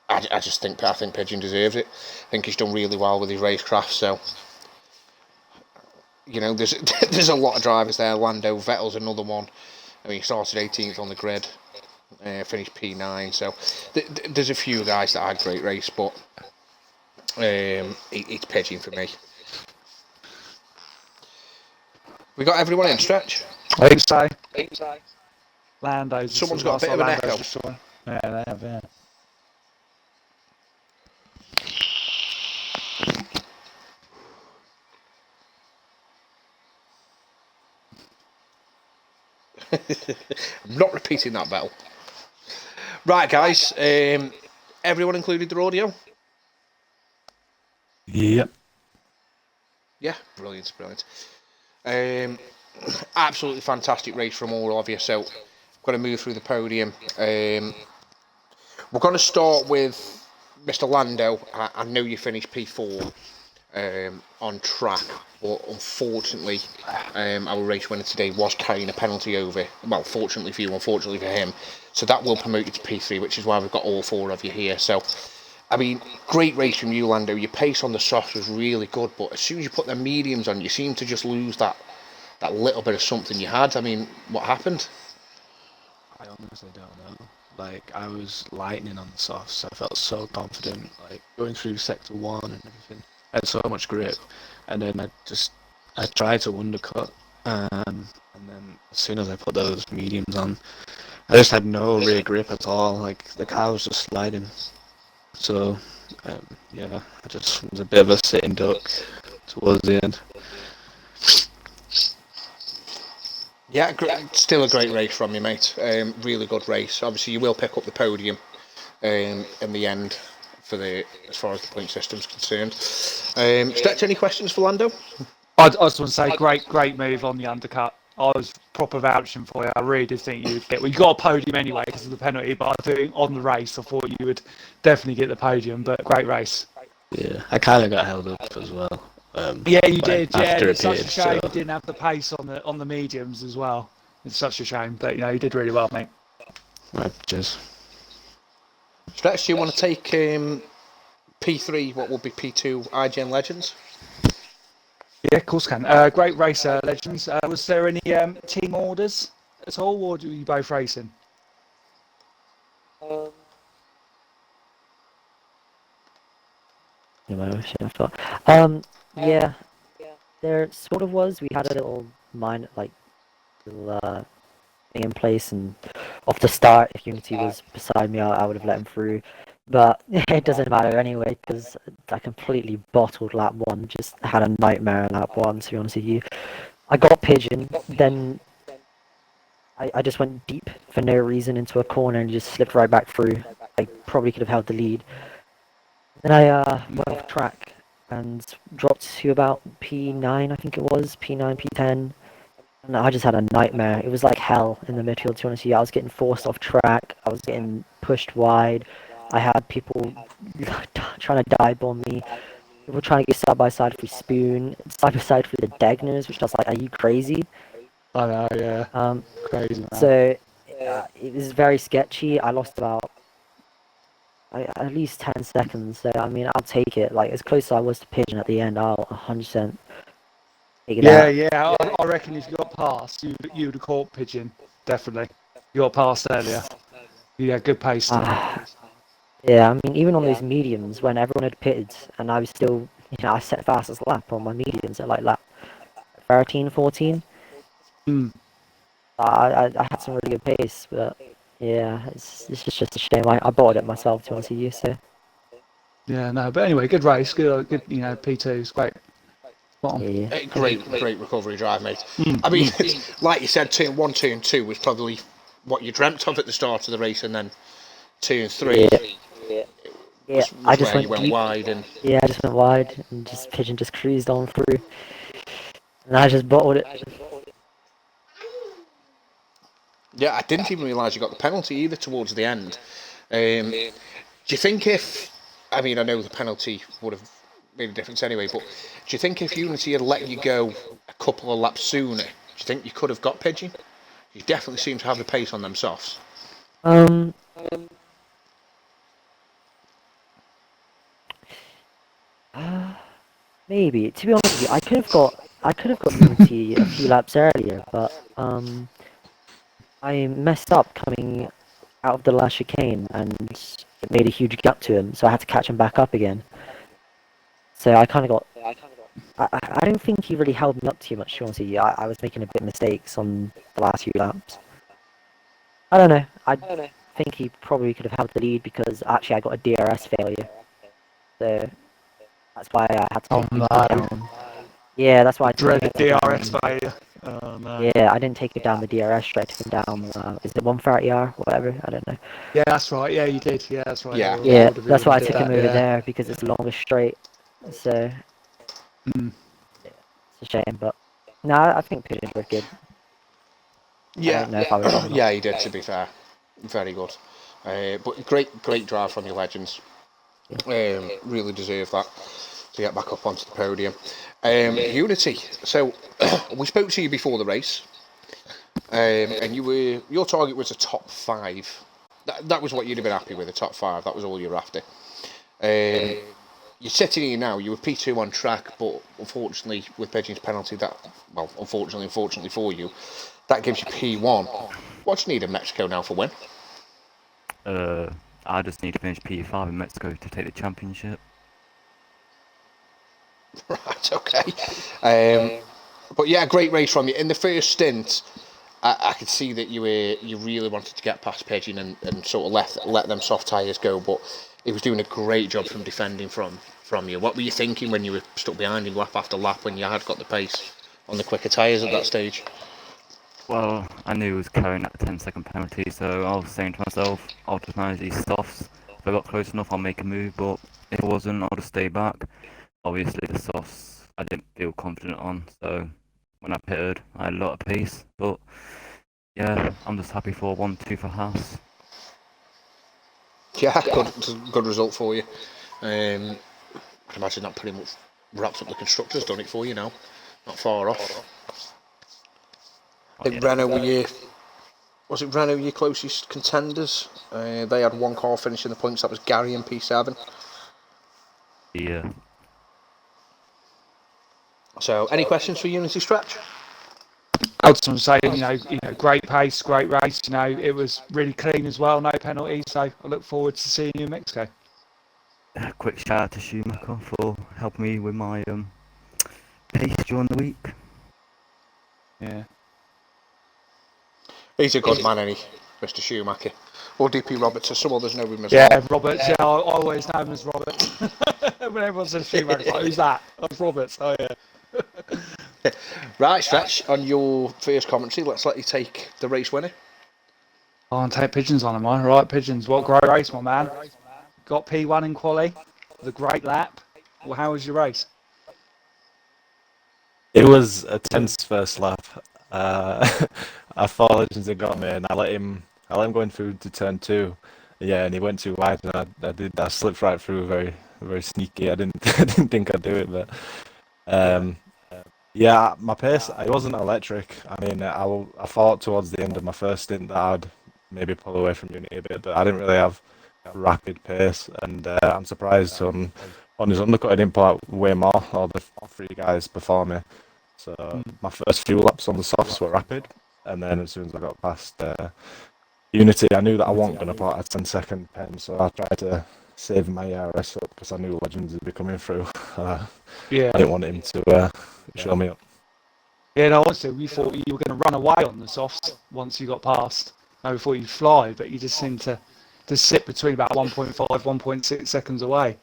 I think Pigeon deserves it. I think he's done really well with his racecraft, so you know, there's a lot of drivers there. Lando, Vettel's another one. I mean, he started 18th on the grid, finished P9, so there's a few guys that had a great race, but It's pigeon for me. We got everyone in stretch. I think so. Lando's. Someone's got a bit of an echo. Yeah, they have. Yeah. I'm not repeating that, Bell. Right, guys. Everyone included their audio? Yep. Yeah, brilliant. Absolutely fantastic race from all of you. So, I'm going to move through the podium. We're going to start with Mr. Lando. I know you finished P4 on track, but unfortunately, our race winner today was carrying a penalty over. Well, fortunately for you, unfortunately for him. So that will promote you to P3, which is why we've got all 4 of you here. So, I mean, great race from you, Lando. Your pace on the softs was really good, but as soon as you put the mediums on, you seem to just lose that little bit of something you had. I mean, what happened? I honestly don't know. Like, I was lightning on the softs. I felt so confident, like, going through sector 1 and everything. I had so much grip. And then I tried to undercut. And then as soon as I put those mediums on, I just had no rear grip at all. Like, the car was just sliding. So, yeah, I just was a bit of a sitting duck towards the end. Yeah, still a great race from you, mate. Really good race. Obviously, you will pick up the podium in the end as far as the point system's concerned. Stretch, any questions for Lando? I just want to say, great move on the undercut. I was proper vouching for you. I really did think you would get. Well, you got a podium anyway because of the penalty, but I think on the race, I thought you would definitely get the podium. But great race. Yeah, I kind of got held up as well. Yeah, you did. Yeah, after it's such a pitted, shame so- you didn't have the pace on the mediums as well. It's such a shame, but you did really well, mate. Right, cheers. Stretch, do you want to take P3, what will be P2 IGN Legends? Yeah, of course can. Great race, Legends. Was there any team orders at all, or were you both racing? Yeah, there sort of was. We had a little minor, little thing in place, and off the start, if Unity was beside me, I would have let him through. But it doesn't matter anyway, because I completely bottled lap 1. Just had a nightmare in lap 1, to be honest with you. I got pigeon, then I just went deep for no reason into a corner and just slipped right back through. I probably could have held the lead. Then I went off track and dropped to about P9, I think it was, P9, P10. And I just had a nightmare. It was like hell in the midfield, to be honest with you. I was getting forced off track. I was getting pushed wide. I had people trying to dive bomb me. People trying to get side by side through Spoon, side by side through the Degners, which I was like, are you crazy? I know, yeah. Crazy, man. So it was very sketchy. I lost about at least 10 seconds. So, I mean, I'll take it. Like, as close as I was to pigeon at the end, I'll 100% take it out. Yeah. I reckon if you got past, you would have caught pigeon. Definitely. You got past earlier. Yeah, good pace. Yeah, I mean, even on those mediums, when everyone had pitted, and I was still, I set fastest lap on my mediums at like lap 13, 14. I had some really good pace, but yeah, it's just a shame. I bought it myself, to be honest with you, so. Yeah, no, but anyway, good race, good, P2, it's great. Yeah. Great recovery drive, mate. I mean, like you said, turn 1, turn 2 was probably what you dreamt of at the start of the race, and then turn 3 was I just where you went went deep. wide. And Yeah, I just went wide, and pigeon just cruised on through, and I just bottled it. yeah, I didn't even realise you got the penalty either towards the end. Do you think I know the penalty would have made a difference anyway, but do you think if Unity had let you go a couple of laps sooner, do you think you could have got pigeon? You definitely seem to have the pace on them softs. Maybe. To be honest with you, I could have got Unity a few laps earlier, but I messed up coming out of the last chicane, and it made a huge gap to him, so I had to catch him back up again. So I kind of got. I don't think he really held me up too much, honestly. I was making a bit of mistakes on the last few laps. I don't know. I think he probably could have held the lead because actually I got a DRS failure. So that's why I had to Oh take no. it down. Yeah, that's why I took Dreaded it DRS down. failure. Oh no. Yeah, I didn't take it down the DRS straight. I took it down. Is it 130R? Whatever. I don't know. Yeah, that's right. Yeah, you did. Yeah, that's right. Yeah. Yeah, We that's why I did took that, him over yeah. there because it's the longest straight. So Mm. yeah, it's a shame, but no, I think Pigeons were good. I Yeah, don't know if I was wrong. yeah, he did. To be fair, very good. But great drive from your legends. Really deserve that to get back up onto the podium. Unity. So we spoke to you before the race, and your target was a top 5. That was what you'd have been happy with, a top 5. That was all you were after. You're sitting here now. You were P2 on track, but unfortunately, with Pigeon's penalty, unfortunately for you, that gives you P1. What do you need in Mexico now for win? I just need to finish P5 in Mexico to take the championship. Right, okay. But yeah, great race from you. In the first stint, I could see that you really wanted to get past Pigeon and sort of let them soft tyres go, but he was doing a great job from defending from you. What were you thinking when you were stuck behind him lap after lap when you had got the pace on the quicker tyres at that stage? Well, I knew he was carrying that 10-second penalty, so I was saying to myself, I'll just manage these softs. If I got close enough, I'll make a move, but if I wasn't, I'll just stay back. Obviously, the softs I didn't feel confident on, so when I pitted, I had a lot of pace, but yeah, I'm just happy for 1-2 for Haas. Yeah, good result for you. I'd imagine that pretty much wraps up the constructors, done it for you now. Not far off. I think Renault was it Renault your closest contenders? They had one car finishing the points. That was Gary in P7. Yeah. So, any questions for Unity Stretch? I was going to say, great pace, great race. It was really clean as well, no penalties. So I look forward to seeing you in Mexico. A quick shout out to Schumacher for helping me with my pace during the week. Yeah. He's a good man, isn't he, Mr. Schumacher? Or DP Roberts, as some others know him as well. Yeah, Roberts. Yeah, I always know him as Roberts. When everyone says Schumacher, it's like, who's that? That's Roberts. Oh yeah. Right, Stretch, on your first commentary, let's let you take the race winner. I'll take Pigeons on him, man. Right, Pigeons. What great race, my man. Got P1 in quali. The great lap. Well, how was your race? It was a tense first lap. I thought Legends had got me, and I let him go in through to turn 2. Yeah, and he went too wide, and I slipped right through, very very sneaky. I didn't think I'd do it, but yeah, my pace, it wasn't electric. I mean, I thought towards the end of my first stint that I'd maybe pull away from Unity a bit, but I didn't really have rapid pace, and I'm surprised on his undercut I didn't pull out way more, all the 3 guys before me. So my first few laps on the softs were rapid, and then as soon as I got past Unity, I knew that I wasn't going to put a 10-second pen, so I tried to save my RS up because I knew Legends would be coming through. Yeah. I didn't want him to show me up. Yeah, no, honestly, we thought you were going to run away on the softs once you got past. No, we thought you'd fly, but you just seemed to sit between about 1.5, 1.6 seconds away.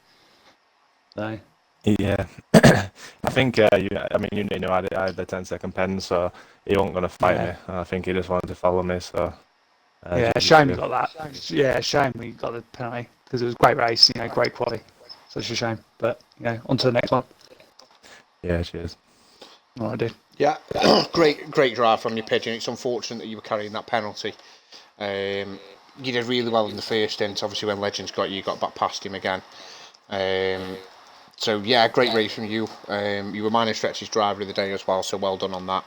So. Yeah, I think you know I had the 10-second pen, so he wasn't going to fight me. I think he just wanted to follow me. So yeah, shame we got that. Yeah, shame we got the penalty because it was a great race, great quality. Such a shame, but on to the next one. Yeah, cheers. All right, dude. Yeah, great drive from your Pigeon. It's unfortunate that you were carrying that penalty. You did really well in the first stint. Obviously, when Legends got you got back past him again. So yeah, great race from you. You were mine and Stretch's driver of the day as well, so well done on that.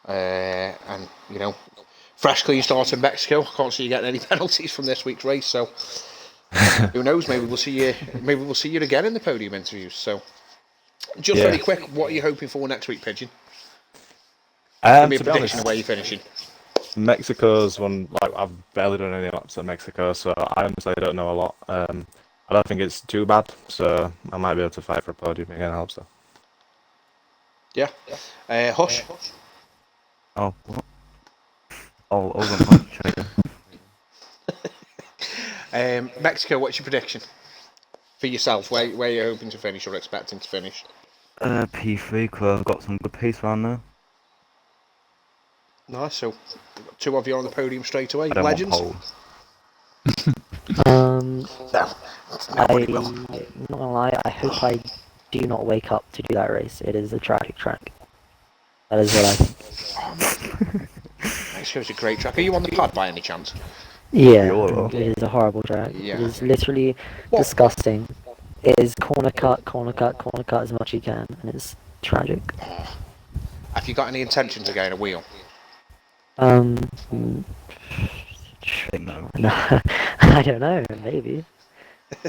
And fresh clean start in Mexico. I can't see you getting any penalties from this week's race, so who knows? Maybe we'll see you. Maybe we'll see you again in the podium interviews. So, just really quick, what are you hoping for next week, Pigeon? Give me a prediction of where you're finishing. Mexico's one. Like, I've barely done any laps at Mexico, so I honestly don't know a lot. I don't think it's too bad, so I might be able to fight for a podium again. I hope so. Yeah. Hush. Oh, what? Oh, over my checker. Mexico, what's your prediction for yourself? Where are you hoping to finish or expecting to finish? P3, because I've got some good pace around there. Nice. So, two of you on the podium straight away. I don't want Legends. pole. No, nobody will. Not gonna lie, I hope I do not wake up to do that race. It is a tragic track. That is what I think. Mexico's a great track. Are you on the pad by any chance? Yeah, all are. it is a horrible track. Yeah. It is literally What? disgusting. It is corner cut as much as you can, and it's tragic. Have you got any intentions of getting a wheel? Mm, Say no. no, I don't know, maybe.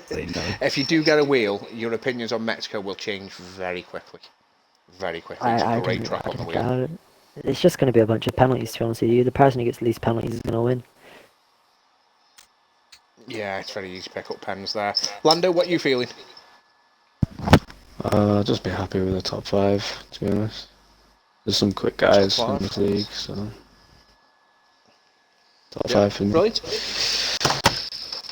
Say no. If you do get a wheel, your opinions on Mexico will change very quickly. Very quickly. It's a great track on the wheel. doubt it. It's just going to be a bunch of penalties, to be honest with you. The person who gets the least penalties is going to win. Yeah, it's very easy to pick up pens there. Lando, what are you feeling? Just be happy with the top 5, to be honest. There's some quick guys in Top this five. league, so top Yeah, 5 for me. brilliant.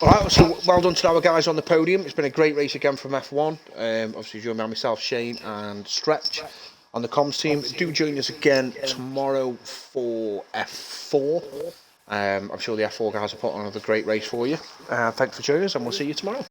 Alright, so well done to our guys on the podium. It's been a great race again from F1. Obviously, joined by myself, Shane, and Stretch on the comms team. Do join us again tomorrow for F4. I'm sure the F4 guys will put on another great race for you. Thanks for joining us, and we'll see you tomorrow.